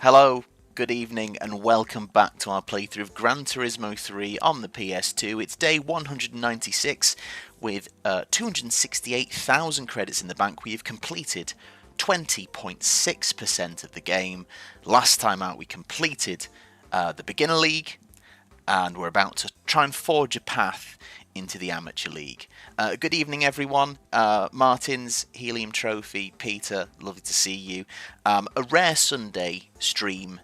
Hello, good evening, and welcome back to our playthrough of Gran Turismo 3 on the PS2. It's day 196 with 268,000 credits in the bank. We have completed 20.6% of the game. Last time out we completed the Beginner League, and we're about to try and forge a path into the Amateur League. Good evening, everyone. Martins, Helium Trophy, Peter, lovely to see you. A rare Sunday stream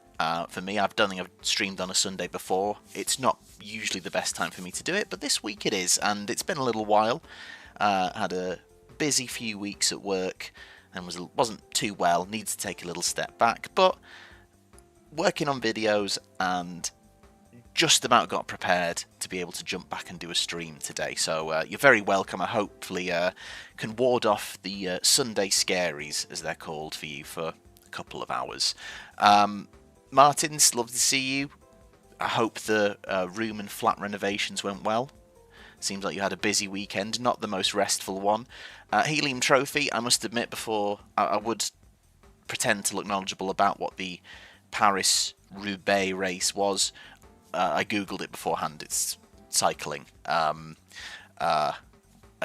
for me. I've streamed on a Sunday before. It's not usually the best time for me to do it, but this week it is, and it's been a little while. Had a busy few weeks at work and wasn't too well. Needed to take a little step back, but working on videos and just about got prepared to be able to jump back and do a stream today. So you're very welcome. I hopefully can ward off the Sunday scaries, as they're called, for you for a couple of hours. Martins, lovely to see you. I hope the room and flat renovations went well. Seems like you had a busy weekend, not the most restful one. Helium Trophy, I must admit, before I would pretend to look knowledgeable about what the Paris-Roubaix race was. I googled it beforehand. It's cycling. I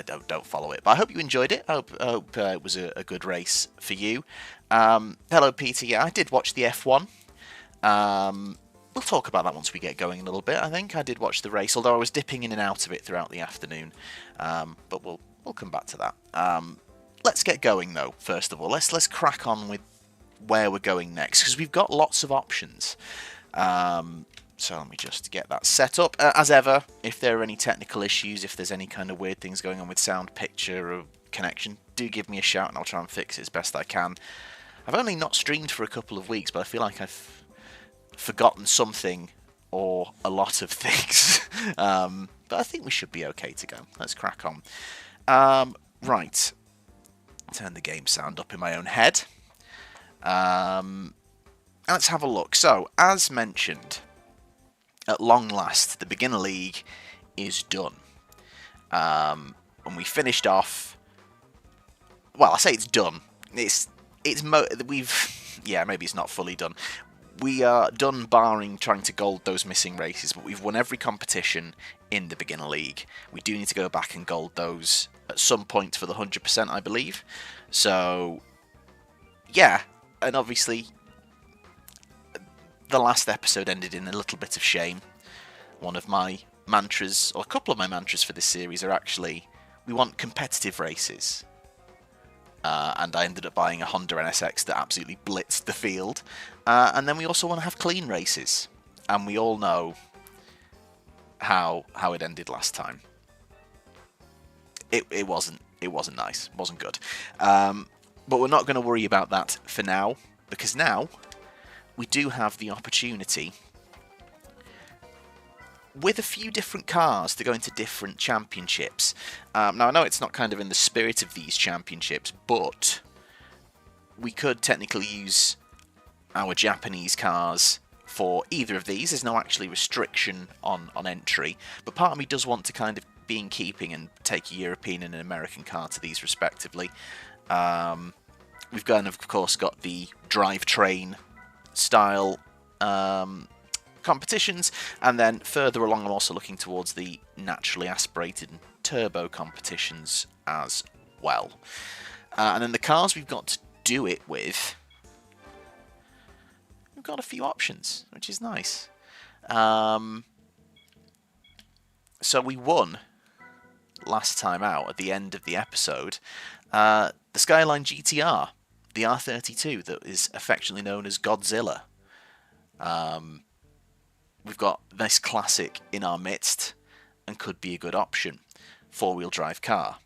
don't follow it, but I hope you enjoyed it. I hope it was a good race for you. Hello, Peter. Yeah, I did watch the F1. We'll talk about that once we get going a little bit. I think I did watch the race, although I was dipping in and out of it throughout the afternoon. But we'll come back to that. Let's get going though. First of all, let's crack on with where we're going next, because we've got lots of options. So let me just get that set up. As ever, if there are any technical issues, if there's any kind of weird things going on with sound, picture, or connection, do give me a shout and I'll try and fix it as best I can. I've only not streamed for a couple of weeks, but I feel like I've forgotten something or a lot of things. But I think we should be okay to go. Let's crack on. Right. Turn the game sound up in my own head. Let's have a look. So, as mentioned, at long last, the Beginner League is done. And we finished off. Well, I say it's done. Yeah, maybe it's not fully done. We are done, barring trying to gold those missing races, but we've won every competition in the Beginner League. We do need to go back and gold those at some point for the 100%, I believe. So, yeah, and obviously the last episode ended in a little bit of shame. One of my mantras, or a couple of my mantras for this series, are actually, we want competitive races. And I ended up buying a Honda NSX that absolutely blitzed the field. And then we also want to have clean races. And we all know how it ended last time. It wasn't nice. It wasn't good. But we're not going to worry about that for now, because now we do have the opportunity, with a few different cars, to go into different championships. Now, I know it's not kind of in the spirit of these championships, but we could technically use our Japanese cars for either of these. There's no actually restriction on entry, but part of me does want to kind of be in keeping and take a European and an American car to these respectively. We've of course got the drivetrain style competitions, and then further along I'm also looking towards the naturally aspirated and turbo competitions as well. And then the cars we've got to do it with, we've got a few options, which is nice. So we won last time out at the end of the episode the Skyline GTR, the R32 that is affectionately known as Godzilla. We've got this classic in our midst and could be a good option. Four-wheel drive car.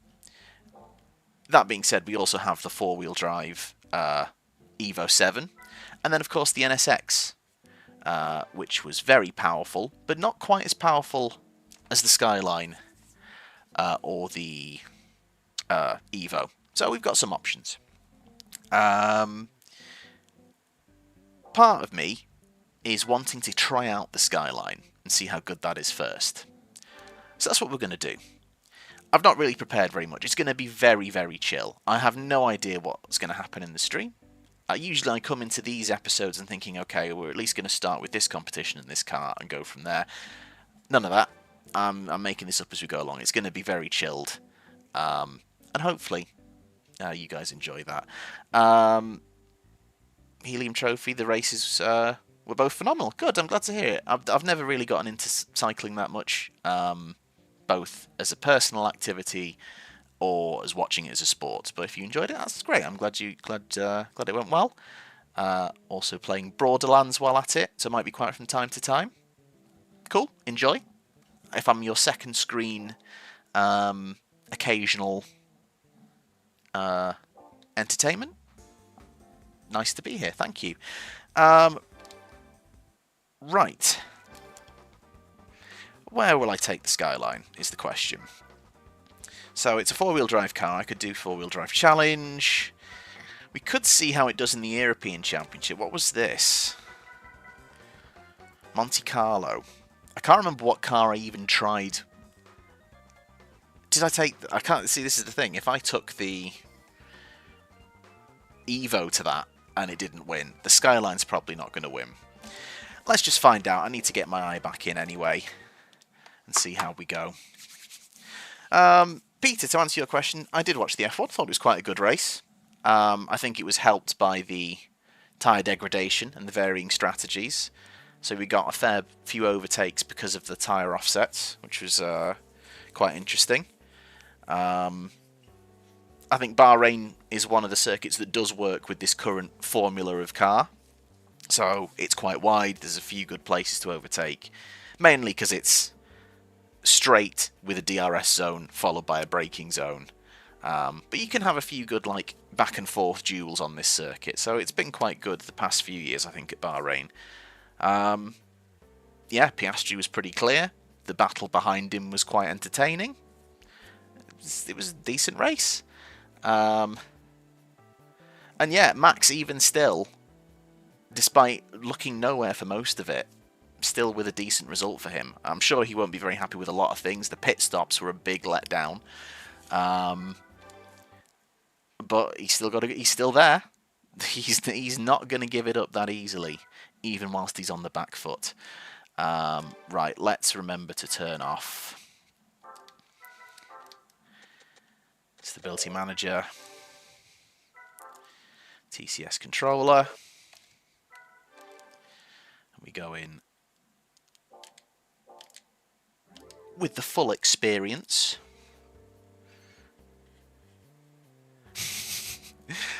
That being said, we also have the four-wheel drive Evo 7. And then, of course, the NSX, which was very powerful, but not quite as powerful as the Skyline or the Evo. So we've got some options. Part of me is wanting to try out the Skyline and see how good that is first. So that's what we're going to do. I've not really prepared very much. It's going to be very, very chill. I have no idea what's going to happen in the stream. Usually I come into these episodes and thinking, okay, we're at least going to start with this competition and this car and go from there. None of that. I'm making this up as we go along. It's going to be very chilled. And hopefully you guys enjoy that. Helium Trophy, the races were both phenomenal. Good, I'm glad to hear it. I've never really gotten into cycling that much, both as a personal activity or as watching it as a sport. But if you enjoyed it, that's great. I'm glad it went well. Also playing Borderlands while at it, so it might be quiet from time to time. Cool, enjoy. If I'm your second screen, occasional entertainment, nice to be here. Thank you. Right. Where will I take the Skyline is the question. So it's a four-wheel drive car. I could do four-wheel drive challenge. We could see how it does in the European Championship. What was this? Monte Carlo. I can't remember what car I even tried. Did I take... I can't... See, this is the thing. If I took the Evo to that and it didn't win, the Skyline's probably not going to win. Let's just find out. I need to get my eye back in anyway and see how we go. Peter, to answer your question, I did watch the F1. Thought it was quite a good race. I think it was helped by the tyre degradation and the varying strategies. So we got a fair few overtakes because of the tyre offsets, which was quite interesting. I think Bahrain is one of the circuits that does work with this current formula of car. So it's quite wide. There's a few good places to overtake, mainly because it's straight with a DRS zone followed by a braking zone. But you can have a few good like back and forth duels on this circuit, so it's been quite good the past few years, I think, at Bahrain. Yeah, Piastri was pretty clear. The battle behind him was quite entertaining. It was a decent race. And yeah, Max, even still, despite looking nowhere for most of it, still with a decent result for him. I'm sure he won't be very happy with a lot of things. The pit stops were a big letdown. But he's still there. He's not going to give it up that easily, even whilst he's on the back foot. Right, let's remember to turn off Stability Manager, TCS Controller, and we go in with the full experience.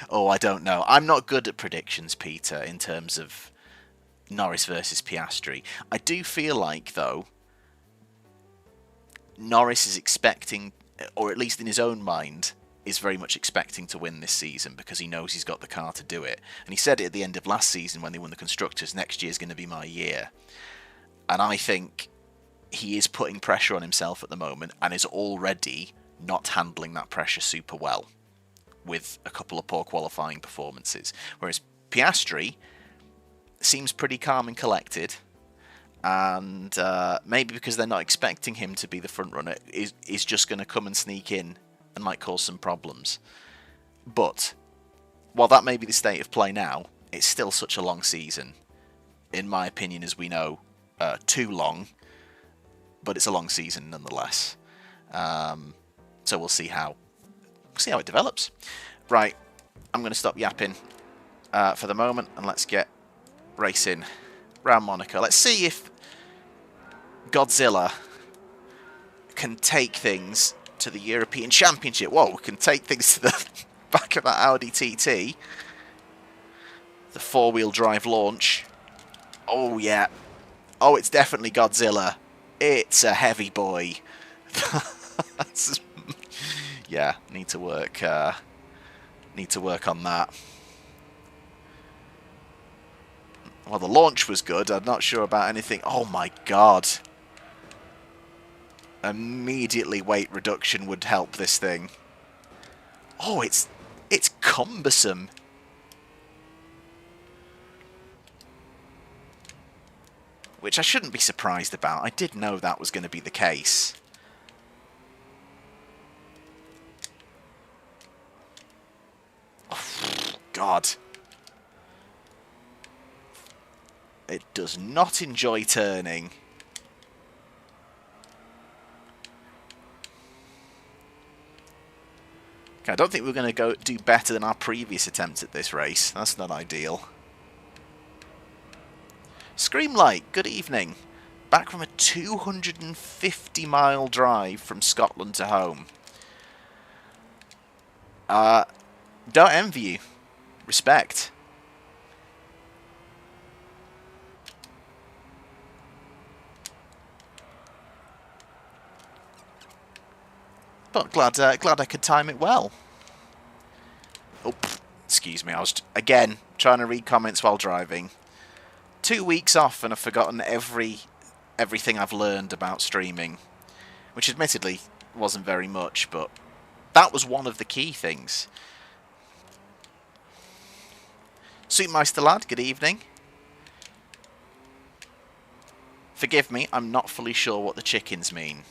Oh, I don't know. I'm not good at predictions, Peter, in terms of Norris versus Piastri. I do feel like, though, Norris is expecting, or at least in his own mind, is very much expecting to win this season because he knows he's got the car to do it. And he said it at the end of last season when they won the Constructors, next year's going to be my year. And I think he is putting pressure on himself at the moment and is already not handling that pressure super well, with a couple of poor qualifying performances. Whereas Piastri seems pretty calm and collected, and maybe because they're not expecting him to be the front runner, is just going to come and sneak in and might cause some problems. But while that may be the state of play now, it's still such a long season. In my opinion, as we know, too long, but it's a long season nonetheless. So we'll see how it develops. Right, I'm going to stop yapping for the moment, and let's get racing around Monaco. Let's see if Godzilla can take things to the European Championship. Whoa, can take things to the back of that Audi TT. The four-wheel drive launch. Oh, yeah. Oh, it's definitely Godzilla. It's a heavy boy. Yeah, need to work on that. Well, the launch was good. I'm not sure about anything. Oh my god. Immediately weight reduction would help this thing. Oh, it's cumbersome. Which I shouldn't be surprised about. I did know that was going to be the case. Oh, God. It does not enjoy turning. Okay, I don't think we're going to do better than our previous attempts at this race. That's not ideal. Screamlight, good evening. Back from a 250-mile drive from Scotland to home. Don't envy you. Respect. But glad I could time it well. Oh, excuse me. I was again trying to read comments while driving. 2 weeks off and I've forgotten everything I've learned about streaming, which admittedly wasn't very much, but that was one of the key things. Suitmeister lad, good evening. Forgive me, I'm not fully sure what the chickens mean.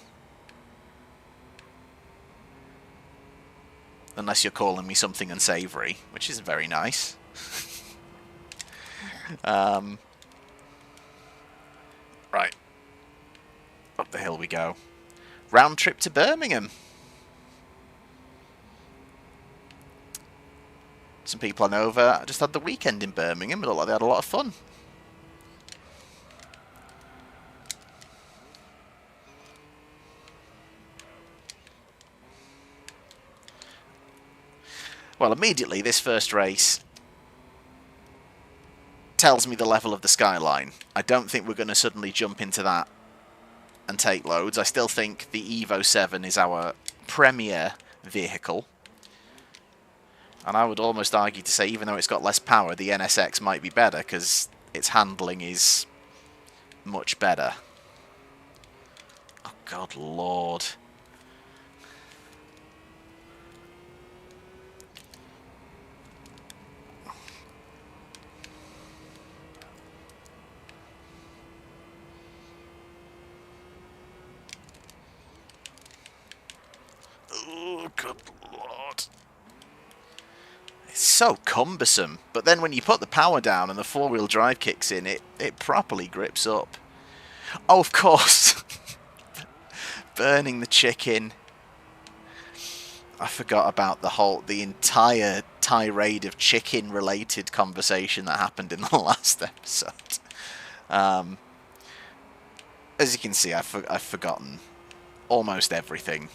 Unless you're calling me something unsavoury, which isn't very nice. Right. Up the hill we go. Round trip to Birmingham. Some people I know over just had the weekend in Birmingham. It looked like they had a lot of fun. Well, immediately, this first race tells me the level of the Skyline. I don't think we're going to suddenly jump into that and take loads. I still think the Evo 7 is our premier vehicle. And I would almost argue to say, even though it's got less power, the NSX might be better, because its handling is much better. Oh, God, Lord. Oh, good Lord. It's so cumbersome. But then when you put the power down and the four-wheel drive kicks in, it properly grips up. Oh, of course. Burning the chicken. I forgot about the entire tirade of chicken-related conversation that happened in the last episode. As you can see, I've forgotten almost everything.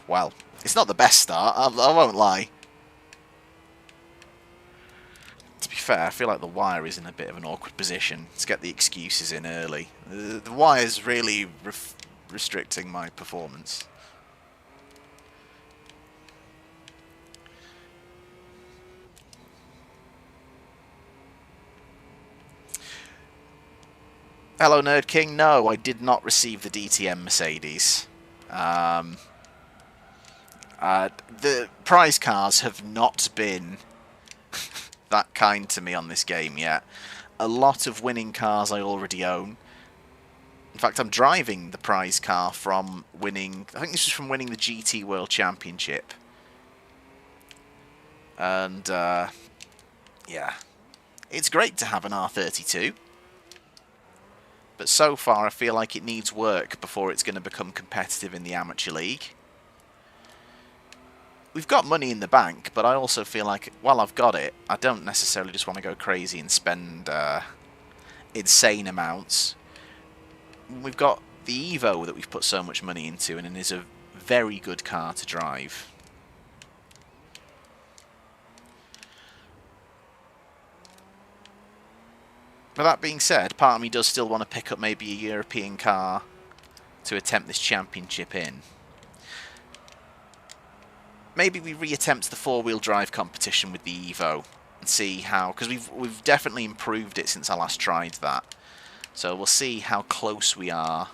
Well, it's not the best start, I won't lie. To be fair, I feel like the wire is in a bit of an awkward position. Let's get the excuses in early. The wire's really restricting my performance. Hello, Nerd King. No, I did not receive the DTM Mercedes. The prize cars have not been that kind to me on this game yet. A lot of winning cars I already own. In fact, I'm driving the prize car from winning... I think this was from winning the GT World Championship. And, yeah. It's great to have an R32. But so far, I feel like it needs work before it's going to become competitive in the Amateur League. We've got money in the bank, but I also feel like, while I've got it, I don't necessarily just want to go crazy and spend insane amounts. We've got the Evo that we've put so much money into, and it is a very good car to drive. But that being said, part of me does still want to pick up maybe a European car to attempt this championship in. Maybe we reattempt the four-wheel drive competition with the Evo and see how, because we've definitely improved it since I last tried that. So we'll see how close we are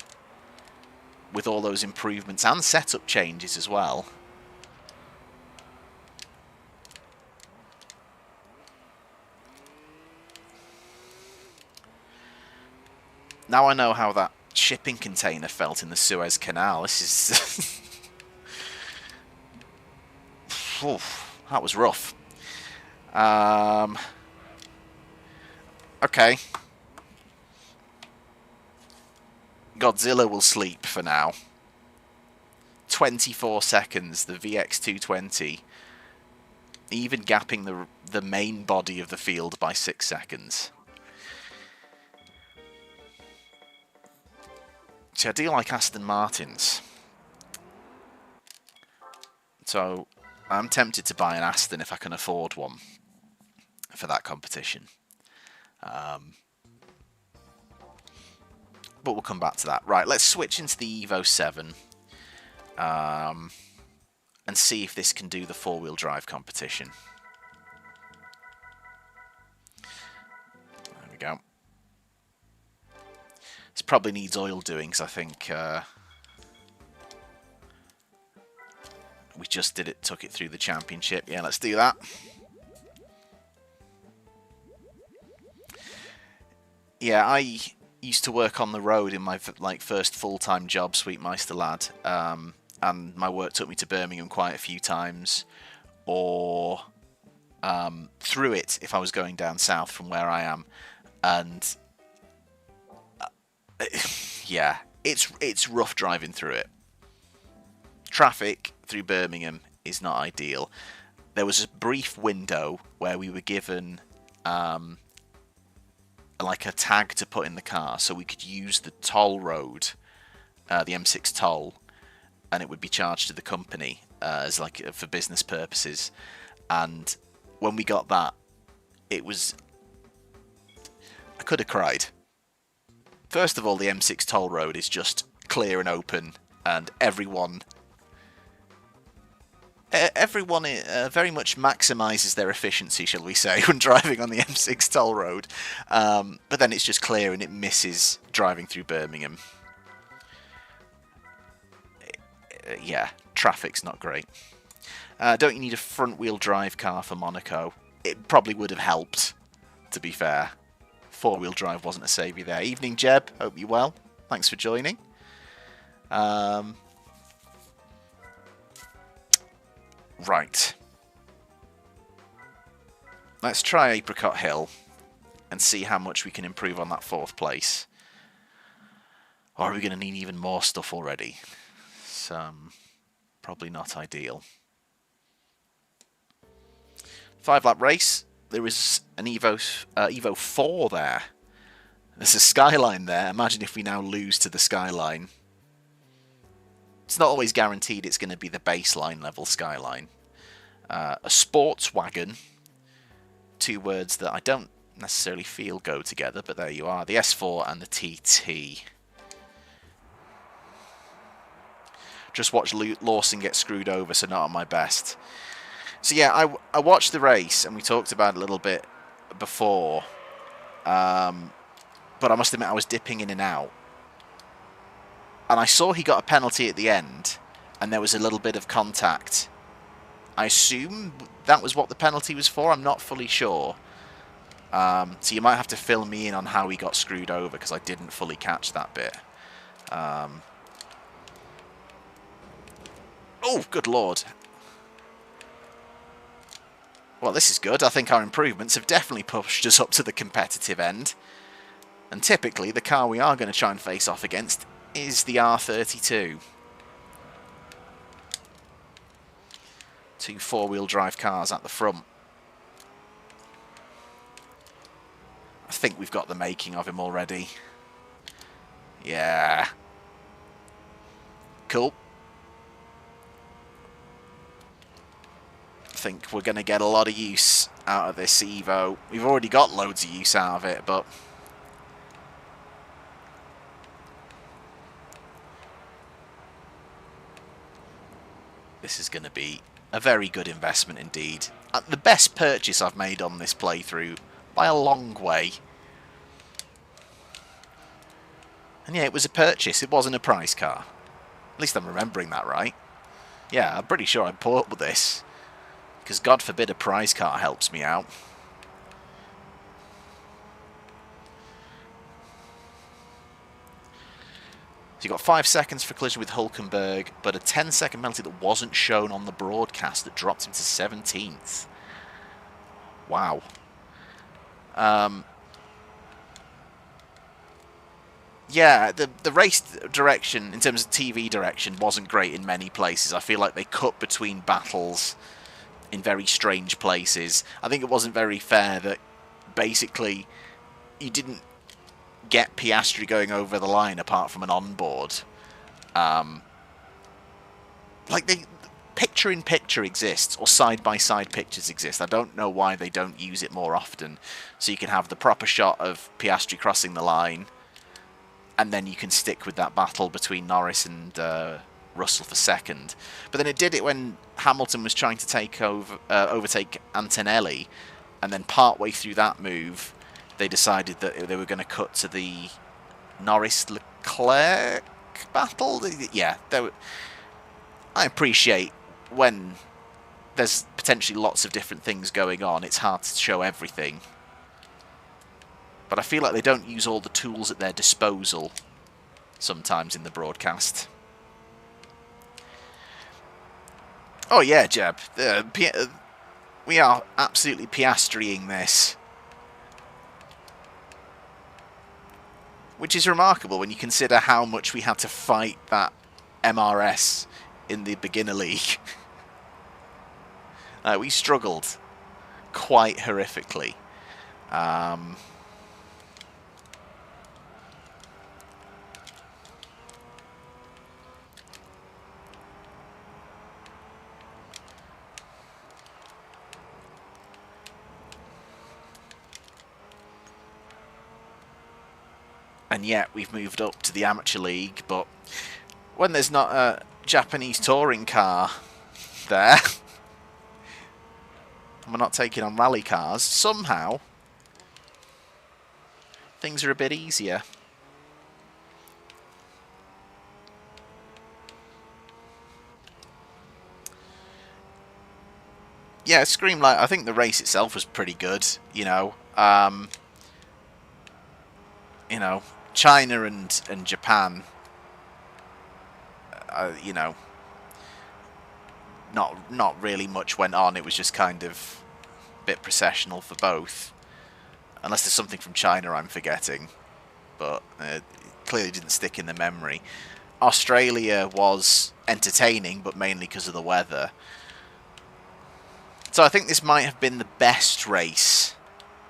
with all those improvements and setup changes as well. Now I know how that shipping container felt in the Suez Canal. This is Oof, that was rough. Okay. Godzilla will sleep for now. 24 seconds, the VX220. Even gapping the main body of the field by 6 seconds. See, I do like Aston Martins. So, I'm tempted to buy an Aston if I can afford one for that competition. But we'll come back to that. Right, let's switch into the Evo 7. And see if this can do the four-wheel drive competition. There we go. This probably needs oil doing, because I think we just took it through the championship. Yeah, let's do that. Yeah, I used to work on the road in my first full-time job, Sweet Meister lad. And my work took me to Birmingham quite a few times, or through it if I was going down south from where I am. And yeah, it's rough driving through it. Traffic through Birmingham is not ideal. There was a brief window where we were given like a tag to put in the car, so we could use the toll road, the M6 toll, and it would be charged to the company as like for business purposes. And when we got that, it was, I could have cried. First of all, the M6 toll road is just clear and open, and everyone very much maximises their efficiency, shall we say, when driving on the M6 toll road. But then it's just clear and it misses driving through Birmingham. Yeah, traffic's not great. Don't you need a front-wheel drive car for Monaco? It probably would have helped, to be fair. Four-wheel drive wasn't a saviour there. Evening, Jeb. Hope you're well. Thanks for joining. Right. Let's try Apricot Hill and see how much we can improve on that 4th place. Or are we going to need even more stuff already? Probably not ideal. 5-lap race. There is an Evo 4 there. There's a Skyline there. Imagine if we now lose to the Skyline. It's not always guaranteed it's going to be the baseline level Skyline. A sports wagon. 2 words that I don't necessarily feel go together, but there you are. The S4 and the TT. Just watched Lawson get screwed over, so not on my best. So yeah, I watched the race, and we talked about it a little bit before. But I must admit, I was dipping in and out. And I saw he got a penalty at the end, and there was a little bit of contact. I assume that was what the penalty was for. I'm not fully sure. So you might have to fill me in on how he got screwed over, because I didn't fully catch that bit. Oh, good lord. Well, this is good. I think our improvements have definitely pushed us up to the competitive end. And typically, the car we are going to try and face off against is the R32. 2 4-wheel drive cars at the front. I think we've got the making of him already. Yeah. Cool. I think we're going to get a lot of use out of this Evo. We've already got loads of use out of it, but this is going to be a very good investment indeed. The best purchase I've made on this playthrough by a long way. And yeah, it was a purchase. It wasn't a prize car. At least I'm remembering that right. Yeah, I'm pretty sure I bought this. Because God forbid a prize car helps me out. So you got 5 seconds for collision with Hulkenberg, but a 10-second penalty that wasn't shown on the broadcast that dropped him to 17th. Wow. Yeah, the race direction, in terms of TV direction, wasn't great in many places. I feel like they cut between battles in very strange places. I think it wasn't very fair that basically you didn't get Piastri going over the line apart from an onboard. Like, picture-in-picture exists, or side-by-side pictures exist. I don't know why they don't use it more often. So you can have the proper shot of Piastri crossing the line, and then you can stick with that battle between Norris and Russell for second. But then it did it when Hamilton was trying to overtake Antonelli, and then partway through that move, they decided that they were going to cut to the Norris-Leclerc battle. Yeah, I appreciate when there's potentially lots of different things going on, it's hard to show everything. But I feel like they don't use all the tools at their disposal sometimes in the broadcast. Oh yeah, Jeb. We are absolutely Piastriing this. Which is remarkable when you consider how much we had to fight that MRS in the beginner league. We struggled quite horrifically. And yet we've moved up to the amateur league, but when there's not a Japanese touring car there, and we're not taking on rally cars, somehow things are a bit easier. Yeah, Screamlight, I think the race itself was pretty good, you know. China and Japan, you know, not really much went on. It was just kind of a bit processional for both. Unless there's something from China I'm forgetting. But it clearly didn't stick in the memory. Australia was entertaining, but mainly because of the weather. So I think this might have been the best race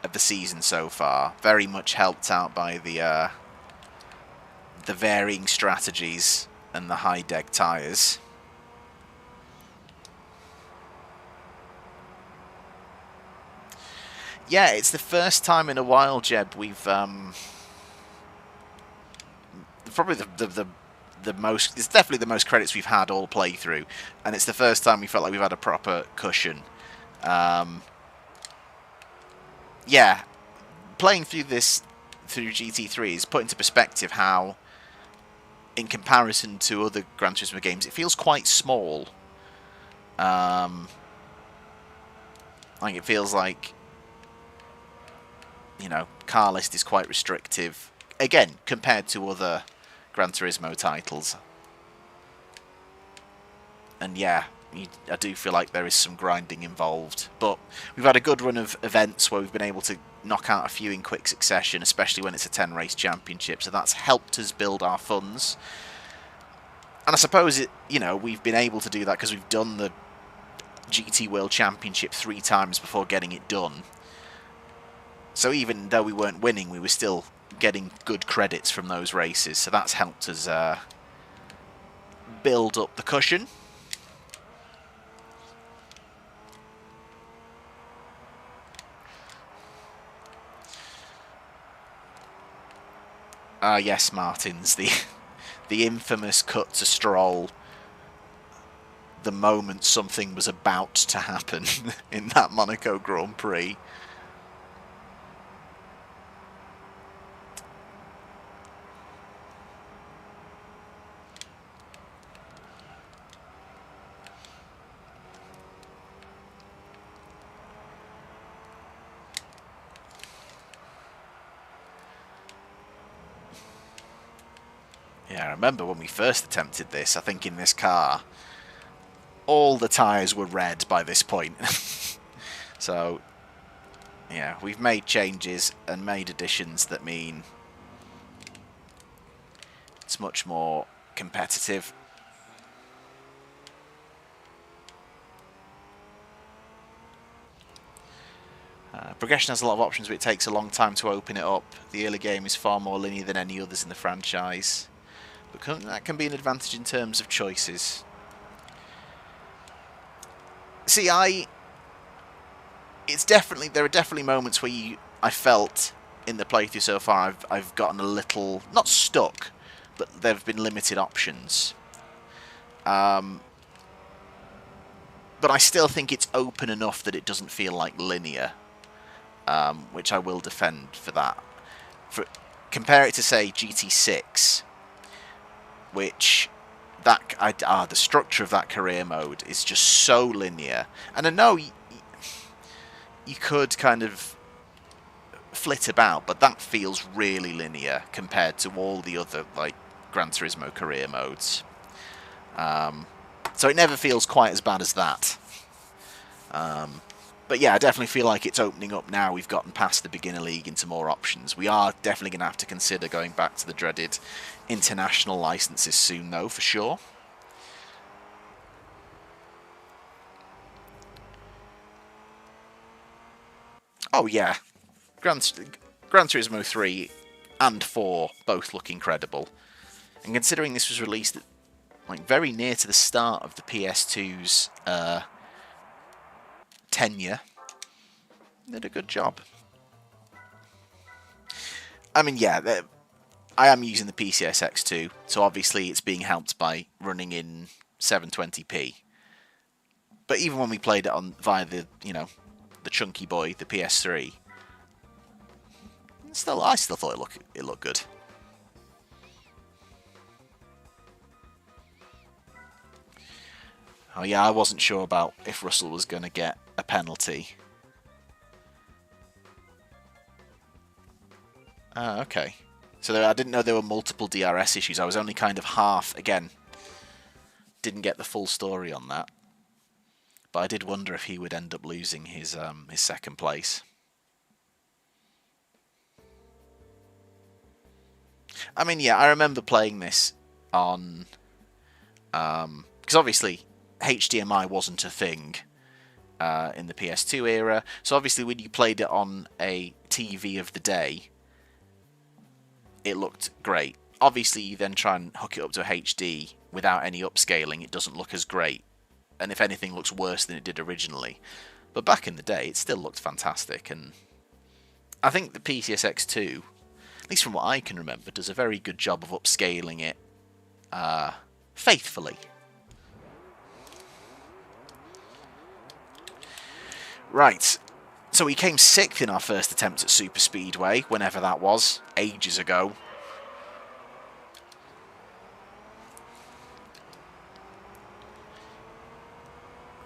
of the season so far. Very much helped out by the varying strategies and the high deck tyres. Yeah, it's the first time in a while, Jeb, we've probably the most. It's definitely the most credits we've had all playthrough, and it's the first time we felt like we've had a proper cushion. Yeah, playing through this through GT3 is put into perspective how, in comparison to other Gran Turismo games, it feels quite small. Like it feels like, you know, car list is quite restrictive. Again, compared to other Gran Turismo titles. And yeah, I do feel like there is some grinding involved. But we've had a good run of events where we've been able to knock out a few in quick succession, especially when it's a 10-race championship. So that's helped us build our funds. And I suppose, we've been able to do that because we've done the GT World Championship 3 times before getting it done. So even though we weren't winning, we were still getting good credits from those races. So that's helped us build up the cushion. Yes, Martins, the infamous cut to Stroll the moment something was about to happen in that Monaco Grand Prix. Yeah, I remember when we first attempted this, I think in this car, all the tyres were red by this point. So, yeah, we've made changes and made additions that mean it's much more competitive. Progression has a lot of options, but it takes a long time to open it up. The early game is far more linear than any others in the franchise, but that can be an advantage in terms of choices. See, there are definitely moments where I felt in the playthrough so far I've gotten a little, not stuck, but there have been limited options. But I still think it's open enough that it doesn't feel like linear. Which I will defend for that. Compare it to, say, GT6, which the structure of that career mode is just so linear. And I know you could kind of flit about, but that feels really linear compared to all the other like Gran Turismo career modes. So it never feels quite as bad as that. But yeah, I definitely feel like it's opening up now. We've gotten past the beginner league into more options. We are definitely going to have to consider going back to the dreaded international licenses soon, though, for sure. Oh yeah, Gran Turismo 3 and 4 both look incredible. And considering this was released at, like, very near to the start of the PS2's tenure, they did a good job. I mean, yeah, I am using the PCSX2, so obviously it's being helped by running in 720p. But even when we played it on via the chunky boy, the PS3, I still thought it looked good. Oh yeah, I wasn't sure about if Russell was going to get a penalty. Ah, okay. So I didn't know there were multiple DRS issues. I was only kind of half, again, didn't get the full story on that. But I did wonder if he would end up losing his second place. I mean, yeah, I remember playing this on... because obviously HDMI wasn't a thing in the PS2 era. So obviously when you played it on a TV of the day, it looked great. Obviously you then try and hook it up to a HD without any upscaling, it doesn't look as great. And if anything, looks worse than it did originally. But back in the day, it still looked fantastic. And I think the PCSX2, at least from what I can remember, does a very good job of upscaling it faithfully. Right, so we came 6th in our first attempt at Super Speedway, whenever that was, ages ago.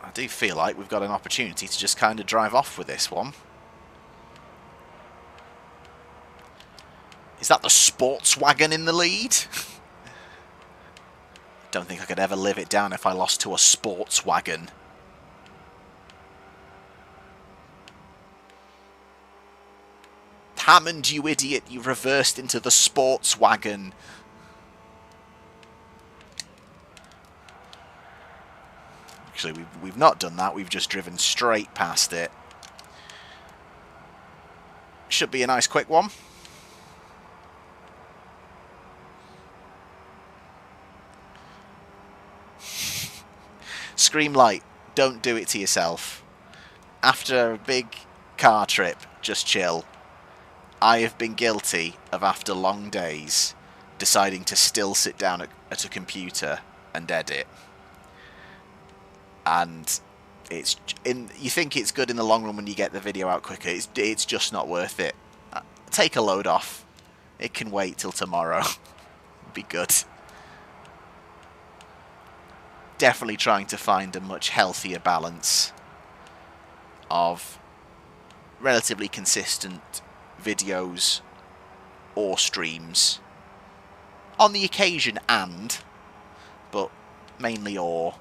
I do feel like we've got an opportunity to just kind of drive off with this one. Is that the sports wagon in the lead? Don't think I could ever live it down if I lost to a sports wagon. Hammond, you idiot, you reversed into the sports wagon. Actually, we've not done that, we've just driven straight past it. Should be a nice quick one. Scream light, don't do it to yourself. After a big car trip, just chill. I have been guilty of, after long days, deciding to still sit down at a computer and edit. And you think it's good in the long run when you get the video out quicker. It's just not worth it. Take a load off. It can wait till tomorrow. Be good. Definitely trying to find a much healthier balance of relatively consistent videos or streams On the occasion but mainly ore.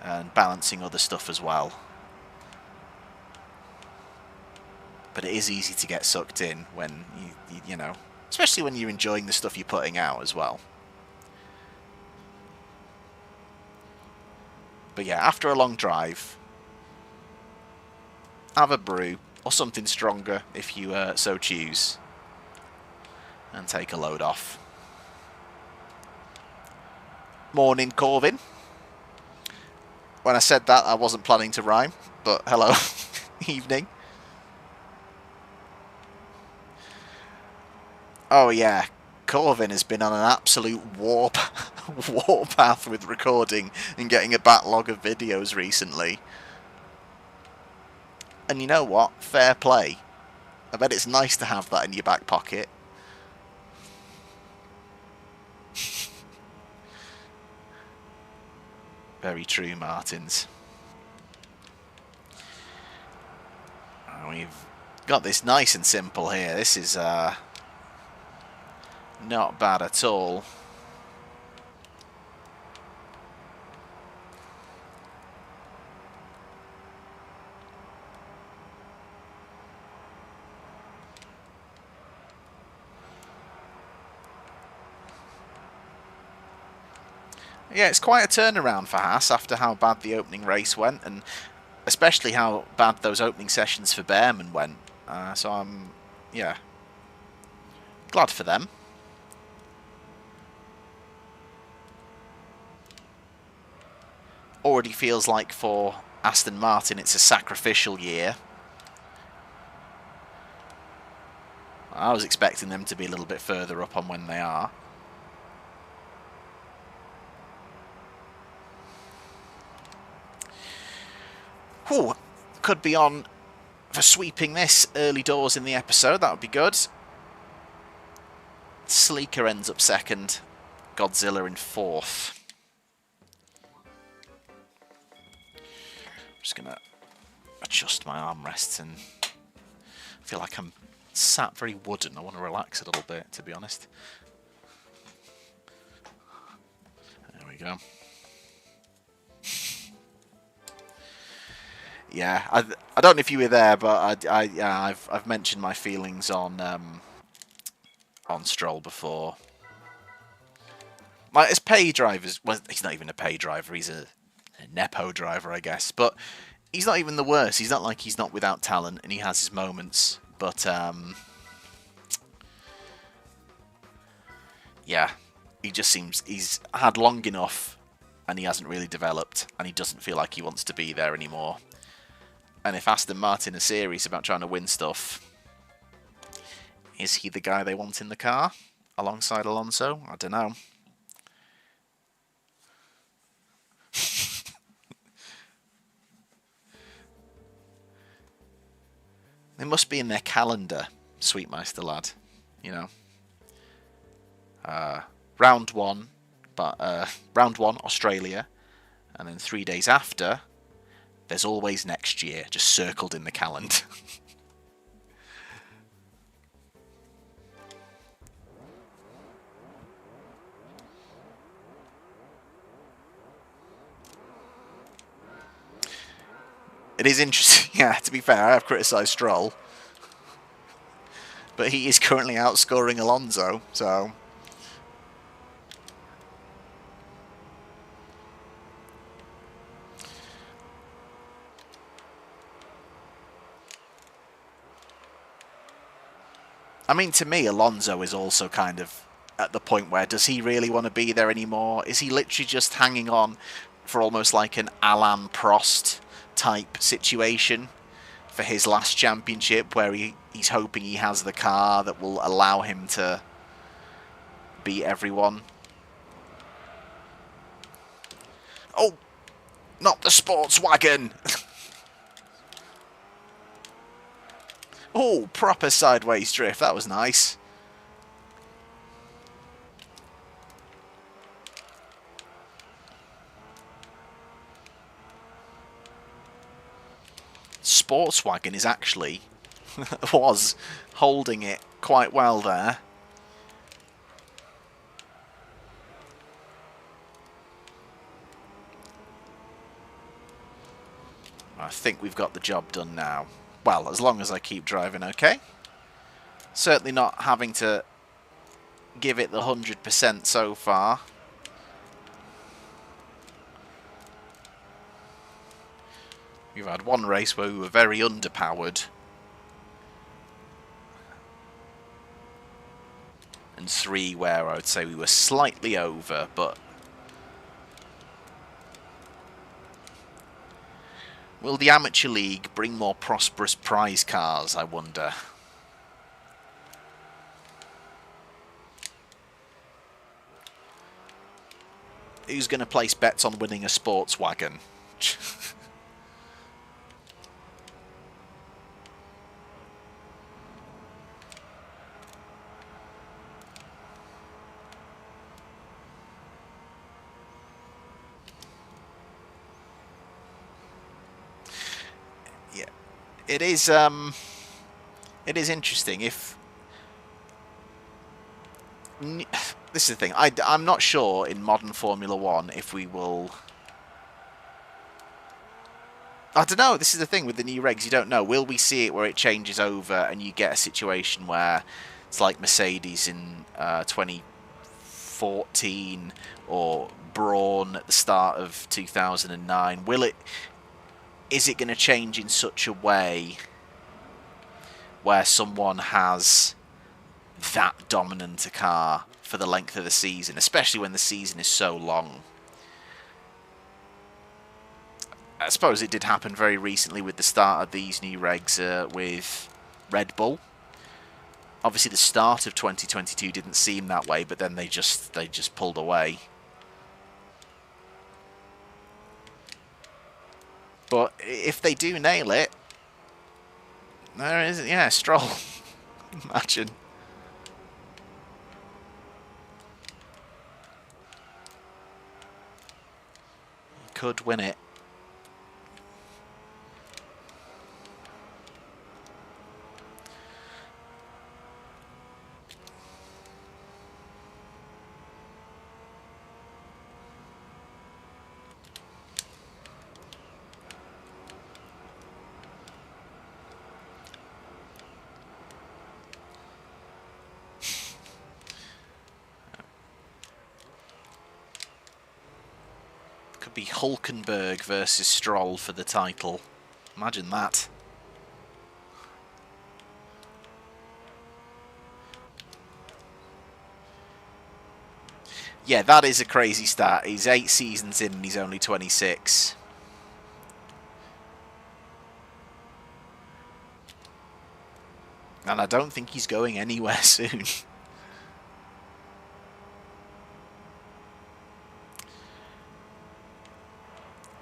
And balancing other stuff as well. But it is easy to get sucked in when, you know, especially when you're enjoying the stuff you're putting out as well. But yeah, after a long drive, have a brew, or something stronger if you so choose, and take a load off. Morning, Corvin. When I said that, I wasn't planning to rhyme, but hello. Evening. Oh yeah, Corvin has been on an absolute warpath with recording and getting a backlog of videos recently. And you know what? Fair play. I bet it's nice to have that in your back pocket. Very true, Martins. We've got this nice and simple here. This is not bad at all. Yeah, it's quite a turnaround for Haas after how bad the opening race went, and especially how bad those opening sessions for Behrman went. So I'm, yeah, glad for them. Already feels like for Aston Martin it's a sacrificial year. I was expecting them to be a little bit further up on when they are. Ooh, could be on for sweeping this early doors in the episode. That would be good. Sleeker ends up second. Godzilla in fourth. I'm just going to adjust my armrests and feel like I'm sat very wooden. I want to relax a little bit, to be honest. There we go. Yeah, I don't know if you were there, but I've mentioned my feelings on Stroll before. Like, as pay drivers, well, he's not even a pay driver. He's a nepo driver, I guess. But he's not even the worst. He's not like he's not without talent, and he has his moments. But yeah, he just seems he's had long enough, and he hasn't really developed, and he doesn't feel like he wants to be there anymore. And if Aston Martin are serious about trying to win stuff, is he the guy they want in the car alongside Alonso? I don't know. They must be in their calendar, Sweetmeister lad. You know, round one, Australia, and then 3 days after, there's always next year, just circled in the calendar. It is interesting, yeah, to be fair, I have criticised Stroll. But he is currently outscoring Alonso, so... I mean, to me, Alonso is also kind of at the point where, does he really want to be there anymore? Is he literally just hanging on for almost like an Alain Prost type situation for his last championship, where he's hoping he has the car that will allow him to beat everyone? Oh, not the sports wagon! Oh, proper sideways drift. That was nice. Sportswagen is actually was holding it quite well there. I think we've got the job done now. Well, as long as I keep driving, okay? Certainly not having to give it the 100% so far. We've had one race where we were very underpowered. And 3 where I would say we were slightly over, but... Will the Amateur League bring more prosperous prize cars, I wonder? Who's going to place bets on winning a sports wagon? Yeah, it is interesting. If this is the thing, I'm not sure in modern Formula 1 if we will... I don't know, this is the thing with the new regs, you don't know. Will we see it where it changes over and you get a situation where it's like Mercedes in 2014 or Brawn at the start of 2009? Is it going to change in such a way where someone has that dominant a car for the length of the season, especially when the season is so long? I suppose it did happen very recently with the start of these new regs with Red Bull. Obviously the start of 2022 didn't seem that way, but then they just pulled away. But if they do nail it, there is, yeah, Stroll. Imagine. Could win it. Could be Hulkenberg versus Stroll for the title. Imagine that. Yeah, that is a crazy stat. He's 8 seasons in and he's only 26. And I don't think he's going anywhere soon.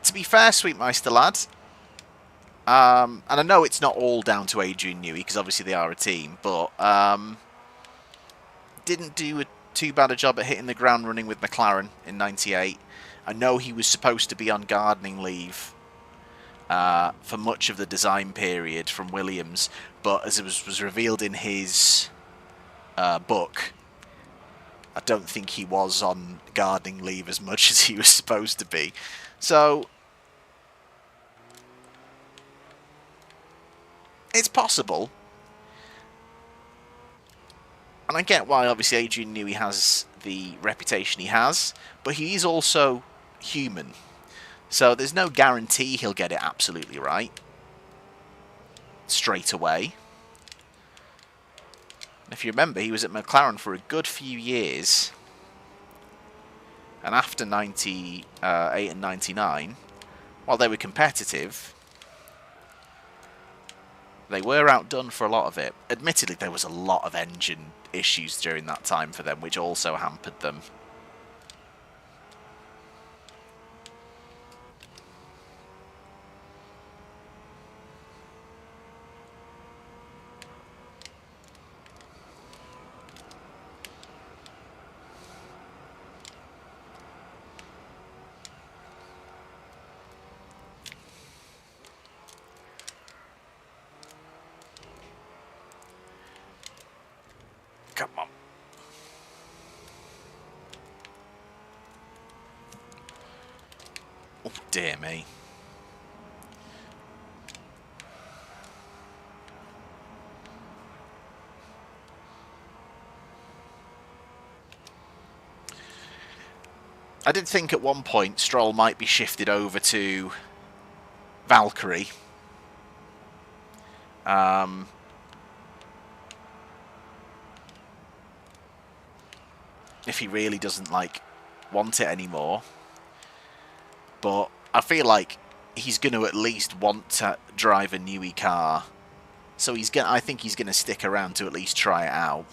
To be fair, Sweetmeister lad, and I know it's not all down to Adrian Newey, because obviously they are a team, but didn't do too bad a job at hitting the ground running with McLaren in '98. I know he was supposed to be on gardening leave for much of the design period from Williams, but as it was revealed in his book, I don't think he was on gardening leave as much as he was supposed to be. So it's possible. And I get why, obviously, Adrian Newey has the reputation he has, but he is also human. So there's no guarantee he'll get it absolutely right straight away. And if you remember, he was at McLaren for a good few years. And after 98 and 99, while they were competitive, they were outdone for a lot of it. Admittedly, there was a lot of engine issues during that time for them, which also hampered them. Come on. Oh, dear me. I did think at one point Stroll might be shifted over to Valkyrie. If he really doesn't like want it anymore. But I feel like he's going to at least want to drive a Newey car. So I think he's going to stick around to at least try it out.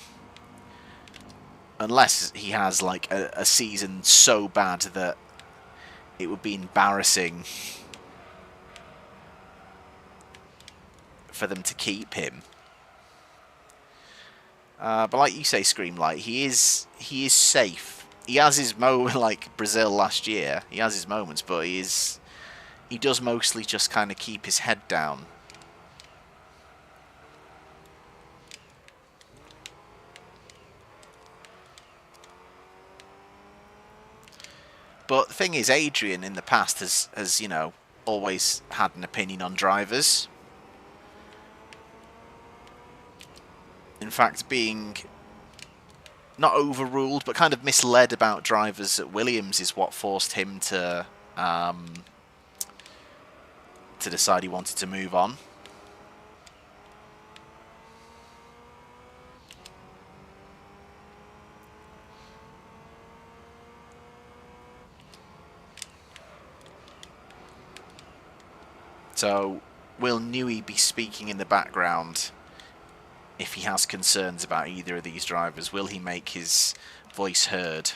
Unless he has like a season so bad that it would be embarrassing for them to keep him. But like you say, Screamlight, he is safe. He has his moment, like Brazil last year. He has his moments, but he does mostly just kind of keep his head down. But the thing is, Adrian in the past has you know, always had an opinion on drivers. In fact, being not overruled, but kind of misled about drivers at Williams is what forced him to decide he wanted to move on. So, will Newey be speaking in the background if he has concerns about either of these drivers? Will he make his voice heard?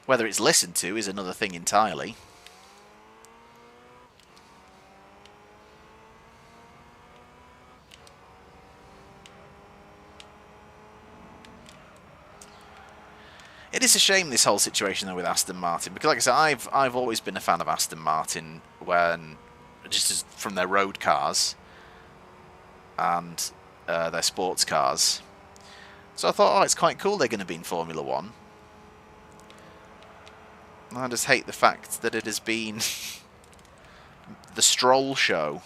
Whether it's listened to is another thing entirely. It is a shame, this whole situation though with Aston Martin, because like I said, I've always been a fan of Aston Martin when just from their road cars and their sports cars. So I thought, oh, it's quite cool they're going to be in Formula 1. I just hate the fact that it has been the Stroll show.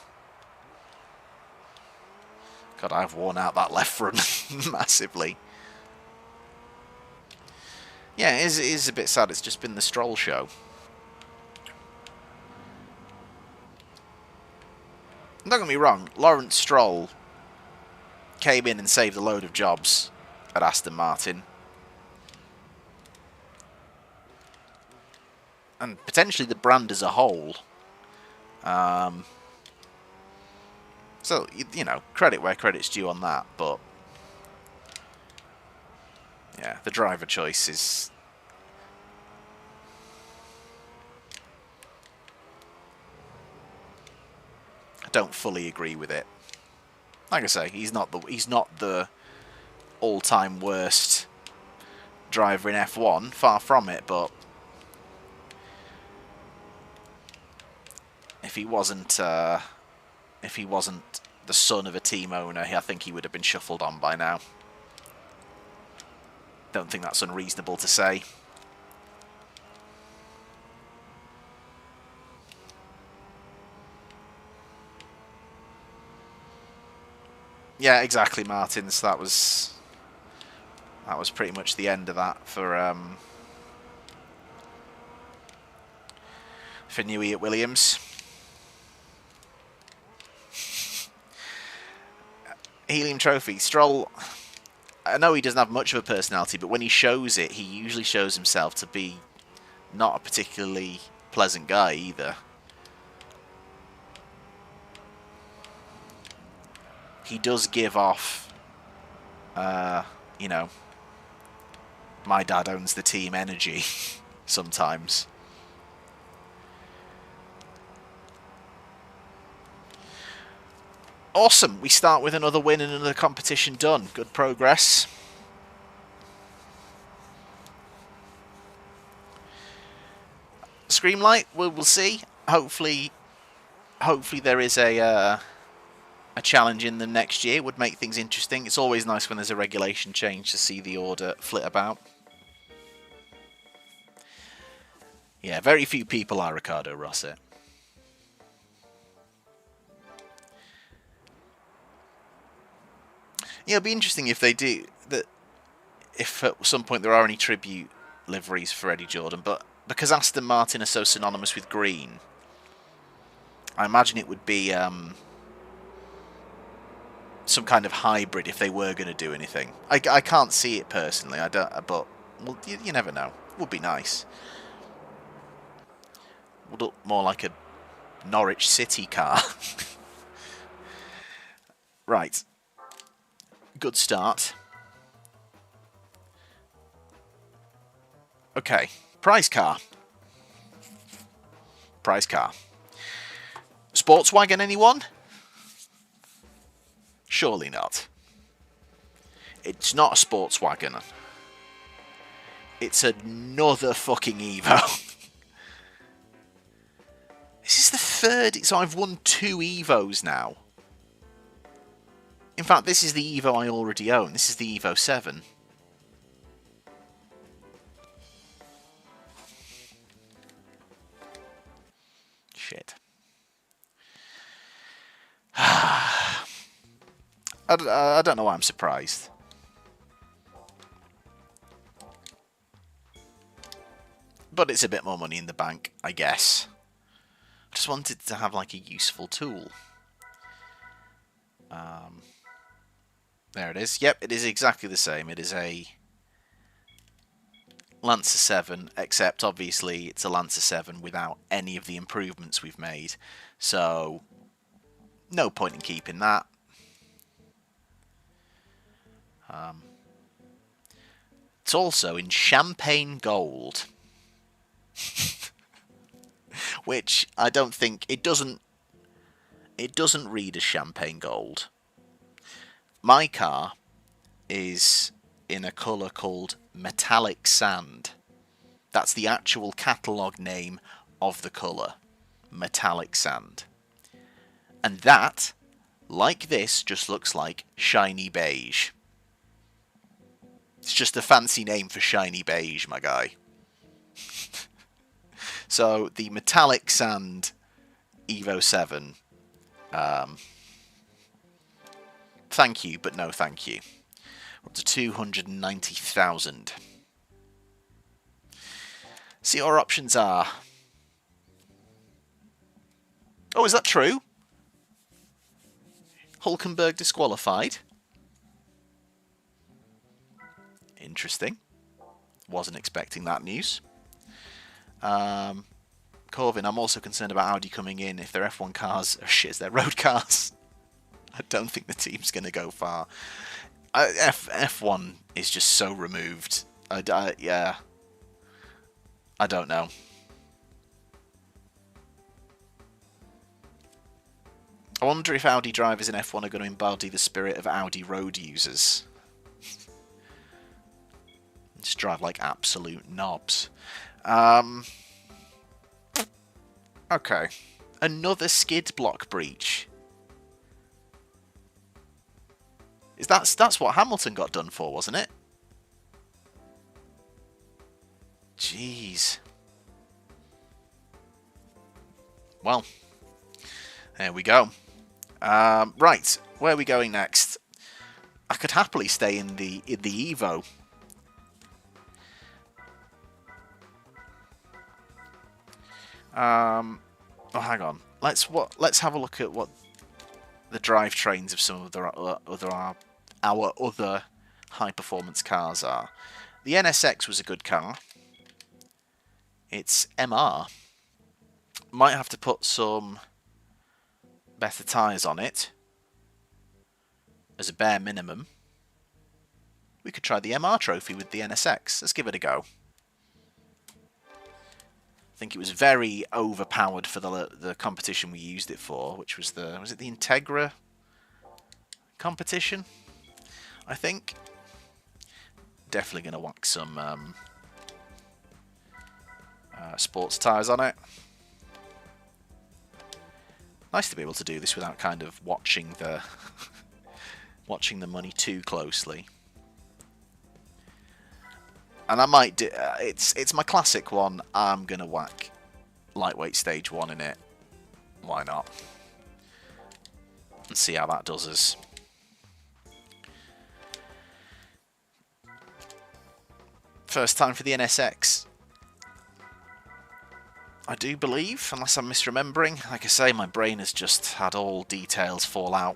God, I've worn out that left front massively. Yeah, it is a bit sad. It's just been the Stroll show. Don't get me wrong, Lawrence Stroll came in and saved a load of jobs at Aston Martin. And potentially the brand as a whole. So, you know, credit where credit's due on that, but yeah, the driver choice is... I don't fully agree with it. Like I say, he's not the all-time worst driver in F1, far from it, but if he wasn't the son of a team owner, I think he would have been shuffled on by now. Don't think that's unreasonable to say. Yeah, exactly, Martins. That was pretty much the end of that for Newey at Williams. Helium Trophy. Stroll, I know he doesn't have much of a personality, but when he shows it, he usually shows himself to be not a particularly pleasant guy either. He does give off, you know, my dad owns the team energy sometimes. Awesome, we start with another win and another competition done. Good progress. Screamlight, we'll see. Hopefully there is a challenge in them next year. It would make things interesting. It's always nice when there's a regulation change to see the order flit about. Yeah, very few people are Ricardo Rosset. Yeah, it'd be interesting if they do that. if at some point there are any tribute liveries for Eddie Jordan, but because Aston Martin are so synonymous with green, I imagine it would be some kind of hybrid if they were going to do anything. I can't see it personally. I don't, but well, you never know. It would be nice. Would look more like a Norwich City car. Right. Good start. Okay. Prize car. Prize car. Sportswagen, anyone? Surely not. It's not a Sportswagen. It's another fucking Evo. This is the third, so I've won 2 Evos now. In fact, this is the Evo I already own. This is the Evo 7. Shit. I don't know why I'm surprised. But it's a bit more money in the bank, I guess. I just wanted to have like a useful tool. There it is. Yep, it is exactly the same. It is a Lancer 7, except obviously it's a Lancer 7 without any of the improvements we've made. So, no point in keeping that. It's also in champagne gold. Which I don't think, it doesn't read as champagne gold. My car is in a colour called metallic sand. That's the actual catalogue name of the colour. Metallic sand. And that, like this, just looks like shiny beige. It's just a fancy name for shiny beige, my guy. So, the metallic sand Evo 7. Thank you, but no thank you. We're up to 290,000. See what our options are. Oh, is that true? Hulkenberg disqualified. Interesting. Wasn't expecting that news. Corvin, I'm also concerned about Audi coming in. If their F1 cars are shit as their road cars, I don't think the team's going to go far. F1 is just so removed. Yeah. I don't know. I wonder if Audi drivers in F1 are going to embody the spirit of Audi road users. Just drive like absolute knobs. Okay. Another skid block breach. That's what Hamilton got done for, wasn't it? Jeez. Well, there we go. Right, where are we going next? I could happily stay in the Evo. Oh, hang on. Let's have a look at what the drivetrains of some of our other high performance cars are. The NSX was a good car. It's MR. Might have to put some better tyres on it as a bare minimum. We could try the MR trophy with the NSX. Let's give it a go. I think it was very overpowered for the competition we used it for, which was it the Integra competition? I think. Definitely going to whack some sports tyres on it. Nice to be able to do this without kind of watching the watching the money too closely. And I might do. It's my classic one. I'm gonna whack lightweight stage 1 in it. Why not? And see how that does us. First time for the NSX, I do believe, unless I'm misremembering. Like I say, my brain has just had all details fall out.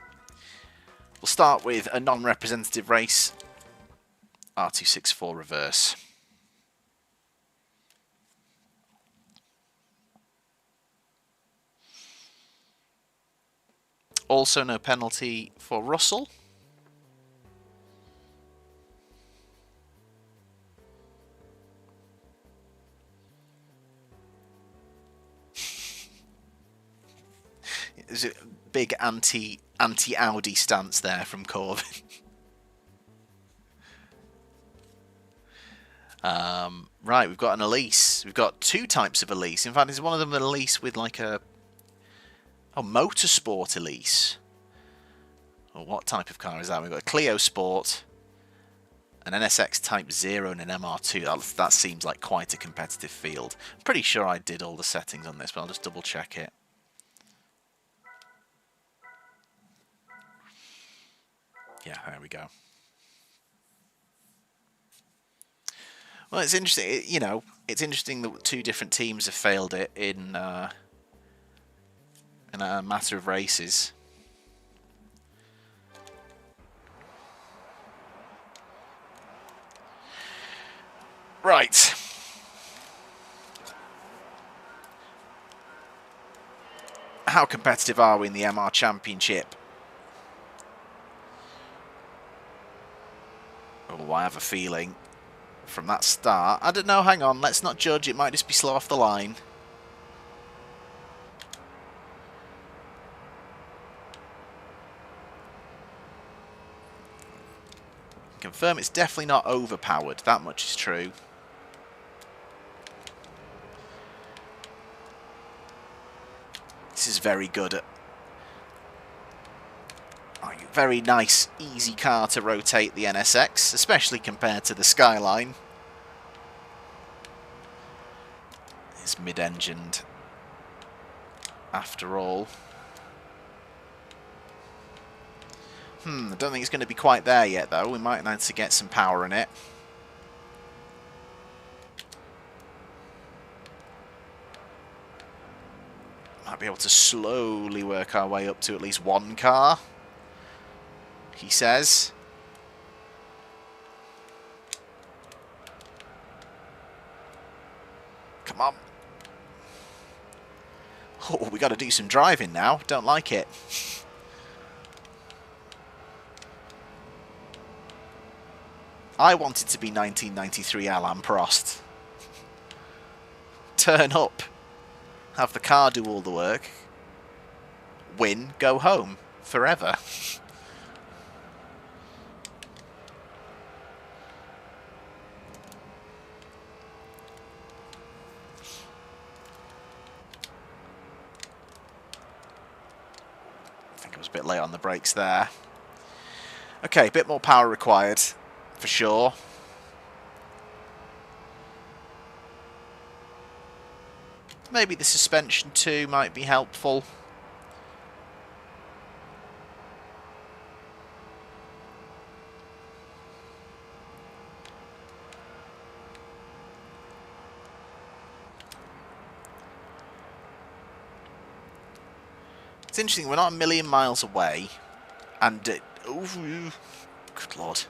We'll start with a non-representative race, R264 reverse. Also no penalty for Russell. There's a big anti-Audi stance there from Corbin. Right, we've got an Elise. We've got two types of Elise. In fact, is one of them an Elise with like a motorsport Elise? Or what type of car is that? We've got a Clio Sport, an NSX Type 0 and an MR2. That seems like quite a competitive field. I'm pretty sure I did all the settings on this, but I'll just double check it. Yeah, there we go. Well, it's interesting. You know, it's interesting that two different teams have failed it in a matter of races. Right. How competitive are we in the MR Championship? Oh, I have a feeling from that start. I don't know, hang on, let's not judge. It might just be slow off the line. Confirm it's definitely not overpowered. That much is true. This is very good at... very nice, easy car to rotate the NSX, especially compared to the Skyline. It's mid-engined, after all. I don't think it's going to be quite there yet, though. We might need to get some power in it. Might be able to slowly work our way up to at least one car, he says. Come on. Oh, we got to do some driving now. Don't like it. I want it to be 1993 Alain Prost. Turn up. Have the car do all the work. Win, go home. Forever. I think I was a bit late on the brakes there. Okay, a bit more power required, for sure. Maybe the suspension too might be helpful. It's interesting, we're not a million miles away, and oh, good lord.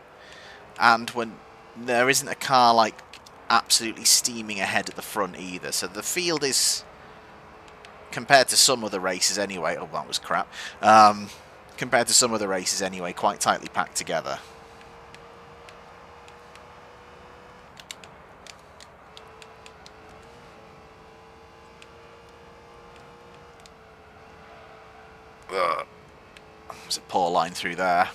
And when there isn't a car like absolutely steaming ahead at the front either, so the field is, compared to some other races anyway, oh that was crap, compared to some other races anyway, quite tightly packed together. There's a poor line through there.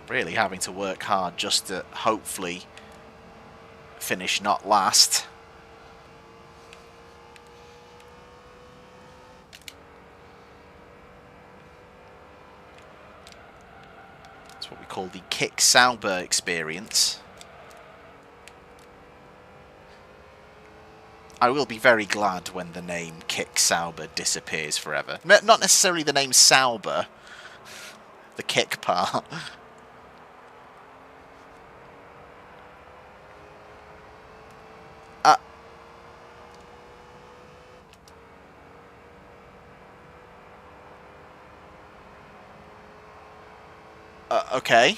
Really having to work hard just to hopefully finish not last. It's what we call the Kick Sauber experience. I will be very glad when the name Kick Sauber disappears forever. Not necessarily the name Sauber, the kick part. Okay.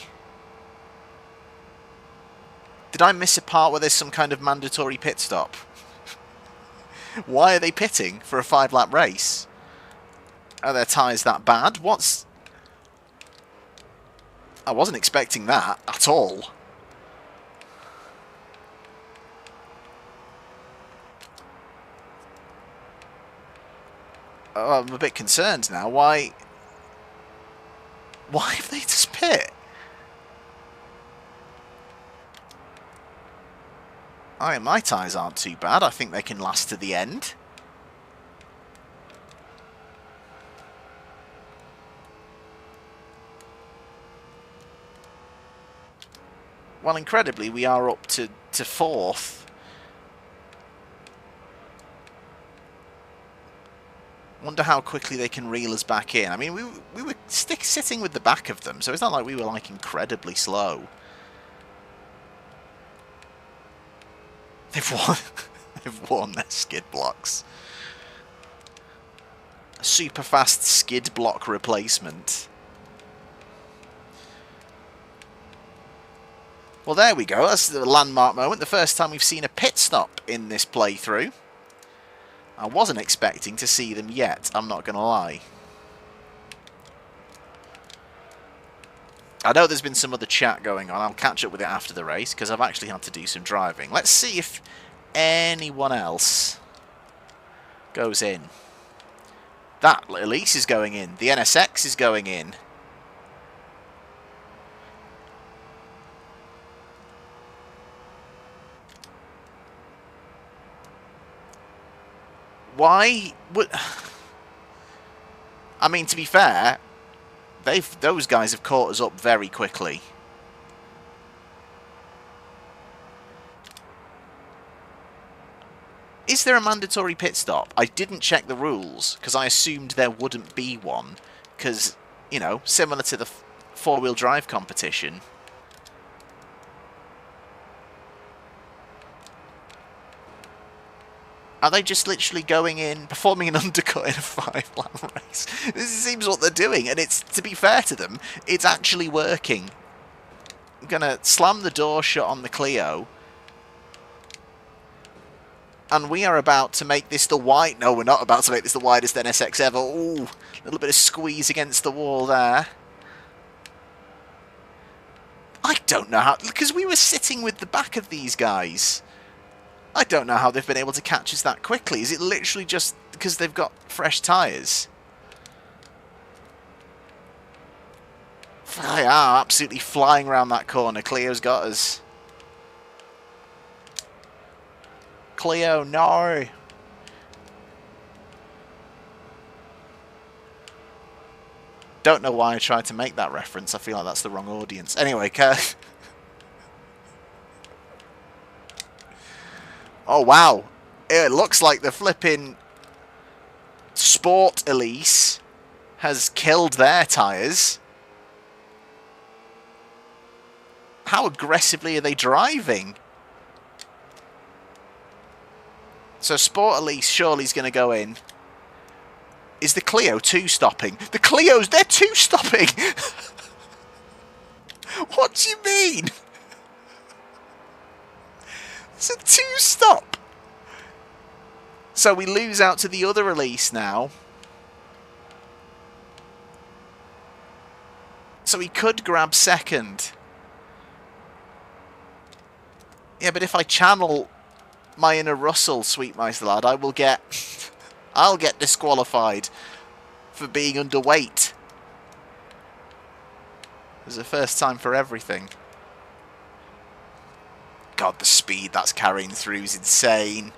Did I miss a part where there's some kind of mandatory pit stop? Why are they pitting for a 5-lap race? Are their tyres that bad? What's... I wasn't expecting that at all. Oh, I'm a bit concerned now. Why have they just pit? My tyres aren't too bad. I think they can last to the end. Well, incredibly, we are up to 4th. Wonder how quickly they can reel us back in. I mean, we were sitting with the back of them, so it's not like we were, like, incredibly slow. They've worn their skid blocks. A super fast skid block replacement. Well, there we go. That's the landmark moment. The first time we've seen a pit stop in this playthrough. I wasn't expecting to see them yet, I'm not going to lie. I know there's been some other chat going on. I'll catch up with it after the race, because I've actually had to do some driving. Let's see if anyone else goes in. That Elise is going in. The NSX is going in. Why would... I mean, to be fair, those guys have caught us up very quickly. Is there a mandatory pit stop? I didn't check the rules, because I assumed there wouldn't be one. Because, you know, similar to the four-wheel drive competition... Are they just literally going in, performing an undercut in a 5-lap race? This seems what they're doing, and it's, to be fair to them, it's actually working. I'm going to slam the door shut on the Clio. And we are about to make this the wide... No, we're not about to make this the widest NSX ever. Ooh, a little bit of squeeze against the wall there. I don't know how... Because we were sitting with the back of these guys. I don't know how they've been able to catch us that quickly. Is it literally just because they've got fresh tyres? They are absolutely flying around that corner. Clio's got us. Clio, no! Don't know why I tried to make that reference. I feel like that's the wrong audience. Anyway, oh, wow. It looks like the flipping Sport Elise has killed their tyres. How aggressively are they driving? So Sport Elise surely is going to go in. Is the Clio 2 stopping? The Clio's, they're 2 stopping! What do you mean? It's a 2-stop. So we lose out to the other release now. So he could grab second. Yeah, but if I channel my inner Russell, Sweet Mice Lad, I will get... I'll get disqualified for being underweight. There's a first time for everything. God, the speed that's carrying through is insane.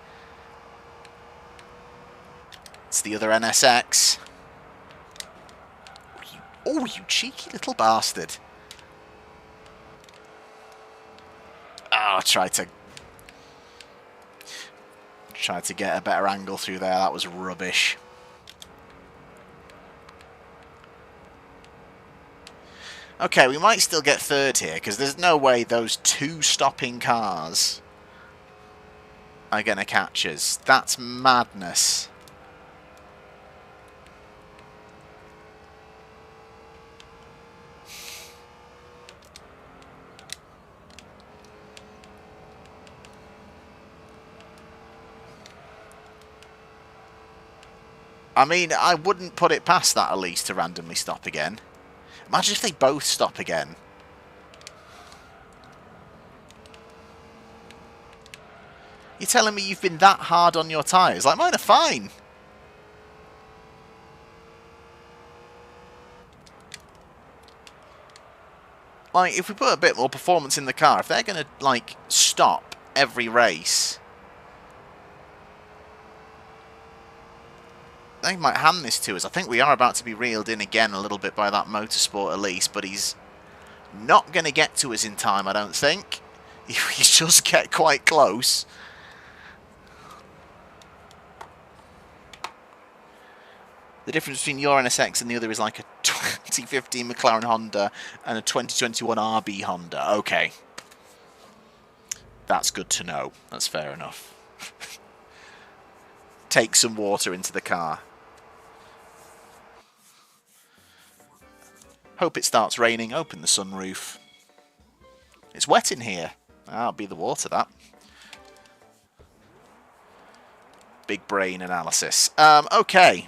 It's the other NSX. Oh, you cheeky little bastard. I tried to get a better angle through there. That was rubbish. Okay, we might still get third here, because there's no way those two stopping cars are going to catch us. That's madness. I mean, I wouldn't put it past that Elise to randomly stop again. Imagine if they both stop again. You're telling me you've been that hard on your tyres? Like, mine are fine. Like, if we put a bit more performance in the car, if they're going to, like, stop every race, they might hand this to us. I think we are about to be reeled in again a little bit by that Motorsport Elise, but he's not going to get to us in time, I don't think. He just get quite close. The difference between your NSX and the other is like a 2015 McLaren Honda and a 2021 RB Honda. Okay. That's good to know. That's fair enough. Take some water into the car. Hope it starts raining. Open the sunroof. It's wet in here. That'll be the water, that. Big brain analysis. Okay.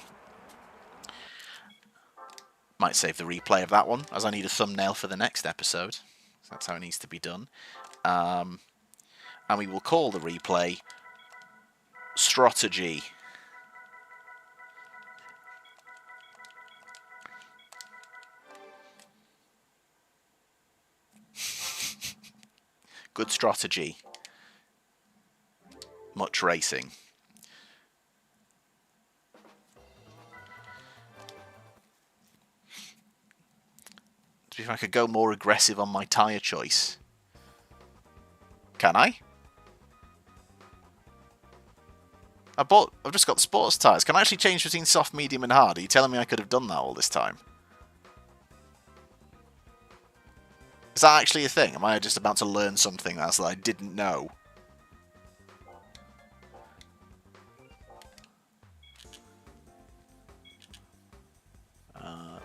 Might save the replay of that one, as I need a thumbnail for the next episode. So that's how it needs to be done. And we will call the replay Strategy. Good strategy. Much racing. If I could go more aggressive on my tyre choice. Can I? I've just got the sports tyres. Can I actually change between soft, medium and hard? Are you telling me I could have done that all this time? Is that actually a thing? Am I just about to learn something that I didn't know?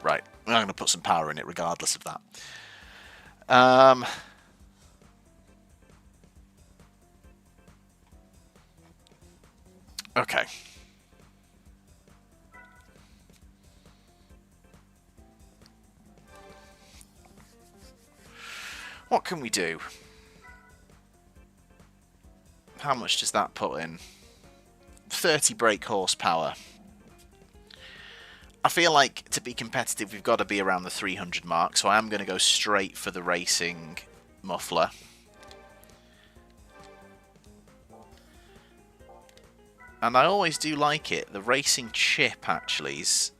Right. I'm going to put some power in it regardless of that. Okay. What can we do? How much does that put in? 30 brake horsepower. I feel like to be competitive we've got to be around the 300 mark, so I am going to go straight for the racing muffler. And I always do like it. The racing chip actually is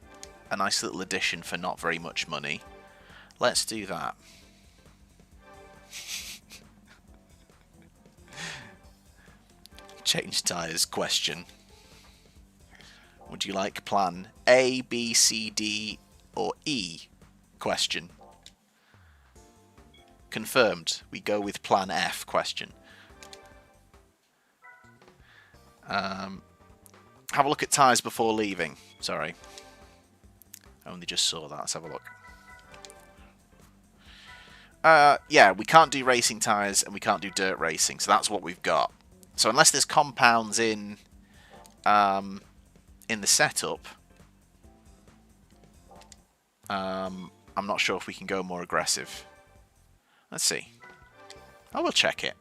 a nice little addition for not very much money. Let's do that. Change tyres question. Would you like plan A, B, C, D or E? Question. Confirmed. We go with plan F question. Have a look at tyres before leaving. Sorry. I only just saw that. Let's have a look. Yeah, we can't do racing tyres and we can't do dirt racing, so that's what we've got. So unless there's compounds in the setup, I'm not sure if we can go more aggressive. Let's see. I will check it.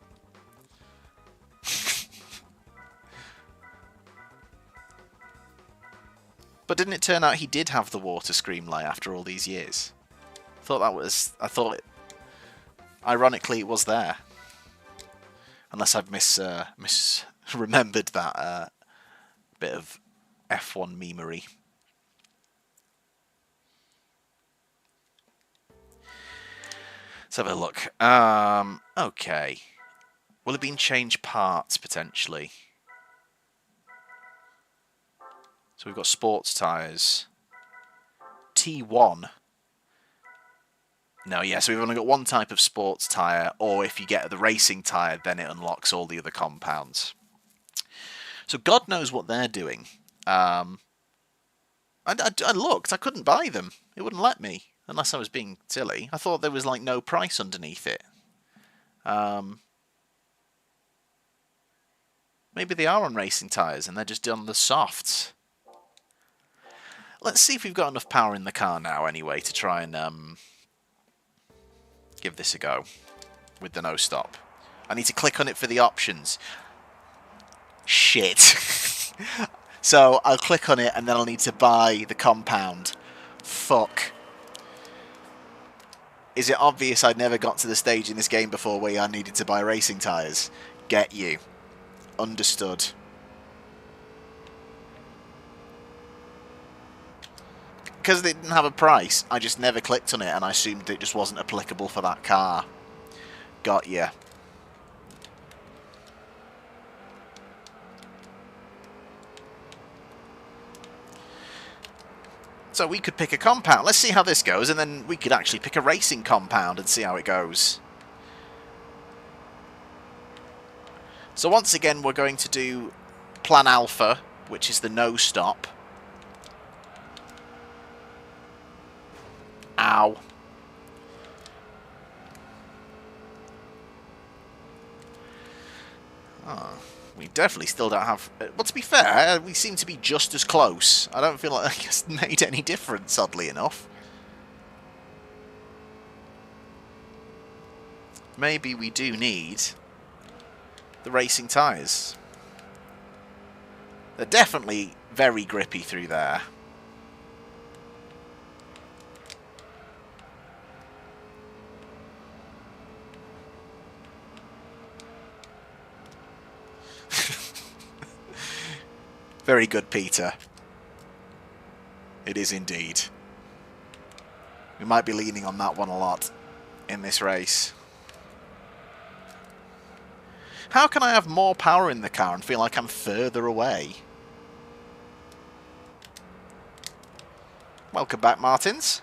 But didn't it turn out he did have the water screamlight after all these years? I thought ironically it was there. Unless I've misremembered that bit of F1 memery. Let's have a look. Okay. Will it be in change parts, potentially? So we've got sports tyres. T1. No, yeah, so we've only got one type of sports tyre, or if you get the racing tyre, then it unlocks all the other compounds. So God knows what they're doing. I looked, I couldn't buy them. It wouldn't let me, unless I was being silly. I thought there was, like, no price underneath it. Maybe they are on racing tyres, and they're just on the softs. Let's see if we've got enough power in the car now, anyway, to try and give this a go with the no-stop. I need to click on it for the options. Shit. So I'll click on it, and then I'll need to buy the compound. Fuck. Is it obvious I'd never got to the stage in this game before where I needed to buy racing tyres? Get you. Understood. Because they didn't have a price, I just never clicked on it, and I assumed it just wasn't applicable for that car. Got ya. So we could pick a compound. Let's see how this goes, and then we could actually pick a racing compound and see how it goes. So once again, we're going to do Plan Alpha, which is the no-stop. Ow. Oh, we definitely still don't have... Well, to be fair, we seem to be just as close. I don't feel like it's made any difference, oddly enough. Maybe we do need the racing tyres. They're definitely very grippy through there. Very good, Peter. It is indeed. We might be leaning on that one a lot in this race. How can I have more power in the car and feel like I'm further away? Welcome back, Martins.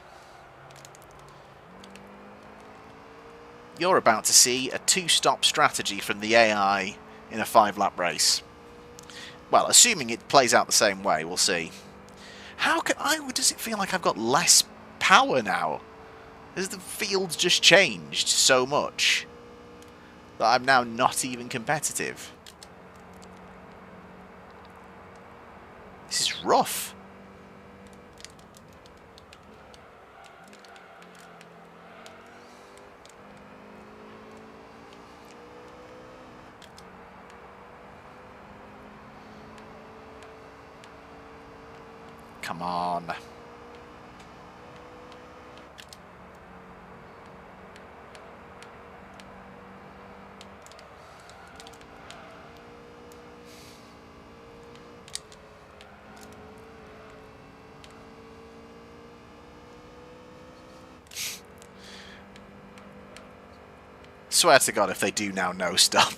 You're about to see a two-stop strategy from the AI in a 5-lap race. Well, assuming it plays out the same way, we'll see. How can does it feel like I've got less power now? Has the field just changed so much that I'm now not even competitive? This is rough. Come on. Swear to God, if they do now, no stop.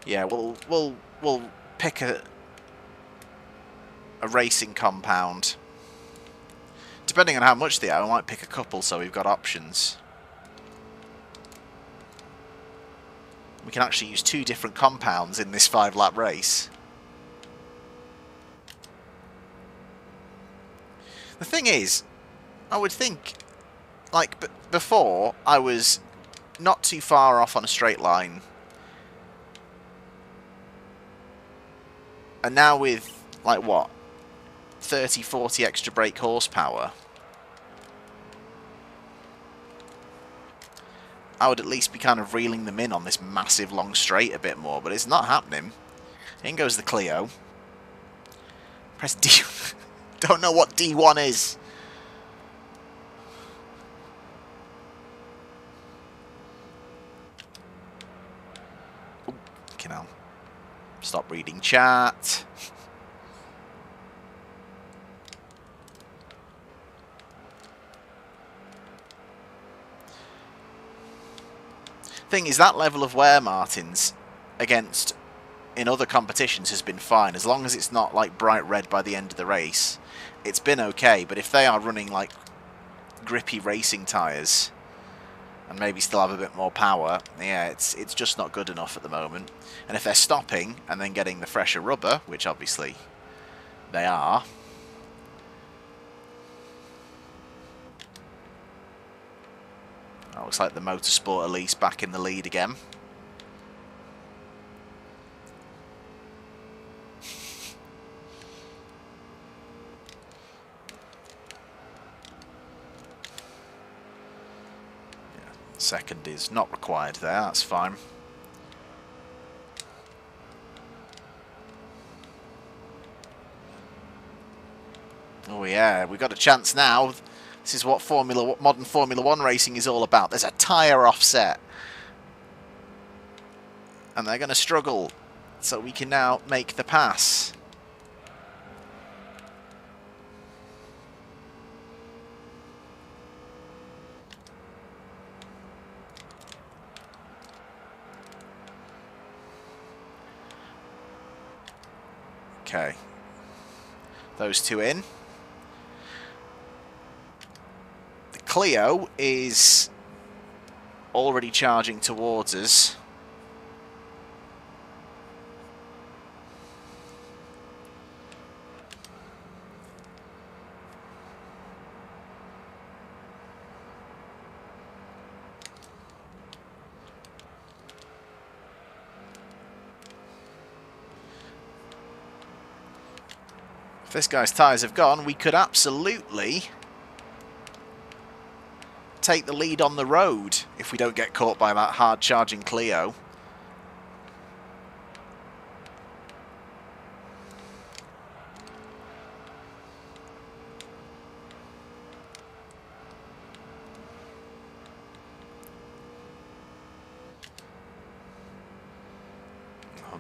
Yeah, we'll pick a racing compound. Depending on how much they are, we might pick a couple so we've got options. We can actually use 2 different compounds in this 5-lap race. The thing is, I would think, like, before, I was not too far off on a straight line. And now with, like, what, 30, 40 extra brake horsepower, I would at least be kind of reeling them in on this massive long straight a bit more, but it's not happening. In goes the Clio. Press D. Don't know what D1 is. Ooh, fucking hell. Stop reading chat. Thing is, that level of wear, Martins, against in other competitions has been fine. As long as it's not like bright red by the end of the race, it's been okay. But if they are running like grippy racing tyres and maybe still have a bit more power, yeah, it's just not good enough at the moment. And if they're stopping and then getting the fresher rubber, which obviously they are, that looks like the Motorsport Elise back in the lead again. Second is not required there, that's fine. Oh yeah, we've got a chance now. This is what modern Formula 1 racing is all about. There's a tyre offset. And they're going to struggle. So we can now make the pass. Okay. Those two in. The Clio is already charging towards us. If this guy's tyres have gone, we could absolutely take the lead on the road if we don't get caught by that hard-charging Clio.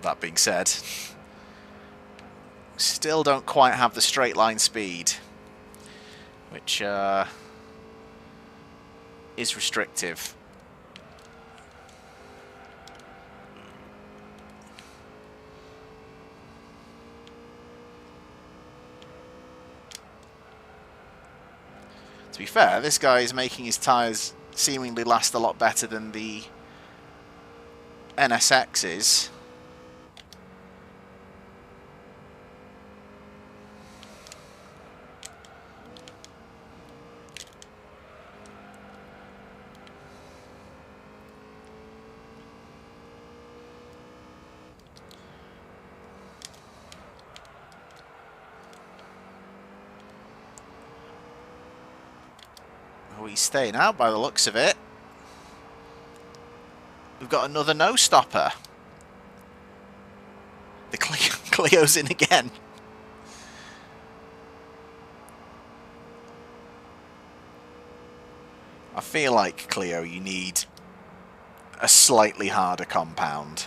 That being said, still don't quite have the straight line speed, which is restrictive. To be fair, this guy is making his tyres seemingly last a lot better than the NSX's. Oh, he's staying out by the looks of it. We've got another no-stopper. The Clio's in again. I feel like, Clio, you need a slightly harder compound.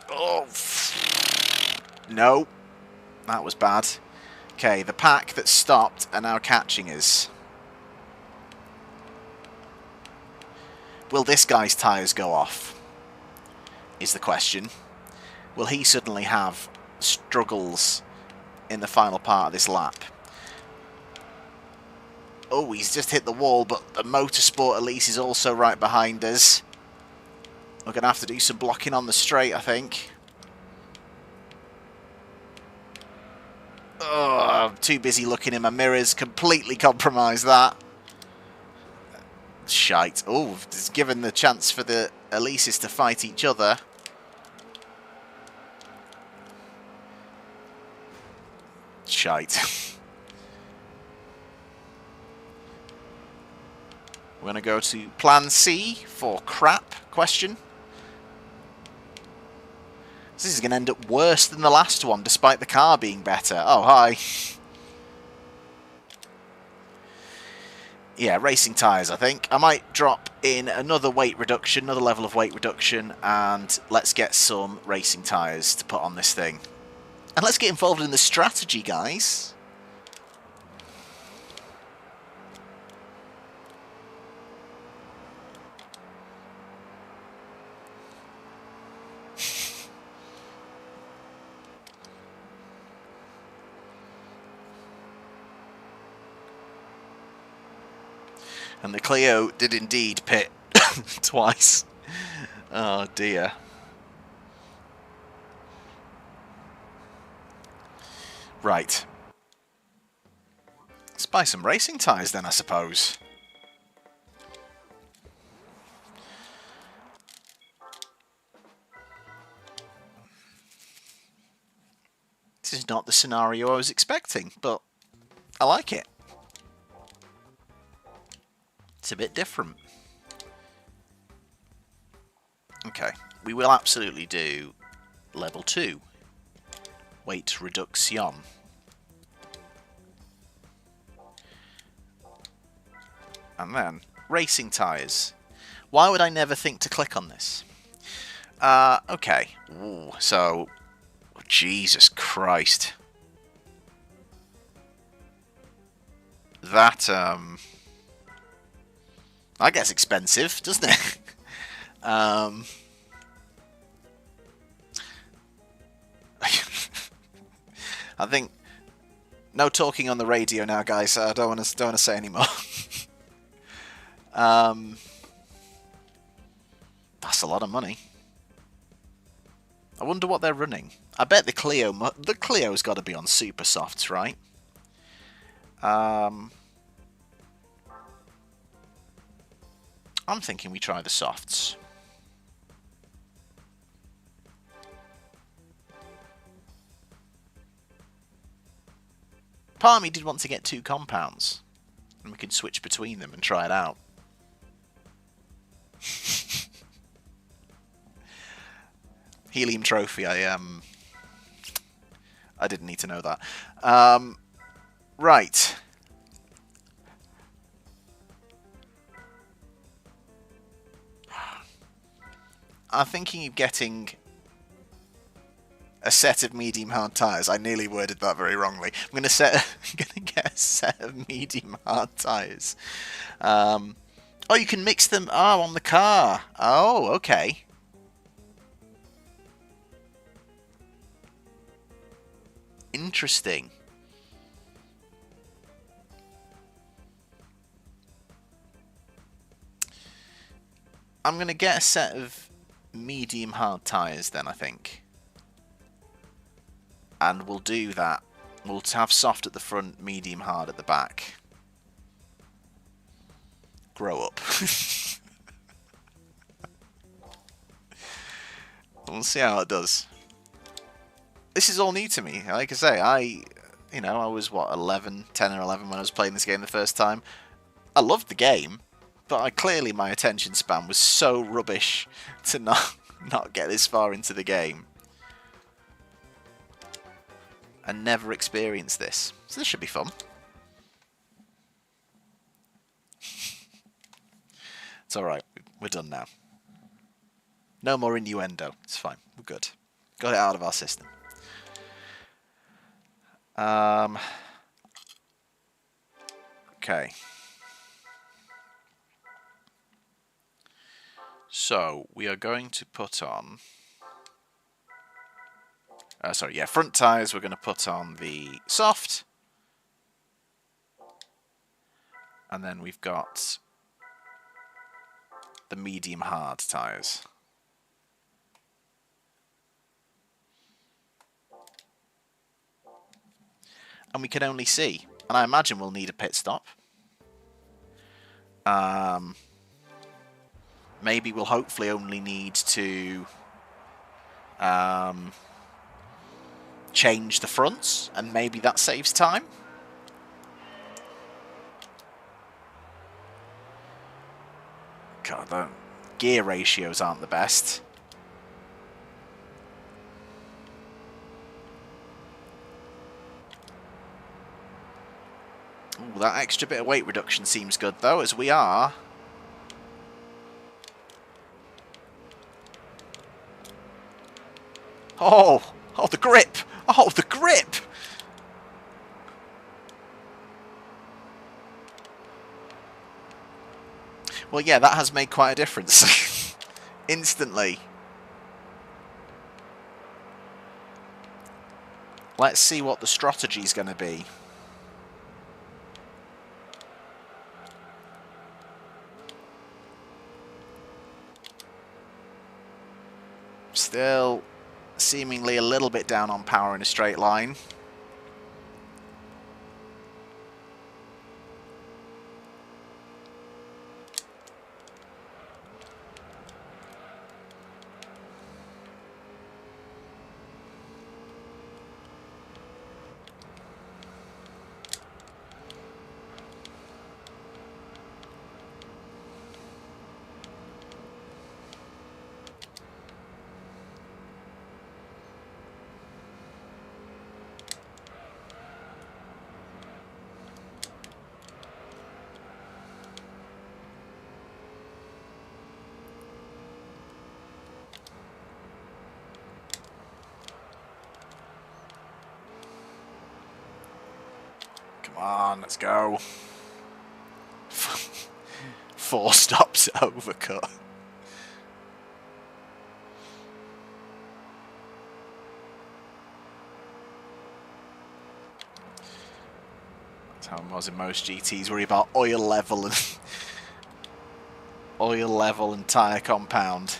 Oh, no, that was bad. Okay, the pack that stopped are now catching us. Will this guy's tyres go off? Is the question. Will he suddenly have struggles in the final part of this lap? Oh, he's just hit the wall, but the Motorsport Elise is also right behind us. We're going to have to do some blocking on the straight, I think. Oh, I'm too busy looking in my mirrors. Completely compromised that. Shite. Oh, it's given the chance for the Elises to fight each other. Shite. We're going to go to plan C for crap question. This is going to end up worse than the last one, despite the car being better. Oh, hi. Yeah, racing tyres, I think. I might drop in another weight reduction, another level of weight reduction, and let's get some racing tyres to put on this thing. And let's get involved in the strategy, guys. And the Clio did indeed pit twice. Oh dear. Right. Let's buy some racing tyres then, I suppose. This is not the scenario I was expecting, but I like it. It's a bit different. Okay, we will absolutely do level 2. Weight reduction. And then, racing tyres. Why would I never think to click on this? Okay. Ooh, so, Jesus Christ. That gets expensive, doesn't it? I think no talking on the radio now, guys. I don't want to say anymore. That's a lot of money. I wonder what they're running. I bet the Clio's got to be on super softs, right? I'm thinking we try the softs. Part of me did want to get 2 compounds, and we could switch between them and try it out. Helium trophy, I didn't need to know that. Right. I'm thinking of getting a set of medium hard tyres. I nearly worded that very wrongly. I'm going to get a set of medium hard tyres. Oh, you can mix them. Oh, on the car. Oh, okay. Interesting. I'm going to get a set of medium hard tyres then, I think. And we'll do that. We'll have soft at the front, medium hard at the back. Grow up. We'll see how it does. This is all new to me. Like I say, I was, what, 10 or 11 when I was playing this game the first time. I loved the game, but clearly my attention span was so rubbish to not get this far into the game. And never experienced this. So this should be fun. It's alright. We're done now. No more innuendo. It's fine. We're good. Got it out of our system. Okay. So, we are going to put on... front tyres we're going to put on the soft. And then we've got the medium hard tyres. And we can only see. And I imagine we'll need a pit stop. Maybe we'll hopefully only need to change the fronts, and maybe that saves time. God, the gear ratios aren't the best. Ooh, that extra bit of weight reduction seems good, though, as we are... Oh, the grip! Oh, the grip! Well, yeah, that has made quite a difference. Instantly. Let's see what the strategy's going to be. Still seemingly a little bit down on power in a straight line. Come on, let's go. 4 stops overcut. That's how it was in most GTs. Worry about oil level and tyre compound.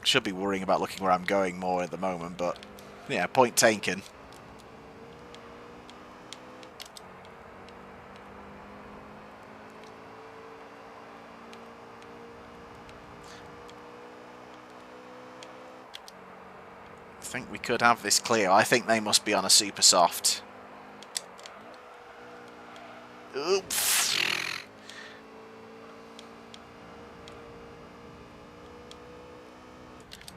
Should be worrying about looking where I'm going more at the moment, but yeah, point taken. I think we could have this clear. I think they must be on a super soft. Oops.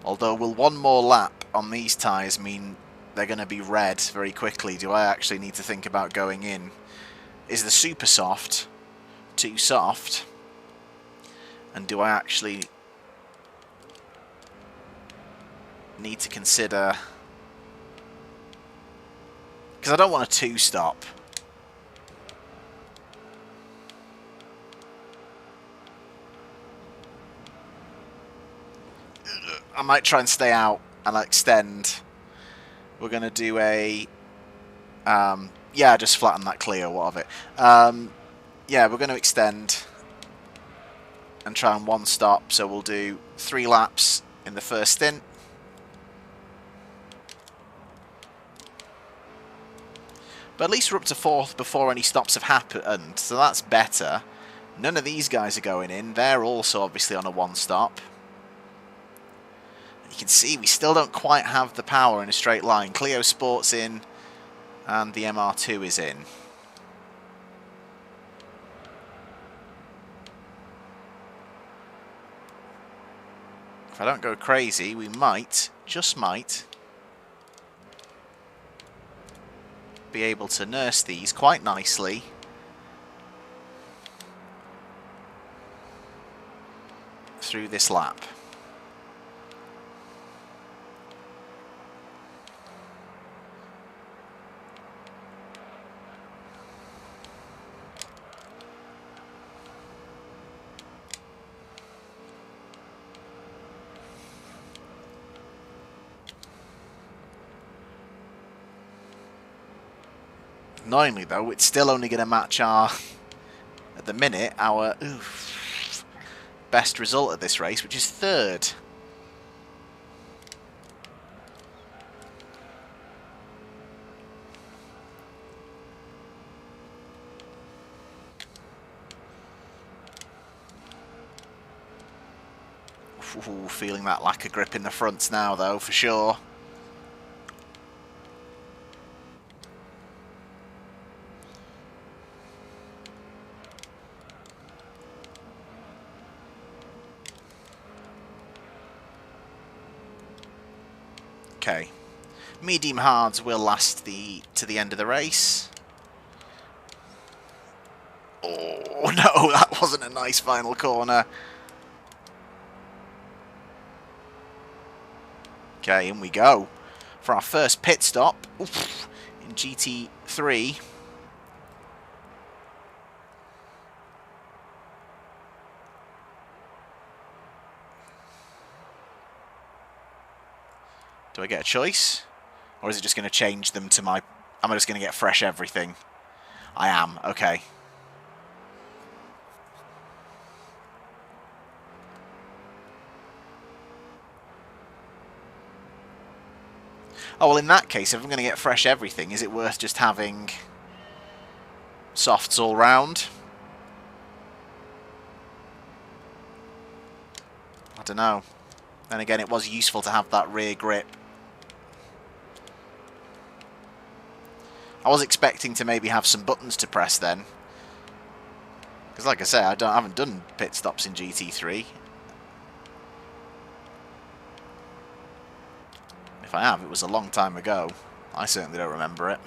Although, will one more lap on these tyres mean they're going to be red very quickly? Do I actually need to think about going in? Is the super soft too soft? And do I actually need to consider... Because I don't want a 2-stop. I might try and stay out and extend. We're going to do a... yeah, just flatten that clear, what of it. Yeah, we're going to extend and try and 1-stop. So we'll do 3 laps in the first stint. But at least we're up to 4th before any stops have happened, so that's better. None of these guys are going in. They're also obviously on a 1-stop. You can see we still don't quite have the power in a straight line. Clio Sport's in, and the MR2 is in. If I don't go crazy, we might, just might, be able to nurse these quite nicely. Through this lap. Annoyingly though, it's still only going to match our, at the minute, our best result at this race, which is 3rd. Ooh, feeling that lack of grip in the fronts now though, for sure. Okay, medium hards will last to the end of the race. Oh no, that wasn't a nice final corner. Okay, in we go for our first pit stop. Oof, in GT3. Do I get a choice? Or is it just going to change them to my... Am I just going to get fresh everything? I am, okay. Oh, well, in that case, if I'm going to get fresh everything, is it worth just having softs all round? I don't know. Then again, it was useful to have that rear grip. I was expecting to maybe have some buttons to press then. Because like I say, I haven't done pit stops in GT3. If I have, it was a long time ago. I certainly don't remember it.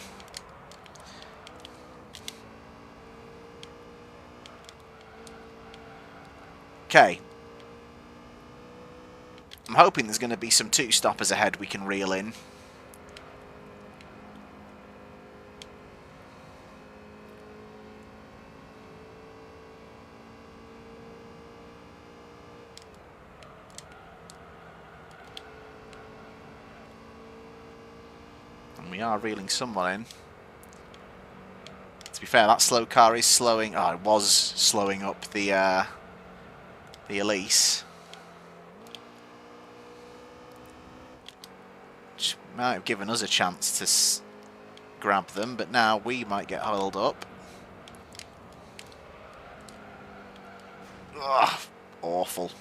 Okay. I'm hoping there's going to be some two-stoppers ahead we can reel in. And we are reeling someone in. To be fair, that slow car is slowing... Oh, it was slowing up the Elise. Which might have given us a chance to grab them, but now we might get held up. Ugh, awful.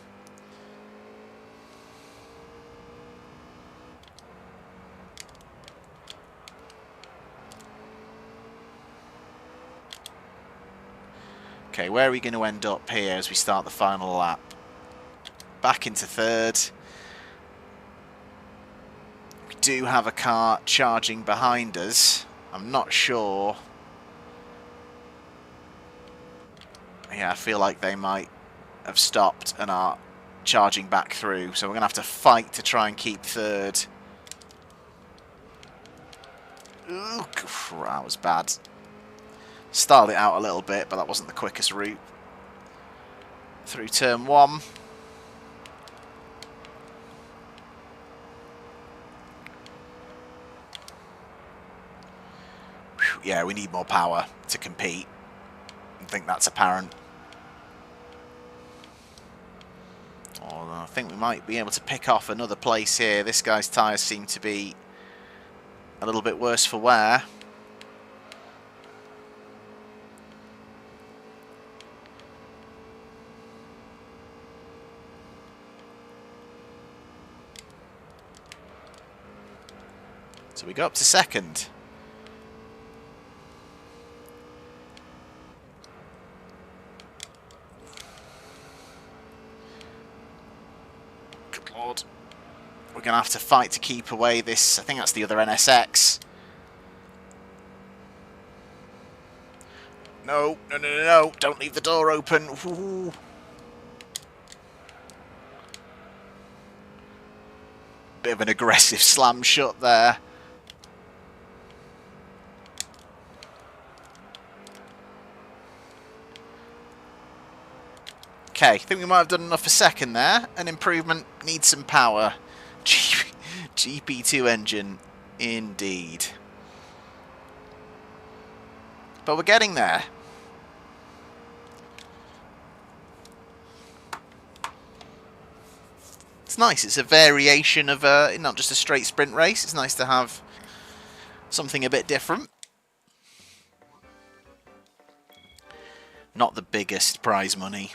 Okay, where are we going to end up here as we start the final lap? Back into third. We do have a car charging behind us. I'm not sure. Yeah, I feel like they might have stopped and are charging back through. So we're going to have to fight to try and keep third. Ooh, that was bad. Styled it out a little bit, but that wasn't the quickest route through turn one. Whew, yeah, we need more power to compete. I think that's apparent. Although I think we might be able to pick off another place here. This guy's tyres seem to be a little bit worse for wear. So we go up to second. Good lord. We're going to have to fight to keep away this. I think that's the other NSX. No, no, no, no, no. Don't leave the door open. Ooh. Bit of an aggressive slam shut there. Okay, I think we might have done enough for second there. An improvement needs some power. GP2 engine, indeed. But we're getting there. It's nice. It's a variation of not just a straight sprint race. It's nice to have something a bit different. Not the biggest prize money.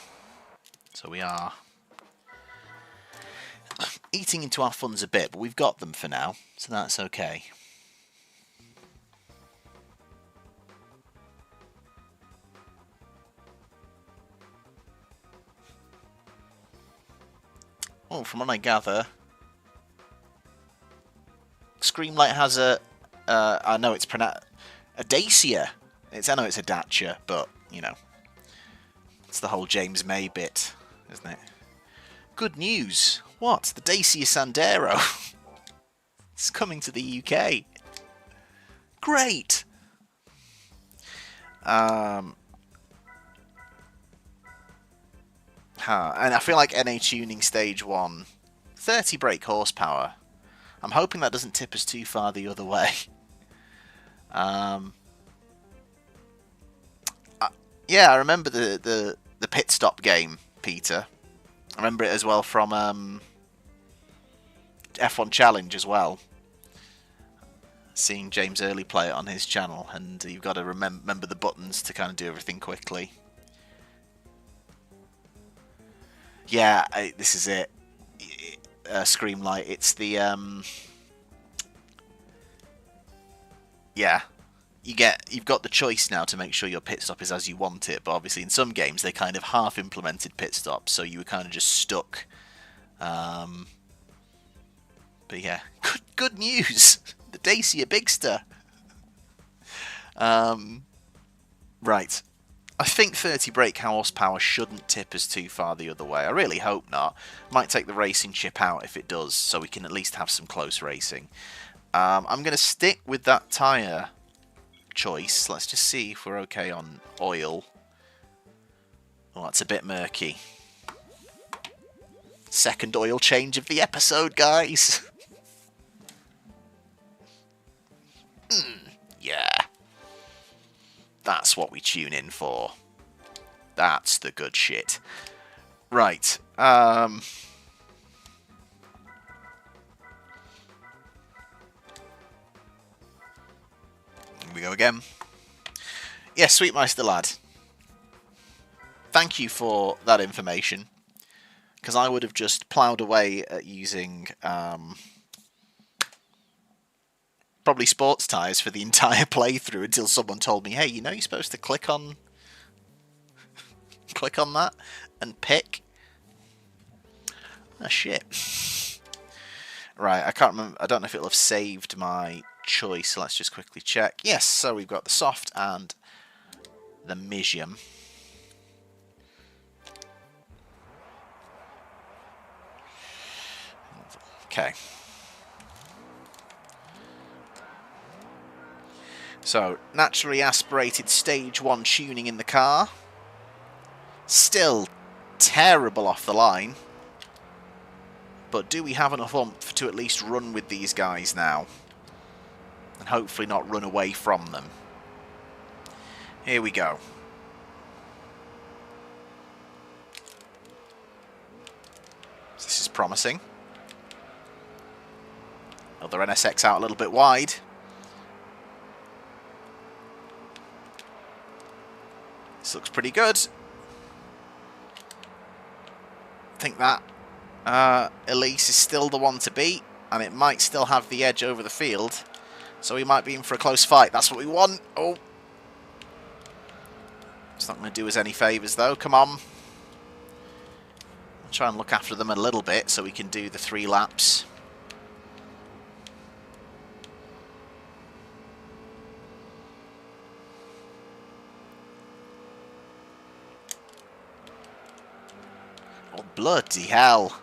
So we are eating into our funds a bit, but we've got them for now, so that's okay. Oh, from what I gather, Screamlight has a, I know it's pronounced, a Dacia. I know it's a Dacia, but, you know, it's the whole James May bit, isn't it? Good news. What? The Dacia Sandero. It's coming to the UK. Great. And I feel like NA Tuning Stage 1, 30 brake horsepower. I'm hoping that doesn't tip us too far the other way. Yeah, I remember the pit stop game, Peter. I remember it as well from F1 Challenge as well. seeing James Early play it on his channel, and you've got to remember the buttons to kind of do everything quickly. Yeah, this is it. Screamlight. It's the yeah. You've got the choice now to make sure your pit stop is as you want it, but obviously in some games they kind of half implemented pit stops, so you were kind of just stuck. But yeah, good news. The Dacia Bigster. Right. I think 30 brake horsepower shouldn't tip us too far the other way. I really hope not. Might take the racing chip out if it does, so we can at least have some close racing. I'm going to stick with that tyre choice. Let's just see if we're okay on oil. Oh, that's a bit murky. Second oil change of the episode, guys. Yeah. That's what we tune in for. That's the good shit. Right. Here we go again. Yes, Sweetmeister lad. Thank you for that information. Because I would have just ploughed away at using probably sports tyres for the entire playthrough until someone told me, hey, you know you're supposed to click on that and pick. Ah, shit. Right, I can't remember. I don't know if it'll have saved my choice, so let's just quickly check. Yes, so we've got the soft and the medium. Okay. So, naturally aspirated stage 1 tuning in the car. Still terrible off the line. But do we have enough oomph to at least run with these guys now? And hopefully not run away from them. Here we go. This is promising. Other NSX out a little bit wide. This looks pretty good. I think that Elise is still the one to beat, and it might still have the edge over the field. So we might be in for a close fight. That's what we want. Oh. It's not going to do us any favours, though. Come on. I'll try and look after them a little bit so we can do the 3 laps. Oh, bloody hell.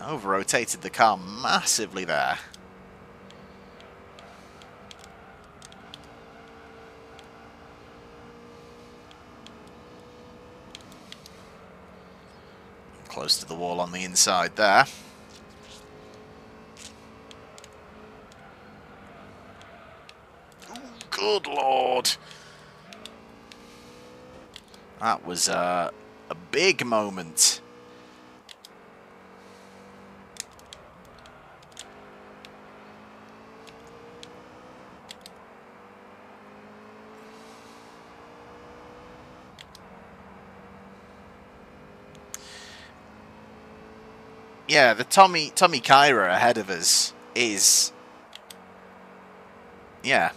Over-rotated the car massively there. Close to the wall on the inside there. Ooh, good lord. That was a big moment. Yeah, the Tommy Kyra ahead of us is, yeah,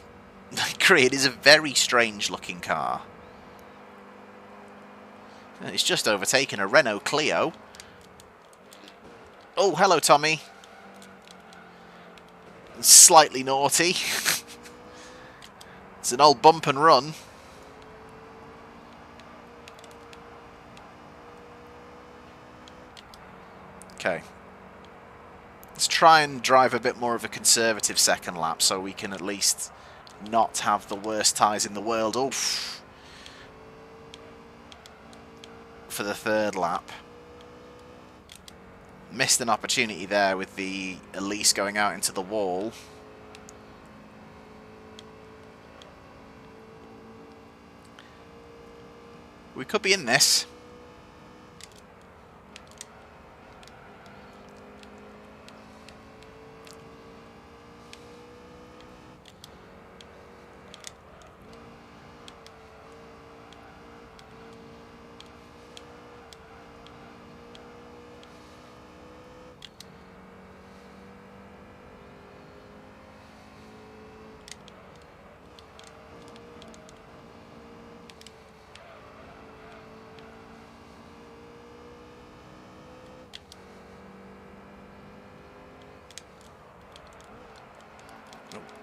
it is a very strange looking car. It's just overtaken a Renault Clio. Oh, hello, Tommy. Slightly naughty. It's an old bump and run. Okay. Let's try and drive a bit more of a conservative second lap so we can at least not have the worst tyres in the world. Oof. For the third lap. Missed an opportunity there with the Elise going out into the wall. We could be in this.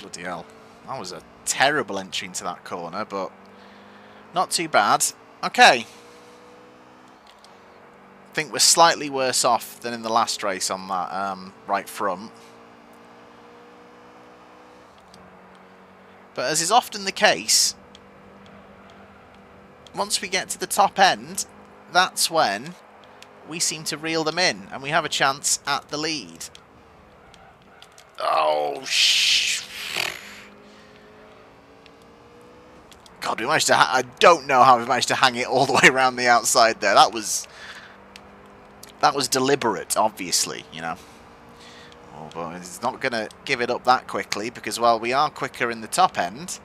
Bloody hell. That was a terrible entry into that corner, but not too bad. Okay. I think we're slightly worse off than in the last race on that right front. But as is often the case, once we get to the top end, that's when we seem to reel them in, and we have a chance at the lead. Oh, God, we managed to... I don't know how we managed to hang it all the way around the outside there. That was deliberate, obviously, you know. Oh, but it's not going to give it up that quickly, because, well, we are quicker in the top end.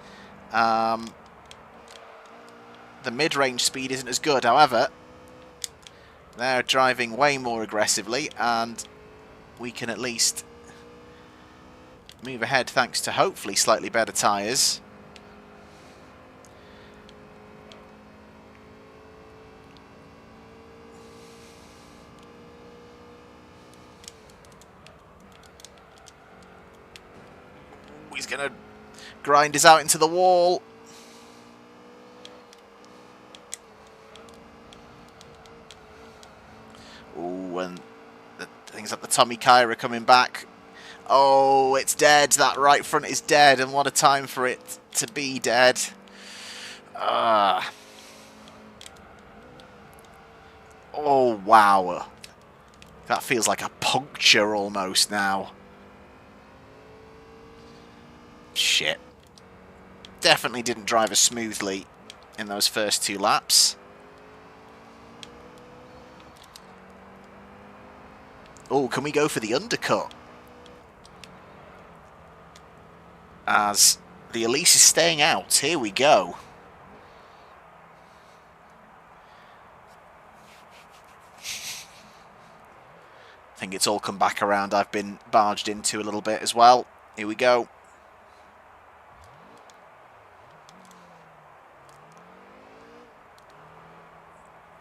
The mid-range speed isn't as good, however. They're driving way more aggressively, and we can at least move ahead thanks to hopefully slightly better tyres. He's going to grind us out into the wall. Ooh, and things like the Tommy Kyra coming back. Oh, it's dead. That right front is dead, and what a time for it to be dead. Oh, wow. That feels like a puncture almost now. Shit. Definitely didn't drive as smoothly in those first 2 laps. Oh, can we go for the undercut? As the Elise is staying out. Here we go. I think it's all come back around. I've been barged into a little bit as well. Here we go.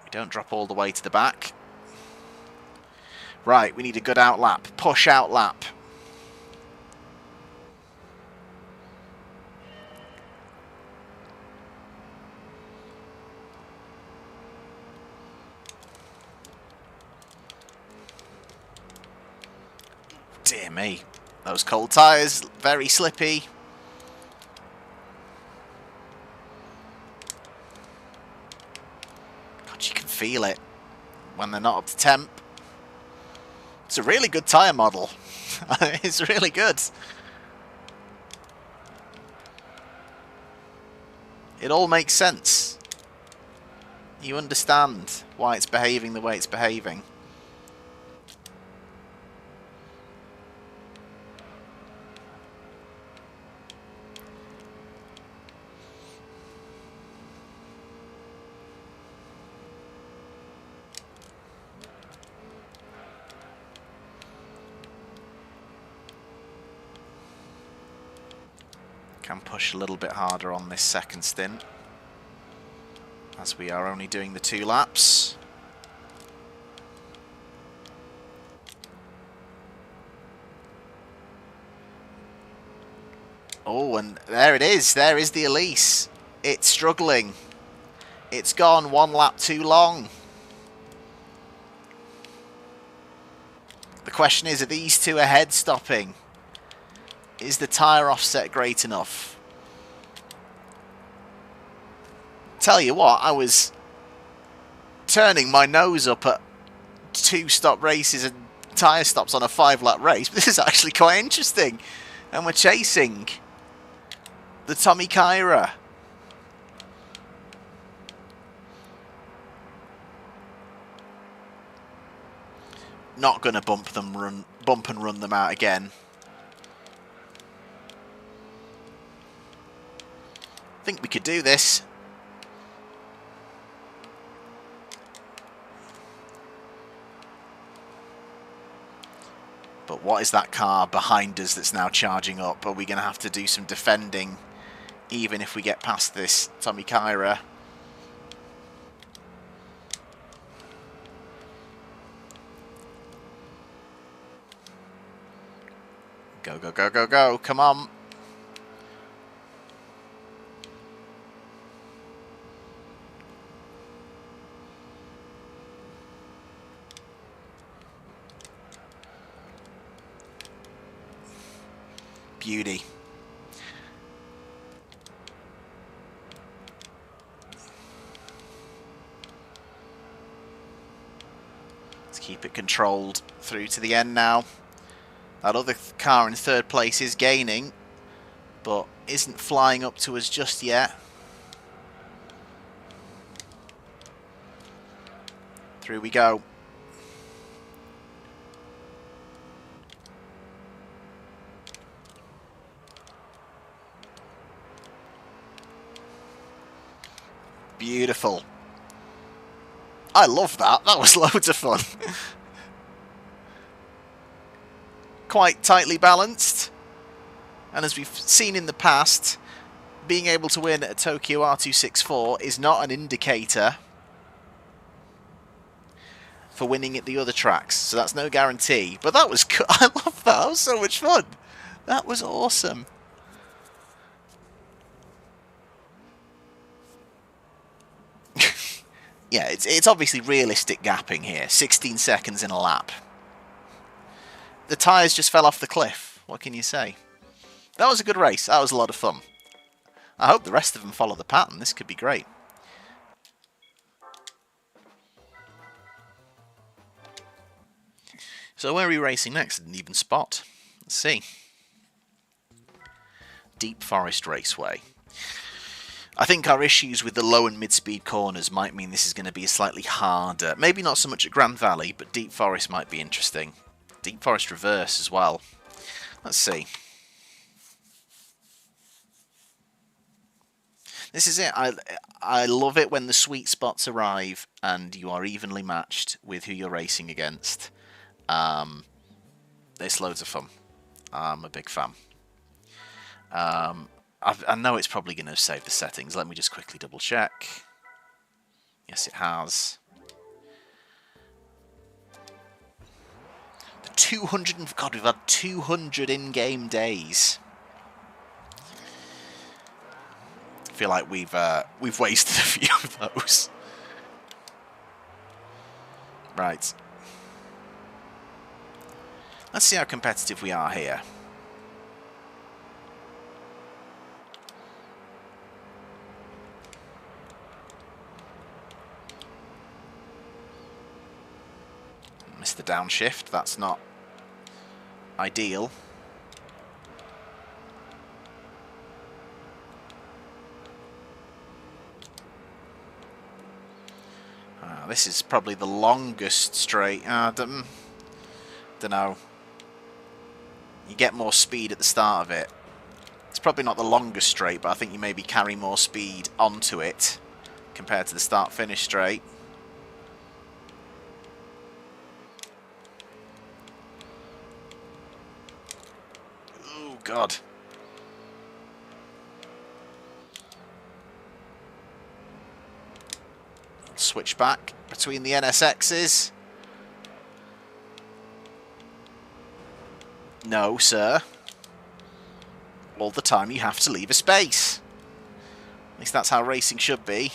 We don't drop all the way to the back. Right, we need a good outlap. Push outlap. Dear me. Those cold tyres, very slippy. God, you can feel it when they're not up to temp. It's a really good tyre model. It's really good. It all makes sense. You understand why it's behaving the way it's behaving. Can push a little bit harder on this second stint, as we are only doing the 2 laps. Oh, and there it is. There is the Elise. It's struggling. It's gone 1 lap too long. The question is, are these 2 ahead stopping? Is the tyre offset great enough? Tell you what, I was turning my nose up at 2 stop races and tyre stops on a 5-lap race, but this is actually quite interesting. And we're chasing the Tommy Kyra. Not going to bump and run them out again. I think we could do this. But what is that car behind us that's now charging up? Are we going to have to do some defending even if we get past this Tommy Kyra? Go, go, go, go, go. Come on. Beauty. Let's keep it controlled through to the end now. That other car in third place is gaining, but isn't flying up to us just yet. Through we go. Beautiful. I love that. That was loads of fun. Quite tightly balanced. And as we've seen in the past, being able to win at Tokyo R264 is not an indicator for winning at the other tracks. So that's no guarantee. But that was cool. I love that. That was so much fun. That was awesome. Yeah, it's obviously realistic gapping here. 16 seconds in a lap. The tyres just fell off the cliff. What can you say? That was a good race. That was a lot of fun. I hope the rest of them follow the pattern. This could be great. So where are we racing next? I didn't even spot. Let's see. Deep Forest Raceway. I think our issues with the low and mid-speed corners might mean this is going to be slightly harder. Maybe not so much at Grand Valley, but Deep Forest might be interesting. Deep Forest Reverse as well. Let's see. This is it. I love it when the sweet spots arrive and you are evenly matched with who you're racing against. It's loads of fun. I'm a big fan. I know it's probably going to save the settings. Let me just quickly double check. Yes, it has. The 200 and God, we've had 200 in-game days. I feel like we've wasted a few of those. Right. Let's see how competitive we are here. Missed the downshift. That's not ideal. This is probably the longest straight. Don't know. You get more speed at the start of it. It's probably not the longest straight, but I think you maybe carry more speed onto it compared to the start-finish straight. Oh, God. Switch back between the NSXs. No, sir. All the time you have to leave a space. At least that's how racing should be.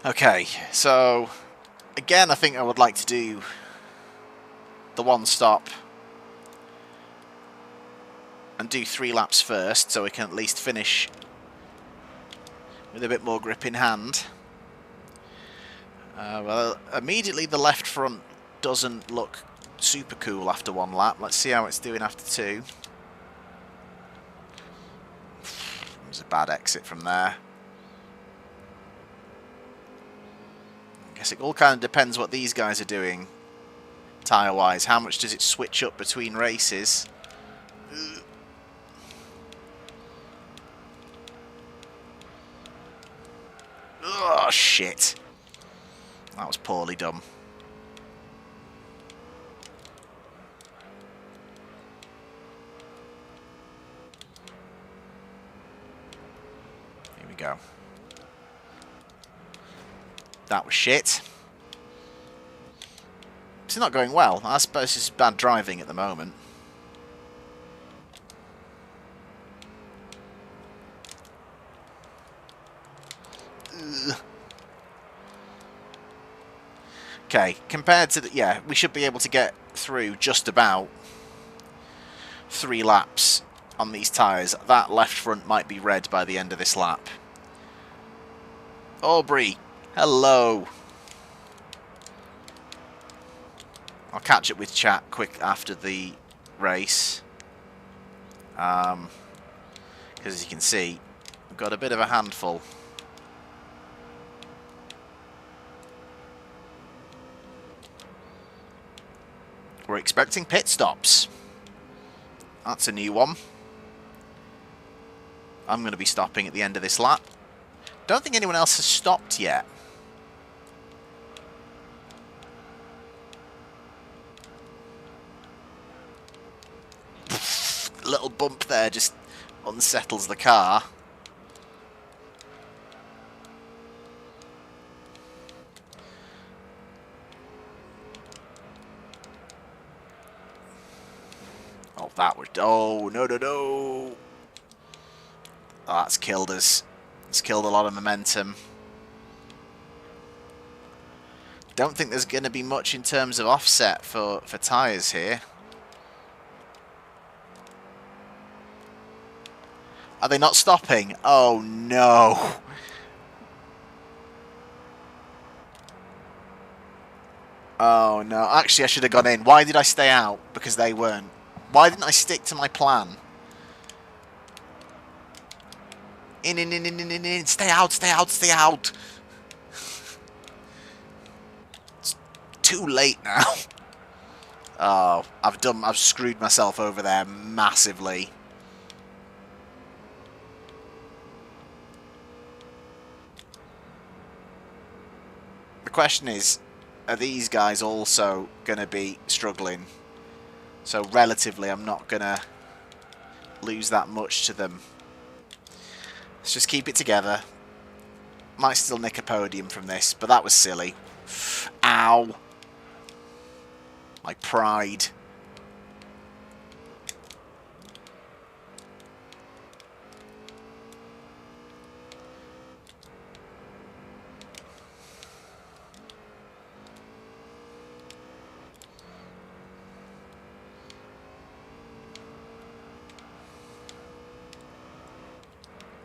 Okay, so again, I think I would like to do the one stop and do 3 laps first, so we can at least finish with a bit more grip in hand. Well, immediately the left front doesn't look super cool after 1 lap. Let's see how it's doing after 2. It was a bad exit from there. I guess it all kind of depends what these guys are doing tyre-wise. How much does it switch up between races? Oh, shit. That was poorly done. Here we go. That was shit. It's not going well. I suppose it's bad driving at the moment. Ugh. Okay, compared to the... Yeah, we should be able to get through just about 3 laps on these tyres. That left front might be red by the end of this lap. Aubrey, hello. I'll catch up with chat quick after the race. Because as you can see, we've got a bit of a handful. We're expecting pit stops. That's a new one. I'm going to be stopping at the end of this lap. Don't think anyone else has stopped yet. Little bump there just unsettles the car. Oh, that was... Oh, no, no, no. Oh, that's killed us. It's killed a lot of momentum. Don't think there's going to be much in terms of offset for tyres here. Are they not stopping? Oh, no. Oh, no. Actually, I should have gone in. Why did I stay out? Because they weren't. Why didn't I stick to my plan? In. Stay out, stay out, stay out. It's too late now. Oh, I've screwed myself over there massively. The question is, are these guys also going to be struggling? So relatively, I'm not going to lose that much to them. Let's just keep it together. Might still nick a podium from this, but that was silly. Ow. My pride.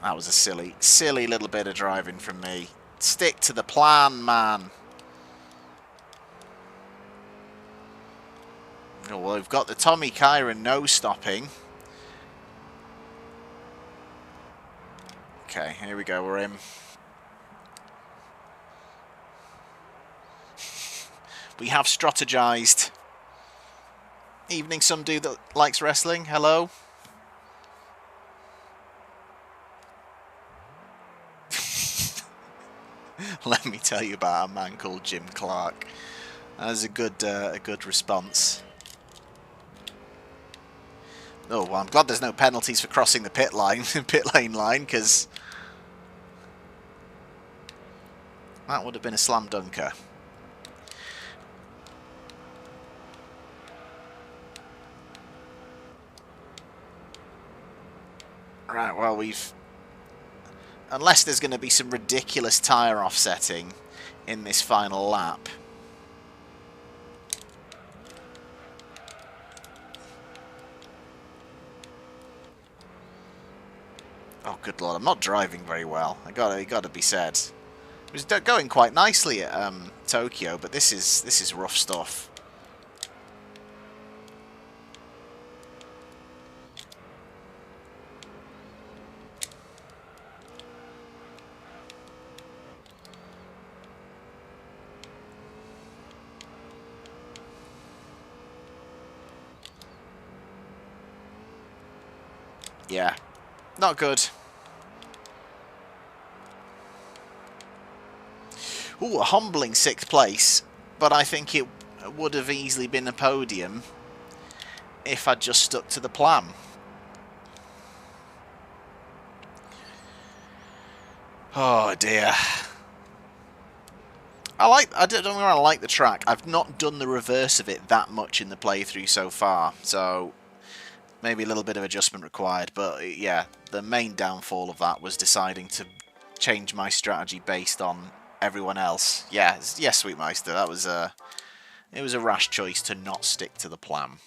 That was a silly little bit of driving from me. Stick to the plan, man. Oh, well, we've got the Tommy Kyron no stopping. Okay, here we go, we're in. We have strategized. Evening, some dude that likes wrestling. Hello. Let me tell you about a man called Jim Clark. That was a good response. Oh, well, I'm glad there's no penalties for crossing the pit lane line, because that would have been a slam dunker. Right, well, we've... Unless there's going to be some ridiculous tyre offsetting in this final lap. Oh, good lord, I'm not driving very well. It got to be said. It was going quite nicely at Tokyo, but this is rough stuff. Yeah, not good. Ooh, a humbling 6th place, but I think it would have easily been a podium if I'd just stuck to the plan. Oh dear. I don't know where I like the track. I've not done the reverse of it that much in the playthrough so far, so maybe a little bit of adjustment required, but yeah, the main downfall of that was deciding to change my strategy based on everyone else. Yeah, yes, Sweetmeister. That was it was a rash choice to not stick to the plan.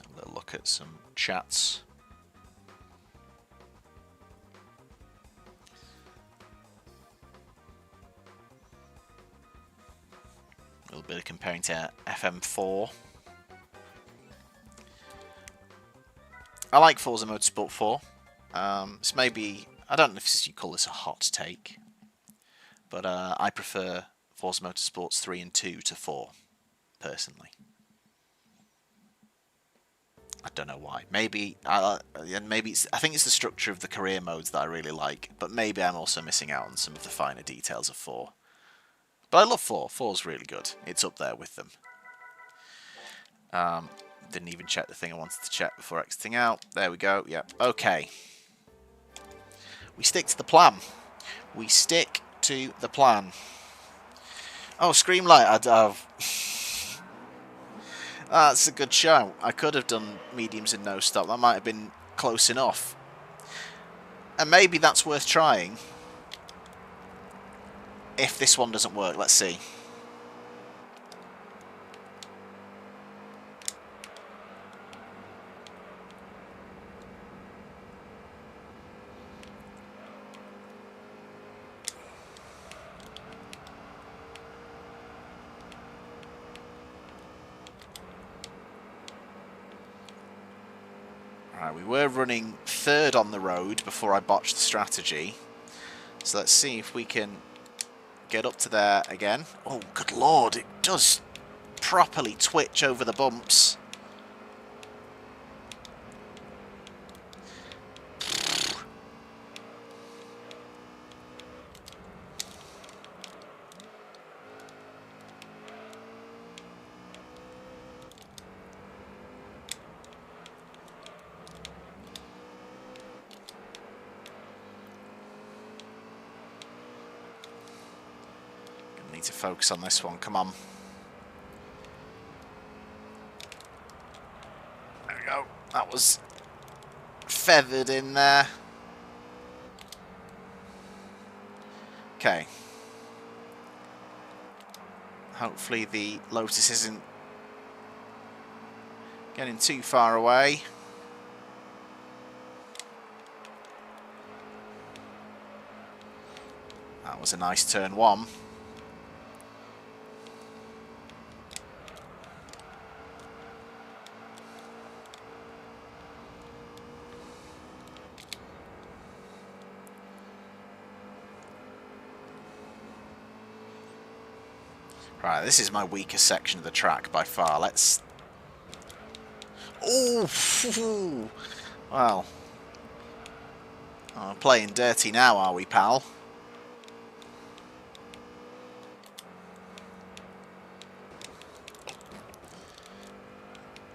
Have a little look at some chats. A little bit of comparing to FM4. I like Forza Motorsport 4. It's maybe, I don't know if you call this a hot take, but I prefer Forza Motorsports 3 and 2 to 4, personally. I don't know why. Maybe it's, I think it's the structure of the career modes that I really like, but maybe I'm also missing out on some of the finer details of 4. But I love 4. 4's really good. It's up there with them. Didn't even check the thing I wanted to check before exiting out. There we go. Yep. Okay. We stick to the plan. We stick to the plan. Oh, Screamlight. That's a good shout. I could have done mediums and no stop. That might have been close enough. And maybe that's worth trying. If this one doesn't work. Let's see. Right, we were running third on the road before I botched the strategy. So let's see if we can get up to there again. Oh, good lord, it does properly twitch over the bumps. Need to focus on this one, come on. There we go, that was feathered in there. Okay. Hopefully the Lotus isn't getting too far away. That was a nice turn one. Right, this is my weakest section of the track by far. Let's... Oh! Well. Oh, playing dirty now, are we, pal?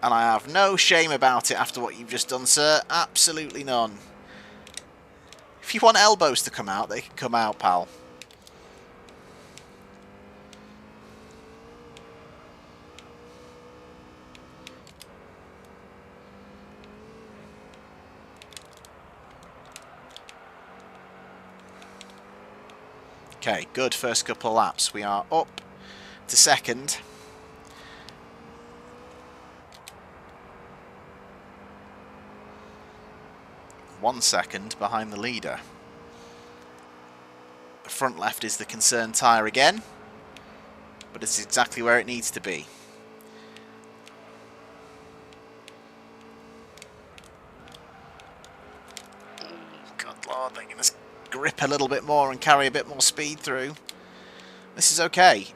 And I have no shame about it after what you've just done, sir. Absolutely none. If you want elbows to come out, they can come out, pal. Okay, good first couple of laps. We are up to second. One second behind the leader. The front left is the concerned tyre again, but it's exactly where it needs to be. God Lord, they're going to grip a little bit more and carry a bit more speed through. This is okay.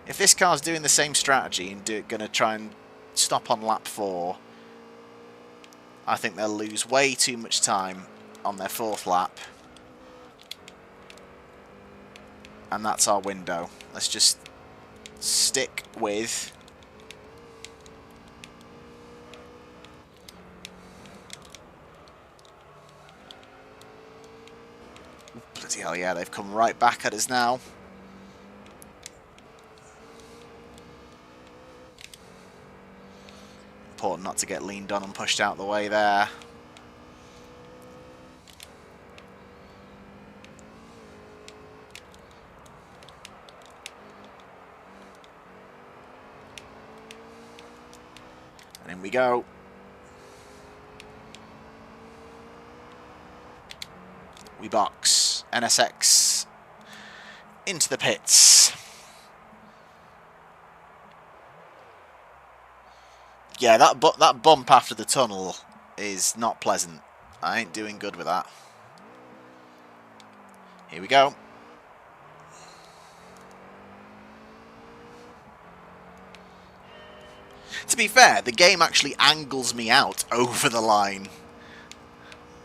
If this car's doing the same strategy and going to try and stop on lap 4, I think they'll lose way too much time on their 4th lap. And that's our window. Let's just stick with... Bloody hell, yeah, they've come right back at us now. Important not to get leaned on and pushed out the way there. And in we go. We box. NSX into the pits. Yeah, that bump after the tunnel is not pleasant. I ain't doing good with that. Here we go. To be fair, the game actually angles me out over the line.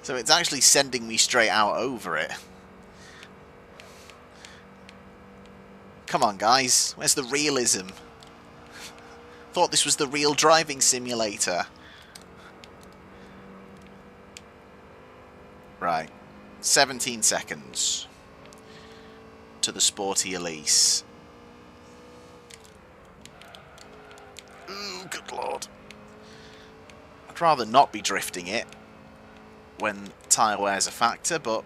So it's actually sending me straight out over it. Come on, guys. Where's the realism? Thought this was the real driving simulator. Right. 17 seconds to the sporty Elise. Ooh, good lord. I'd rather not be drifting it when tyre wear's a factor, but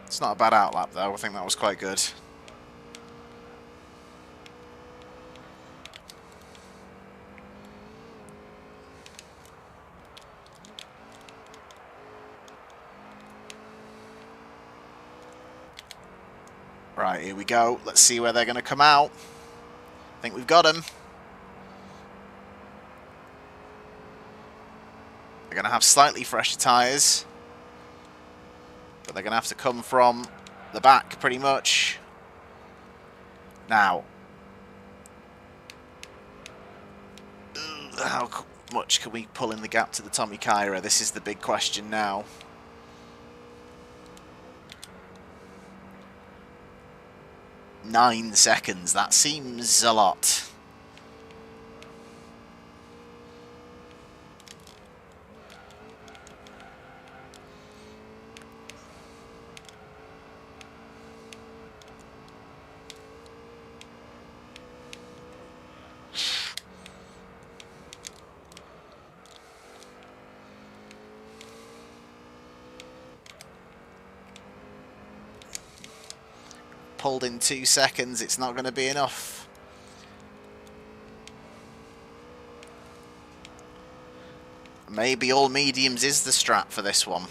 it's not a bad outlap though. I think that was quite good. Right, here we go. Let's see where they're going to come out. I think we've got them. They're going to have slightly fresher tyres. But they're going to have to come from the back pretty much. Now. How much can we pull in the gap to the Tommy Kyra? This is the big question now. Nine seconds, that seems a lot. Pulled in 2 seconds, it's not going to be enough. Maybe all mediums is the strat for this one.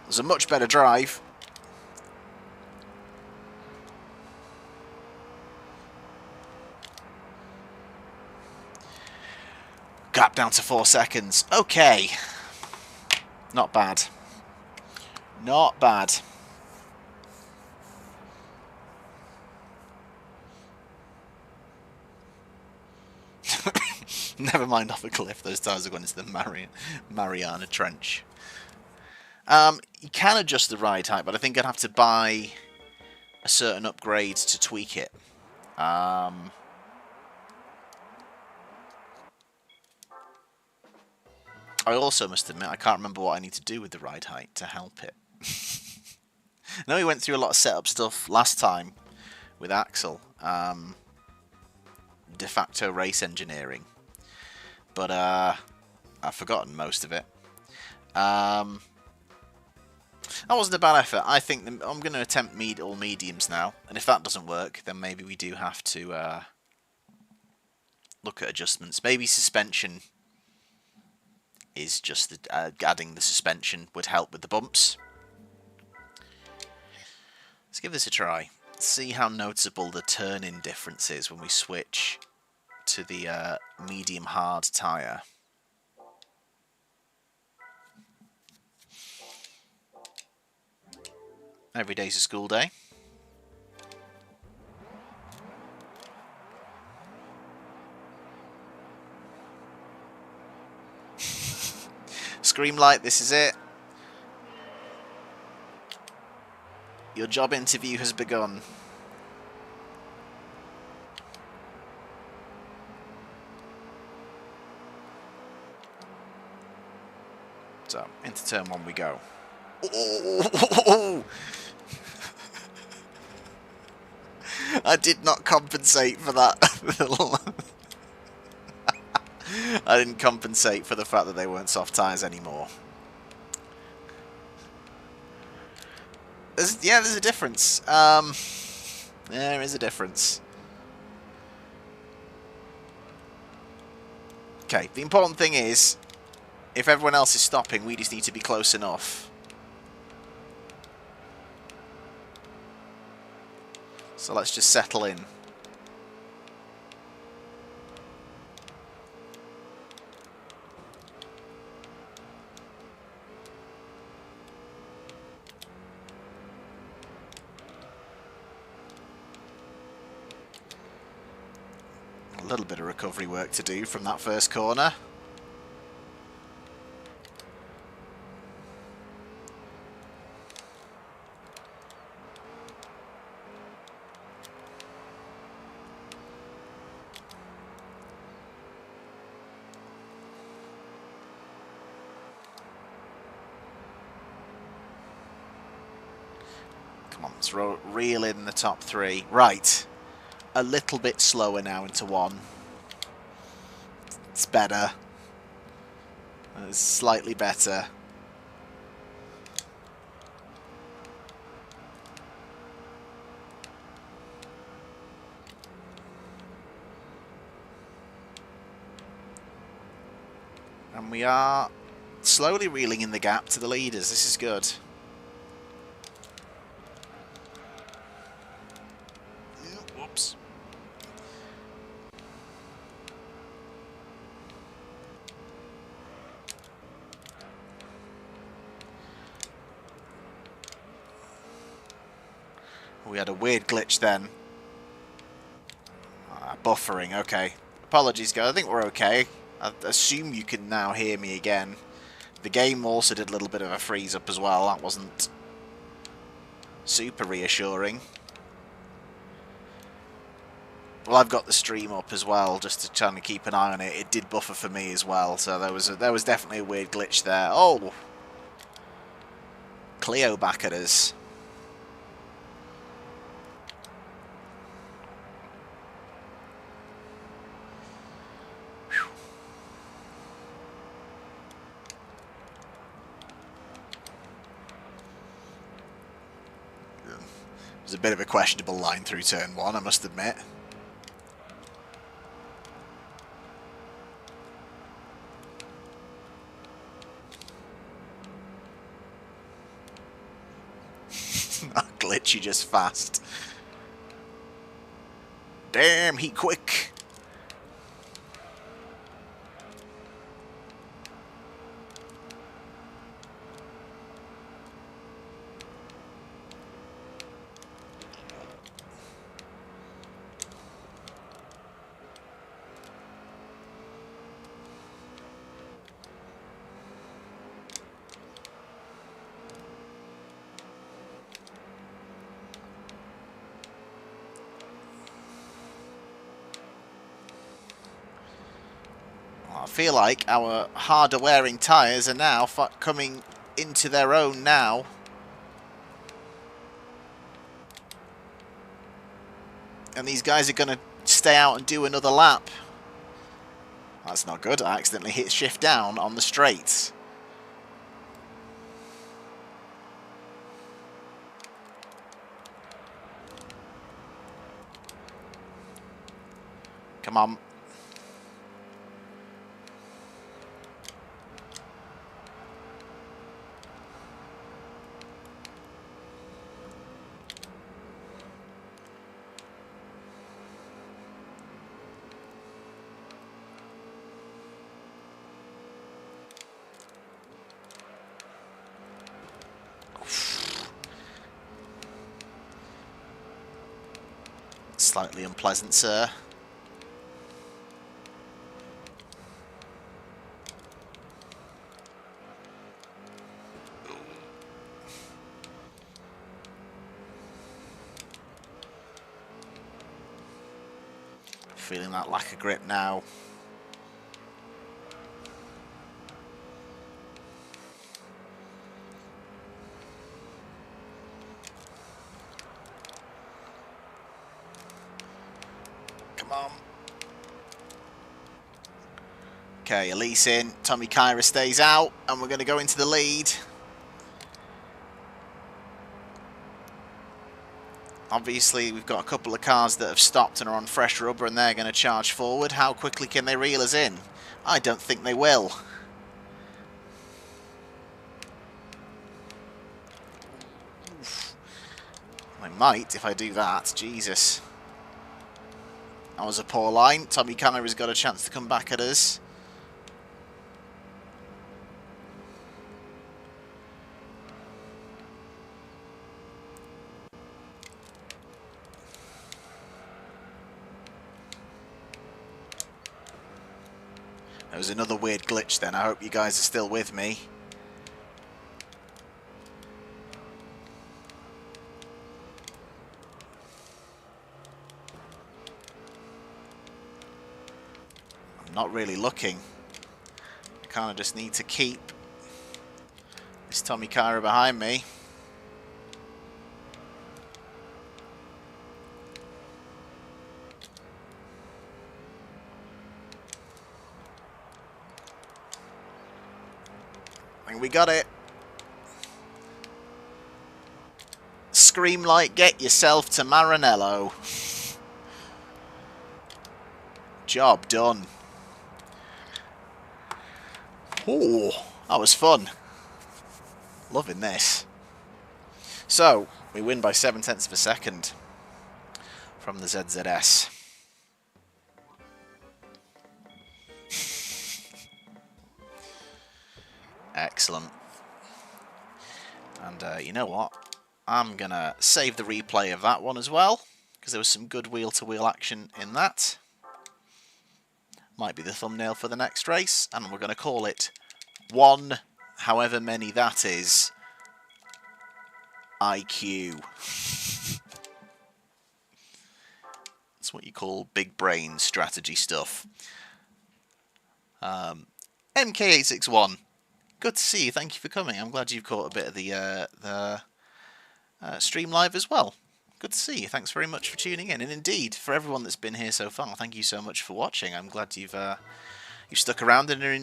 There's a much better drive. Gap down to 4 seconds. Okay. Not bad. Not bad. Never mind off a cliff. Those tires are going into the Mariana Trench. You can adjust the ride height, but I think I'd have to buy a certain upgrade to tweak it. I also must admit, I can't remember what I need to do with the ride height to help it. I know we went through a lot of setup stuff last time with Axel. De facto race engineering. But I've forgotten most of it. That wasn't a bad effort. I think I'm going to attempt all mediums now. And if that doesn't work, then maybe we do have to look at adjustments. Maybe suspension is just adding the suspension would help with the bumps. Let's give this a try. See how noticeable the turn-in difference is when we switch to the medium hard tyre. Every day's a school day. Scream light, this is it. Your job interview has begun. So, into turn one we go. Oh! I did not compensate for that. I didn't compensate for the fact that they weren't soft tyres anymore. There's a difference. There is a difference. Okay, the important thing is, if everyone else is stopping, we just need to be close enough. So let's just settle in. A little bit of recovery work to do from that first corner. Come on, let's reel in the top three. Right. A little bit slower now into one. It's better. It's slightly better. And we are slowly reeling in the gap to the leaders. This is good. Whoops. We had a weird glitch then. Buffering, okay. Apologies, guys. I think we're okay. I assume you can now hear me again. The game also did a little bit of a freeze up as well. That wasn't super reassuring. Well, I've got the stream up as well, just to try and keep an eye on it. It did buffer for me as well, so there was definitely a weird glitch there. Oh! Cleo back at us. It was a bit of a questionable line through turn one, I must admit. That glitchy just fast. Damn, he quick. I feel like our harder wearing tyres are now coming into their own now. And these guys are going to stay out and do another lap. That's not good. I accidentally hit shift down on the straights. Come on. Slightly unpleasant, sir. Feeling that lack of grip now. on. Okay, Elise in. Tommy Kyra stays out, and we're going to go into the lead. Obviously, we've got a couple of cars that have stopped and are on fresh rubber, and they're going to charge forward. How quickly can they reel us in? I don't think they will. I might if I do that. Jesus. That was a poor line. Tommy Kyra's got a chance to come back at us. There was another weird glitch then. I hope you guys are still with me. I'm not really looking. I kind of just need to keep this Tommy Kyra behind me. We got it. Scream like get yourself to Maranello. Job done. Oh, that was fun. Loving this. So, we win by 0.7 of a second from the ZZS. Excellent. And you know what? I'm going to save the replay of that one as well, because there was some good wheel-to-wheel action in that. Might be the thumbnail for the next race, and we're going to call it 1, however many that is, IQ. That's what you call big brain strategy stuff. MK861. Good to see you. Thank you for coming. I'm glad you've caught a bit of the stream live as well. Good to see you. Thanks very much for tuning in. And indeed, for everyone that's been here so far, thank you so much for watching. I'm glad you've stuck around and are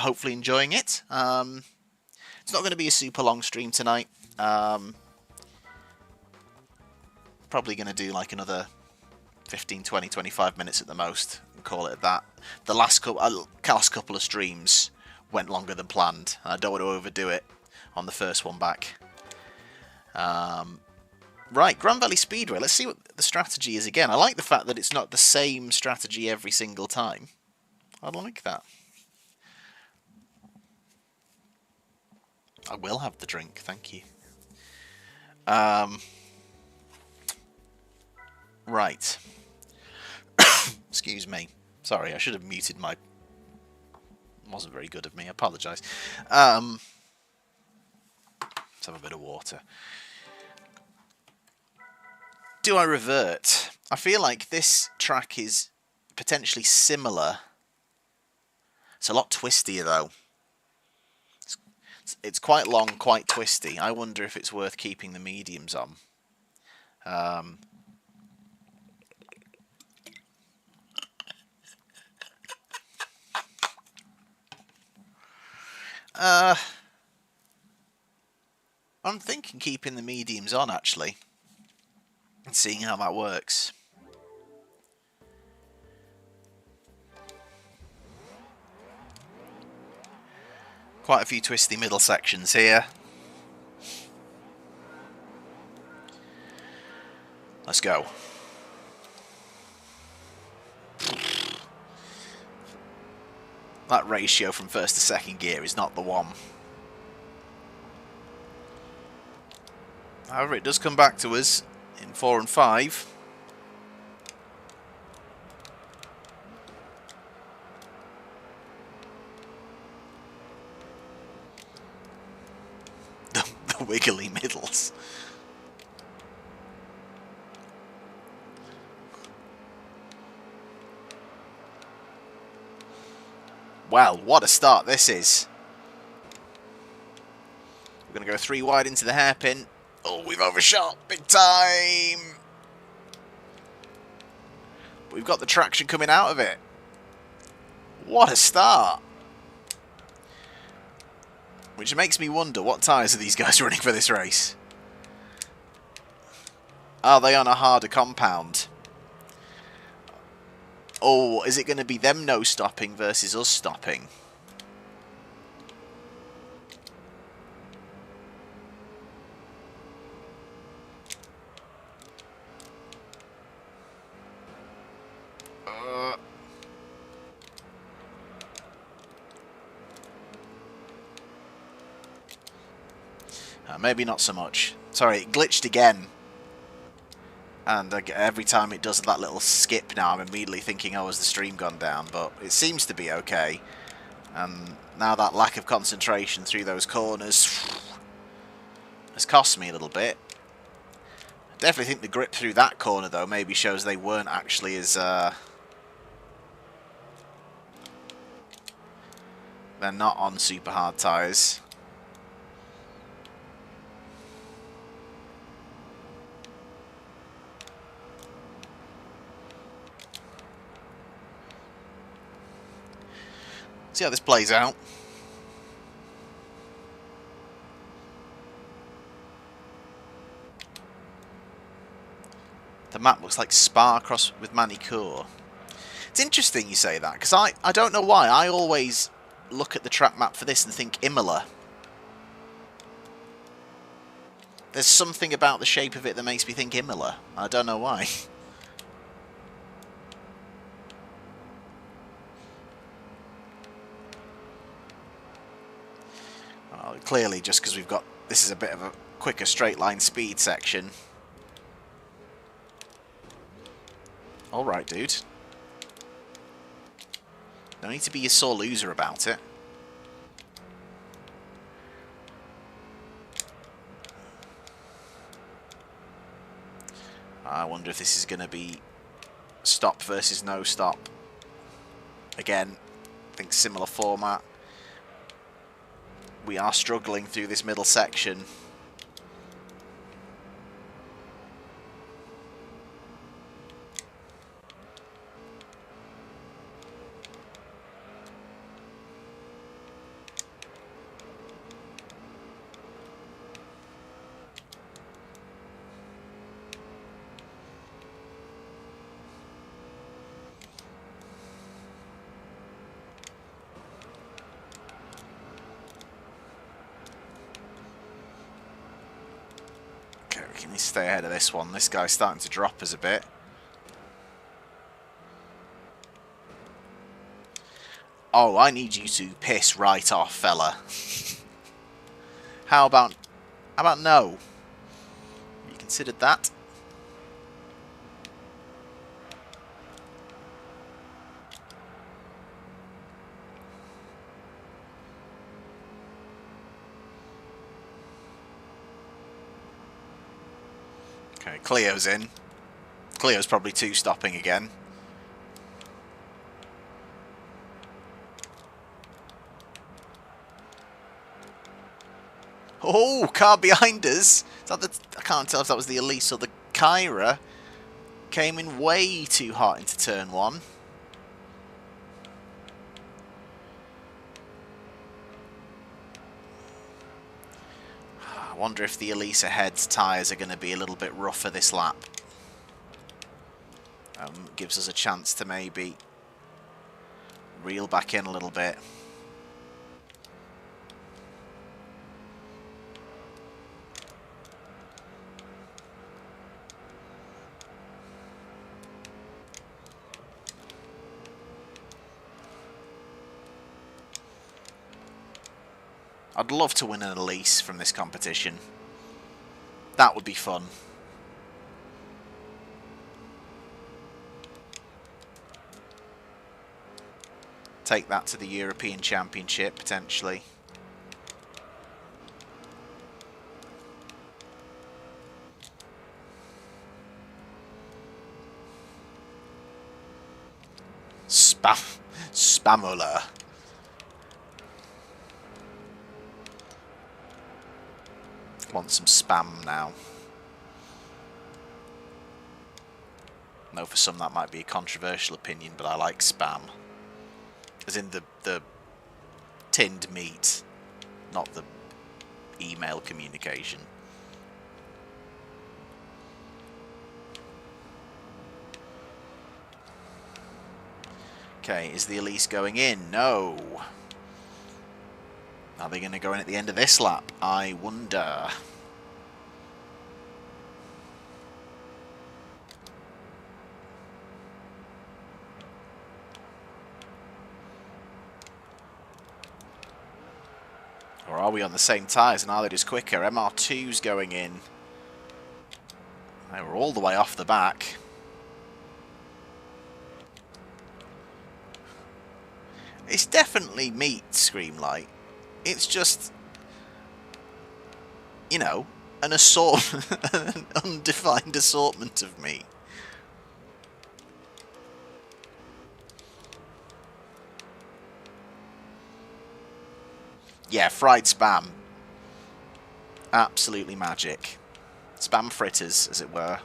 hopefully enjoying it. It's not going to be a super long stream tonight. Probably going to do like another 15, 20, 25 minutes at the most and call it that. The last couple of streams went longer than planned. I don't want to overdo it on the first one back. Right, Grand Valley Speedway. Let's see what the strategy is again. I like the fact that it's not the same strategy every single time. I like that. I will have the drink, thank you. Right. Excuse me. Sorry, I should have muted my... Wasn't very good of me, I apologise. Let's have a bit of water. Do I revert? I feel like this track is potentially similar. It's a lot twistier though. It's quite long, quite twisty. I wonder if it's worth keeping the mediums on. I'm thinking keeping the mediums on actually, and seeing how that works. Quite a few twisty middle sections here. Let's go. That ratio from first to second gear is not the one. However, it does come back to us in 4 and 5. The wiggly middles. Well, what a start this is. We're going to go 3 wide into the hairpin. Oh, we've overshot big time. But we've got the traction coming out of it. What a start. Which makes me wonder, what tyres are these guys running for this race? Are they on a harder compound? Or is it going to be them no stopping versus us stopping? Maybe not so much. Sorry, it glitched again. And every time it does that little skip now, I'm immediately thinking, oh, has the stream gone down? But it seems to be okay. And now that lack of concentration through those corners has cost me a little bit. I definitely think the grip through that corner, though, maybe shows they weren't actually as... they're not on super hard tyres. See how this plays out. The map looks like Spa cross with Manicourt. It's interesting you say that, because I don't know why. I always look at the track map for this and think Imola. There's something about the shape of it that makes me think Imola. I don't know why. Clearly, just because we've got... This is a bit of a quicker straight line speed section. Alright, dude. No need to be a sore loser about it. I wonder if this is going to be stop versus no stop. Again, I think similar format. We are struggling through this middle section. Can we stay ahead of this one? This guy's starting to drop us a bit. Oh, I need you to piss right off, fella. How about no? You considered that? Okay, Cleo's in. Cleo's probably two stopping again. Oh, car behind us. Is that the, I can't tell if that was the Elise or the Kyra. Came in way too hot into turn one. I wonder if the Elise ahead's tyres are going to be a little bit rougher this lap. Gives us a chance to maybe reel back in a little bit. I'd love to win an Elise from this competition. That would be fun. Take that to the European Championship, potentially. Spamola. Want some spam now. I know for some that might be a controversial opinion, but I like spam. As in the tinned meat, not the email communication. Okay, is the Elise going in? No. Are they going to go in at the end of this lap? I wonder. Or are we on the same tyres and are they just quicker? MR2's going in. They were all the way off the back. It's definitely meat, Screamlight. It's just, you know, an an undefined assortment of meat. Yeah, fried spam. Absolutely magic. Spam fritters, as it were.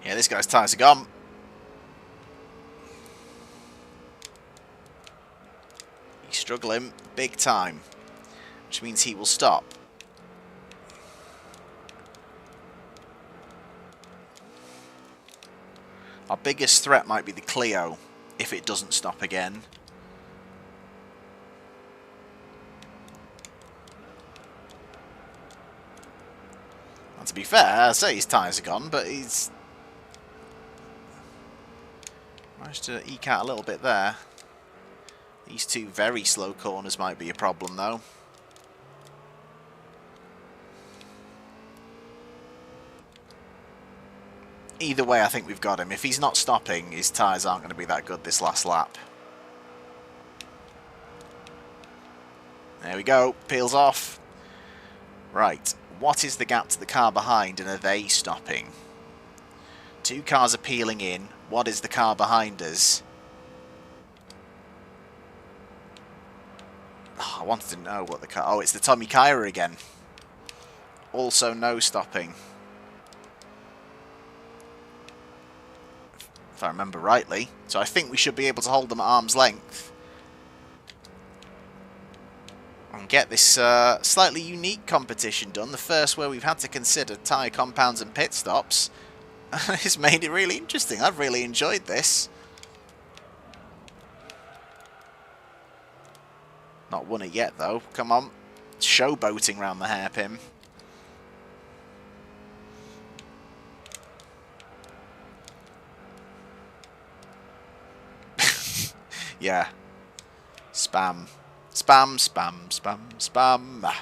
Yeah, this guy's tyres are gone. He's struggling big time, which means he will stop. Our biggest threat might be the Clio, if it doesn't stop again. And to be fair, I say his tyres are gone, but he's managed to eke out a little bit there. These two very slow corners might be a problem, though. Either way, I think we've got him. If he's not stopping, his tyres aren't going to be that good this last lap. There we go. Peels off. Right. What is the gap to the car behind, and are they stopping? Two cars are peeling in. What is the car behind us? Oh, I wanted to know what the car... Oh, it's the Tommy Kyra again. Also no stopping. If I remember rightly. So I think we should be able to hold them at arm's length. And get this slightly unique competition done. The first where we've had to consider tyre compounds and pit stops. It's made it really interesting. I've really enjoyed this. Not won it yet, though. Come on. Showboating round the hairpin. Yeah. Spam. Spam, spam, spam, spam.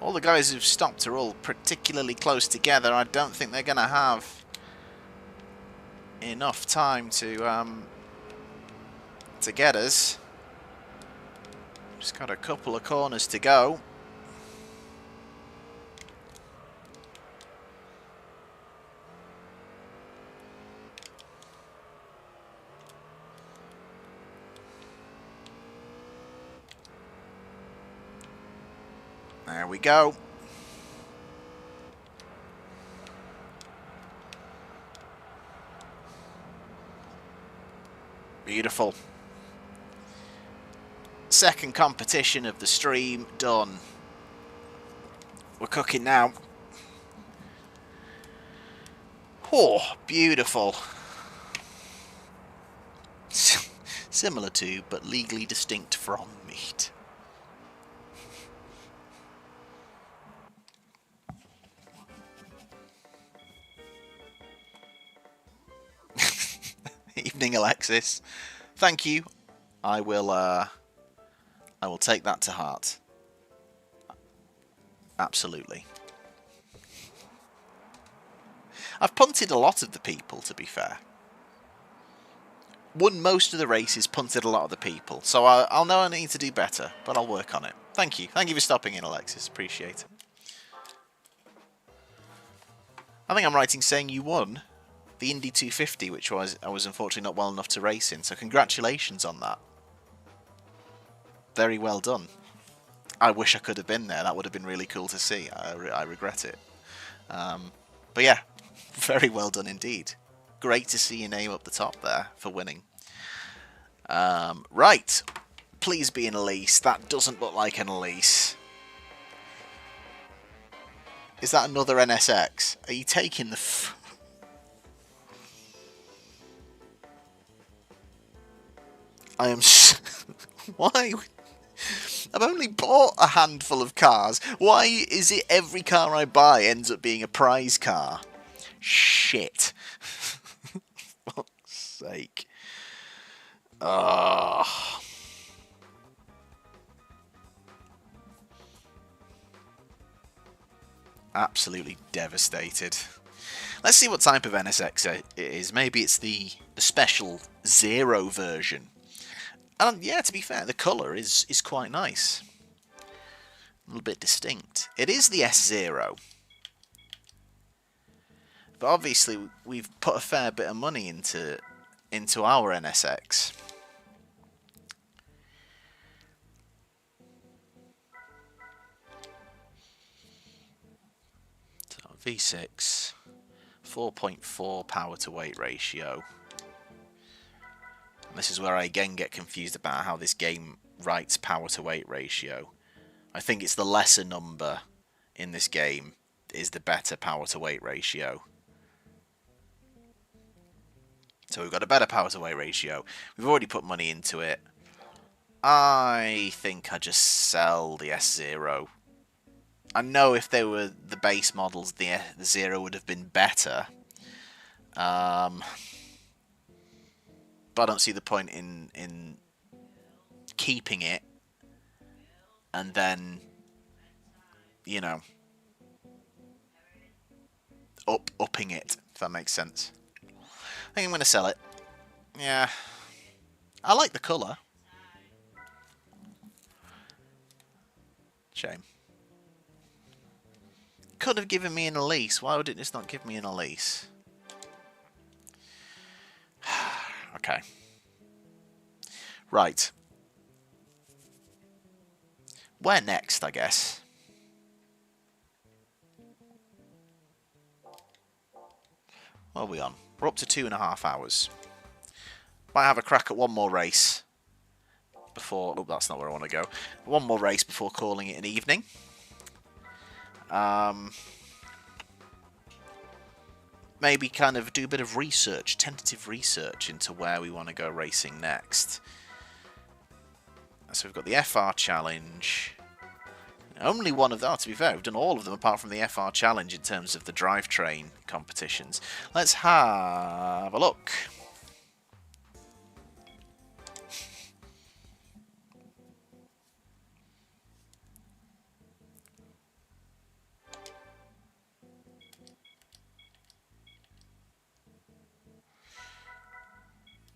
All the guys who've stopped are all particularly close together. I don't think they're going to have enough time to get us. Just got a couple of corners to go. There we go. Beautiful. Second competition of the stream done. We're cooking now. Oh, beautiful. Similar to, but legally distinct from meat. Evening, Alexis. Thank you. I will take that to heart. Absolutely. I've punted a lot of the people, to be fair. Won most of the races, punted a lot of the people. So I'll know I need to do better, but I'll work on it. Thank you. Thank you for stopping in, Alexis. Appreciate it. I think I'm right in saying you won the Indy 250, which I was unfortunately not well enough to race in. So congratulations on that. Very well done. I wish I could have been there. That would have been really cool to see. I regret it. But yeah, very well done indeed. Great to see your name up the top there for winning. Right. Please be an Elise. That doesn't look like an Elise. Is that another NSX? Are you taking the... I am... Why? I've only bought a handful of cars. Why is it every car I buy ends up being a prize car? Shit. For fuck's sake. Absolutely devastated. Let's see what type of NSX it is. Maybe it's the special Zero version. And yeah, to be fair, the colour is quite nice. A little bit distinct. It is the S0. But obviously, we've put a fair bit of money into our NSX. So V6, 4.4 power to weight ratio. And this is where I again get confused about how this game writes power to weight ratio. I think it's the lesser number in this game is the better power to weight ratio. So we've got a better power to weight ratio. We've already put money into it. I think I just sell the S0. I know if they were the base models, the Zero would have been better. But I don't see the point in keeping it and then, you know, upping it, if that makes sense. I think I'm going to sell it. Yeah. I like the colour. Shame. Could have given me an Elise. Why would it just not give me an Elise? Okay. Right. Where next, I guess? What are we on? We're up to 2.5 hours. Might have a crack at one more race before... Oh, that's not where I want to go. One more race before calling it an evening. Maybe kind of do a bit of research, tentative research into where we want to go racing next. So we've got the FR Challenge. Only one of them, to be fair, we've done all of them apart from the FR Challenge in terms of the drivetrain competitions. Let's have a look.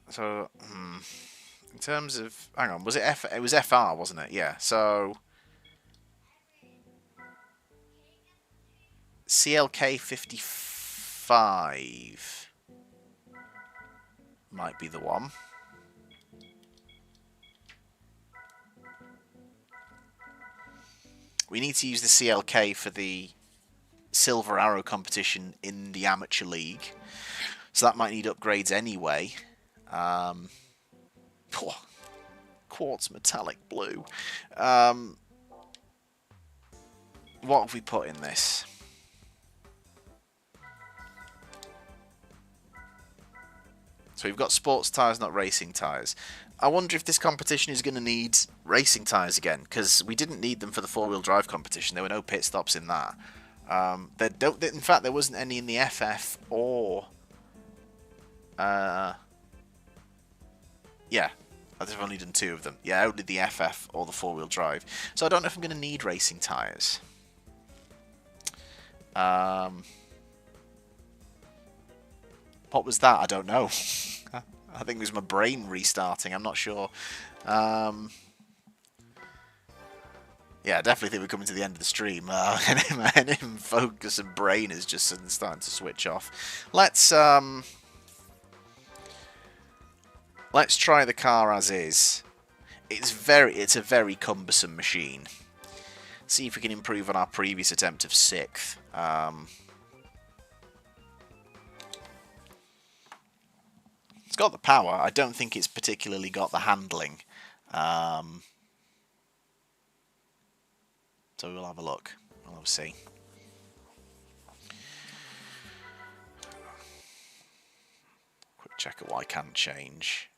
So, in terms of, hang on, was it it was FR, wasn't it? Yeah. So CLK 55 might be the one. We need to use the CLK for the Silver Arrow competition in the Amateur League. So that might need upgrades anyway. Quartz metallic blue. What have we put in this? So we've got sports tyres, not racing tyres. I wonder if this competition is going to need racing tyres again, because we didn't need them for the four-wheel drive competition. There were no pit stops in that. In fact, there wasn't any in the FF or... yeah, I've only done 2 of them. Yeah, only the FF or the four-wheel drive. So I don't know if I'm going to need racing tyres. What was that? I don't know. I think it was my brain restarting. I'm not sure. Yeah, I definitely think we're coming to the end of the stream. My focus and brain is just starting to switch off. Let's try the car as is. It's a very cumbersome machine. See if we can improve on our previous attempt of 6th. It's got the power. I don't think it's particularly got the handling. So we'll have a look. We'll have a see. Quick check at why I can't change.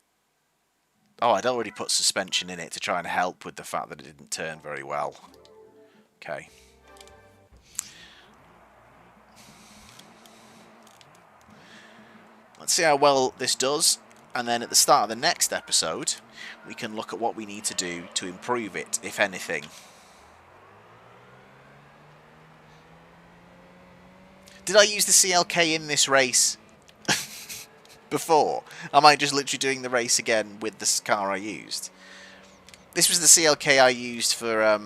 Oh, I'd already put suspension in it to try and help with the fact that it didn't turn very well. Okay. Let's see how well this does, and then at the start of the next episode, we can look at what we need to do to improve it, if anything. Did I use the CLK in this race before? Am I just literally doing the race again with this car I used? This was the CLK I used for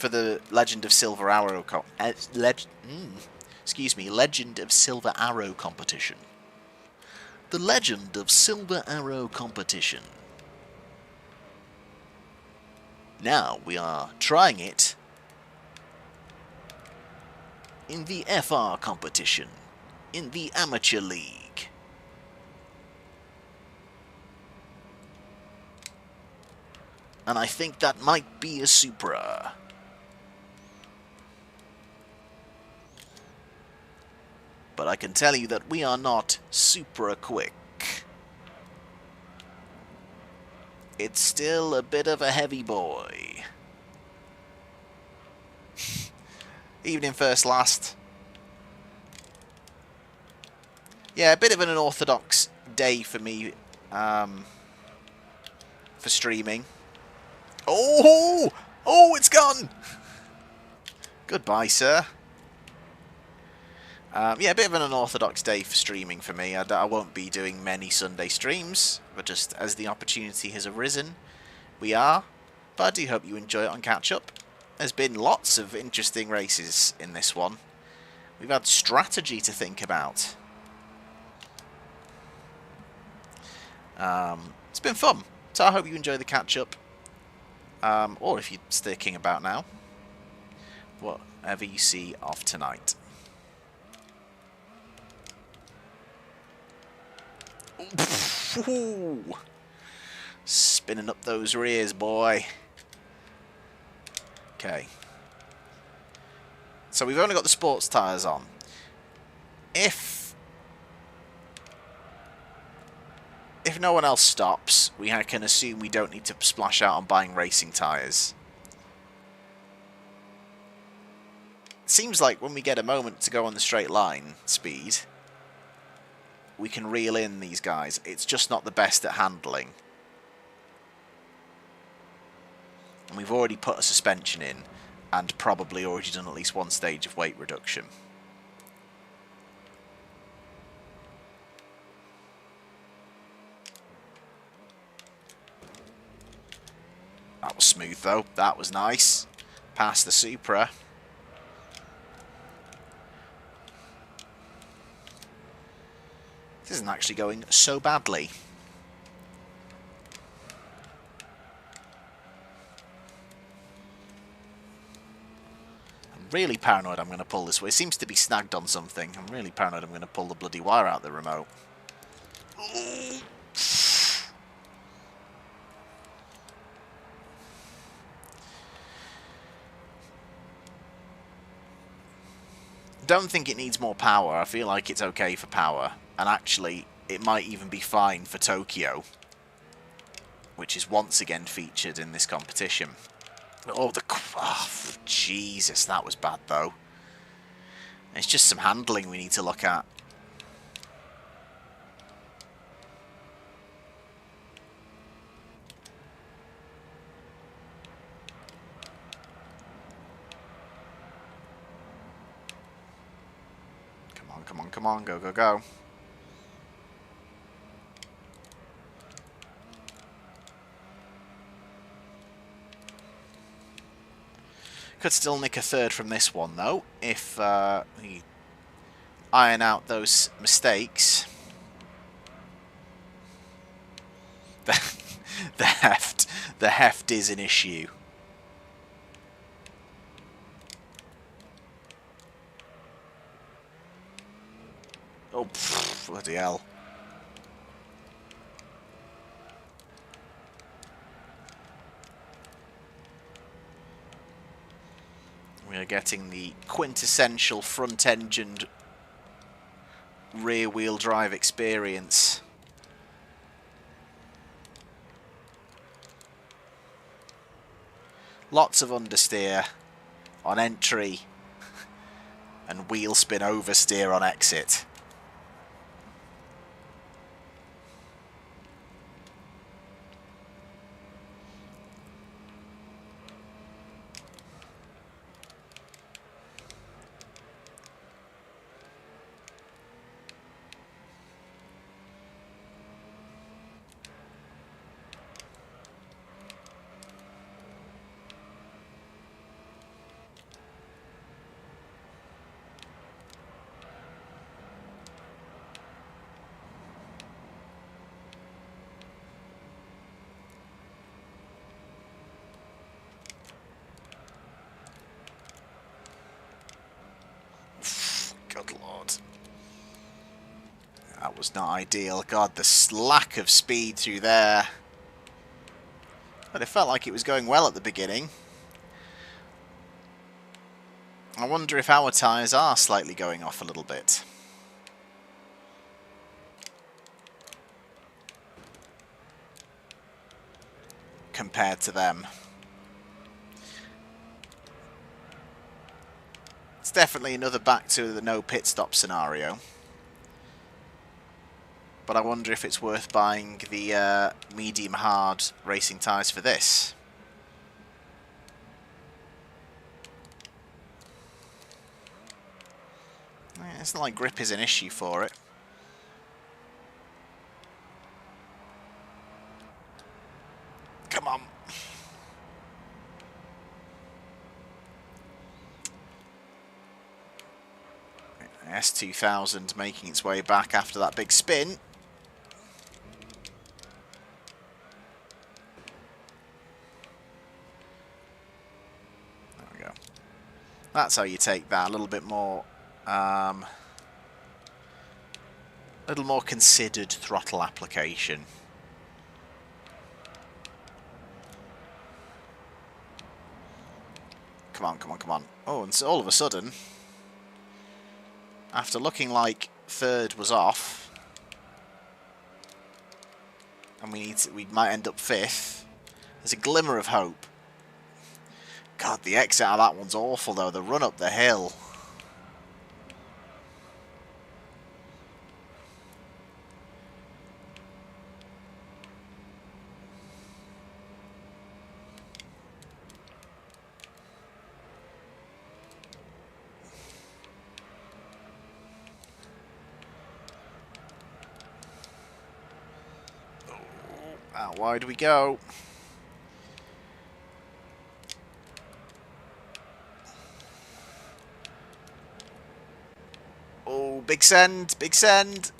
the Legend of Silver Arrow Legend of Silver Arrow competition. The Legend of Silver Arrow competition. Now we are trying it in the FR competition, in the Amateur League. And I think that might be a Supra. But I can tell you that we are not Supra quick. It's still a bit of a heavy boy. Evening first last. Yeah, a bit of an unorthodox day for me for streaming. Oh! Oh, it's gone! Goodbye, sir. Yeah, a bit of an unorthodox day for streaming for me. I won't be doing many Sunday streams, but just as the opportunity has arisen, we are. But I do hope you enjoy it on Catch Up. There's been lots of interesting races in this one. We've had strategy to think about. It's been fun. So I hope you enjoy the catch-up. Or if you're sticking about now, whatever you see of tonight. Ooh. Spinning up those rears, boy. Okay. So we've only got the sports tyres on. If no one else stops, we can assume we don't need to splash out on buying racing tyres. It seems like when we get a moment to go on the straight line speed, we can reel in these guys. It's just not the best at handling. And we've already put a suspension in, and probably already done at least one stage of weight reduction. That was smooth though, that was nice. Past the Supra. This isn't actually going so badly. I'm really paranoid I'm going to pull this way. It seems to be snagged on something. I'm really paranoid I'm going to pull the bloody wire out of the remote. Ooh. Don't think it needs more power. I feel like it's okay for power. And actually, it might even be fine for Tokyo, which is once again featured in this competition. Oh, Jesus, that was bad though. It's just some handling we need to look at. come on, come on, go, go, go. Could still nick a third from this one, though, if we iron out those mistakes. The heft is an issue. Oh, pfft, bloody hell. We are getting the quintessential front-engined rear-wheel drive experience. Lots of understeer on entry and wheel spin oversteer on exit. Good lord. That was not ideal. God, the lack of speed through there. But it felt like it was going well at the beginning. I wonder if our tyres are slightly going off a little bit. Compared to them. It's definitely another back to the no pit stop scenario. But I wonder if it's worth buying the medium hard racing tyres for this. It's not like grip is an issue for it. Come on. S2000 making its way back after that big spin. There we go. That's how you take that. A little bit more, considered throttle application. Come on, come on, come on. Oh, and so all of a sudden, after looking like third was off, and we might end up fifth, there's a glimmer of hope. God, the exit out of that one's awful though, the run up the hill. Out wide we go. Oh, big send, big send.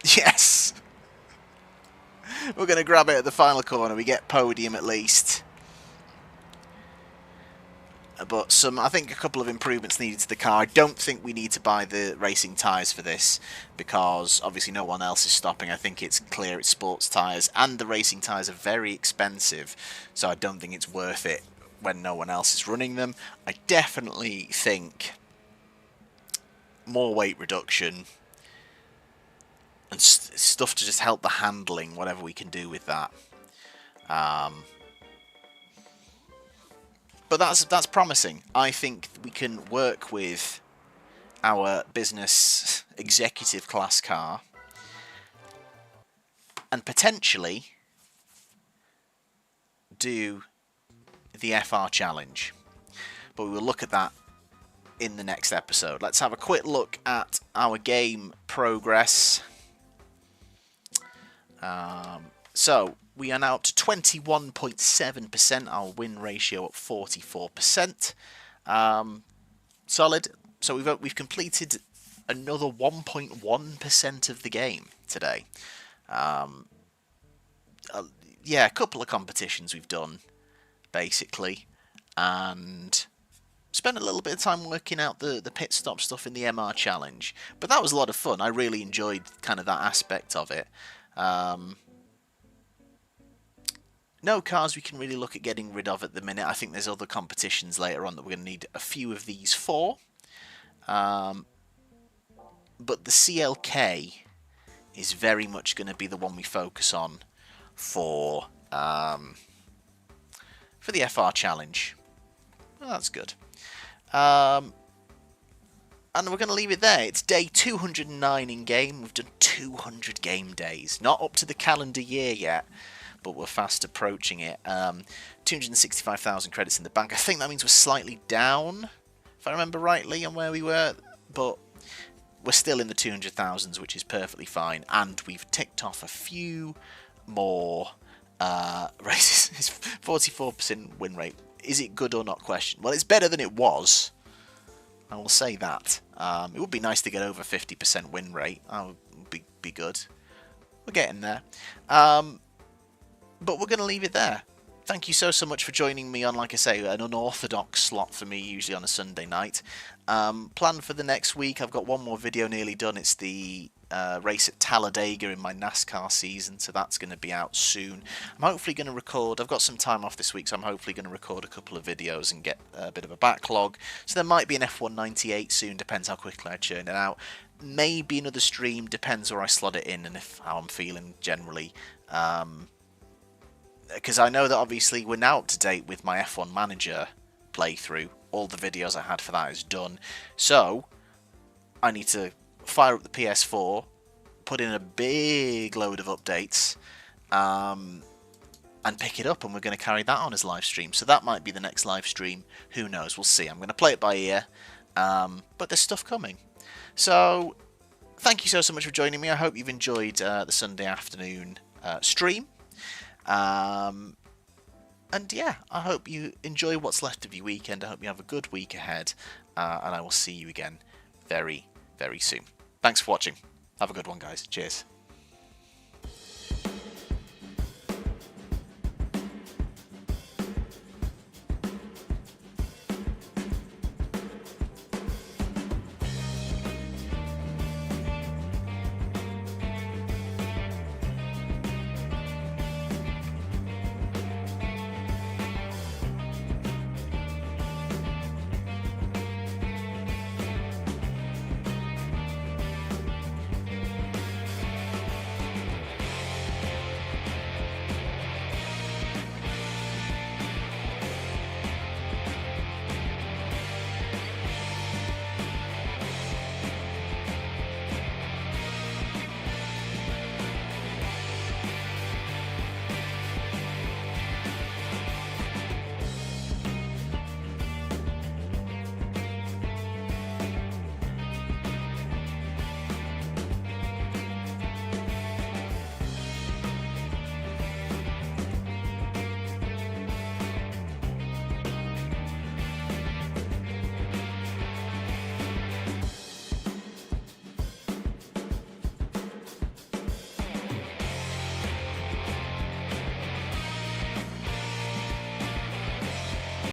Yes! We're going to grab it at the final corner. We get podium at least. But I think a couple of improvements needed to the car. I don't think we need to buy the racing tyres for this, because obviously no one else is stopping. I think it's clear it's sports tyres, and the racing tyres are very expensive, so I don't think it's worth it when no one else is running them. I definitely think more weight reduction and stuff to just help the handling, whatever we can do with that. But that's promising. I think we can work with our business executive class car and potentially do the FR challenge. But we will look at that in the next episode. Let's have a quick look at our game progress. So we are now up to 21.7%, our win ratio at 44%. Solid. So we've completed another 1.1% of the game today. Yeah, a couple of competitions we've done, basically, and spent a little bit of time working out the pit stop stuff in the MR challenge. But that was a lot of fun. I really enjoyed kind of that aspect of it. No cars we can really look at getting rid of at the minute. I think there's other competitions later on that we're going to need a few of these for. But the CLK is very much going to be the one we focus on for the FR challenge. Well, that's good. And we're going to leave it there. It's day 209 in game. We've done 200 game days. Not up to the calendar year yet, but we're fast approaching it. 265,000 credits in the bank. I think that means we're slightly down, if I remember rightly, on where we were. But we're still in the 200,000s, which is perfectly fine. And we've ticked off a few more races. 44% win rate. Is it good or not? Question. Well, it's better than it was. I will say that. It would be nice to get over 50% win rate. That would be good. We're getting there. But we're going to leave it there. Thank you so much for joining me on, like I say, an unorthodox slot for me, usually on a Sunday night. Plan for the next week, I've got one more video nearly done. It's the race at Talladega in my NASCAR season, so that's going to be out soon. I'm hopefully going to record, I've got some time off this week, so I'm hopefully going to record a couple of videos and get a bit of a backlog. So there might be an F198 soon, depends how quickly I churn it out. Maybe another stream, depends where I slot it in and how I'm feeling generally. Because I know that obviously we're now up to date with my F1 Manager playthrough. All the videos I had for that is done. So I need to fire up the PS4, put in a big load of updates, and pick it up, and we're going to carry that on as live stream. So that might be the next live stream. Who knows? We'll see. I'm going to play it by ear, but there's stuff coming. So thank you so much for joining me. I hope you've enjoyed the Sunday afternoon stream. And yeah, I hope you enjoy what's left of your weekend. I hope you have a good week ahead, and I will see you again very, very soon. Thanks for watching. Have a good one, guys. Cheers.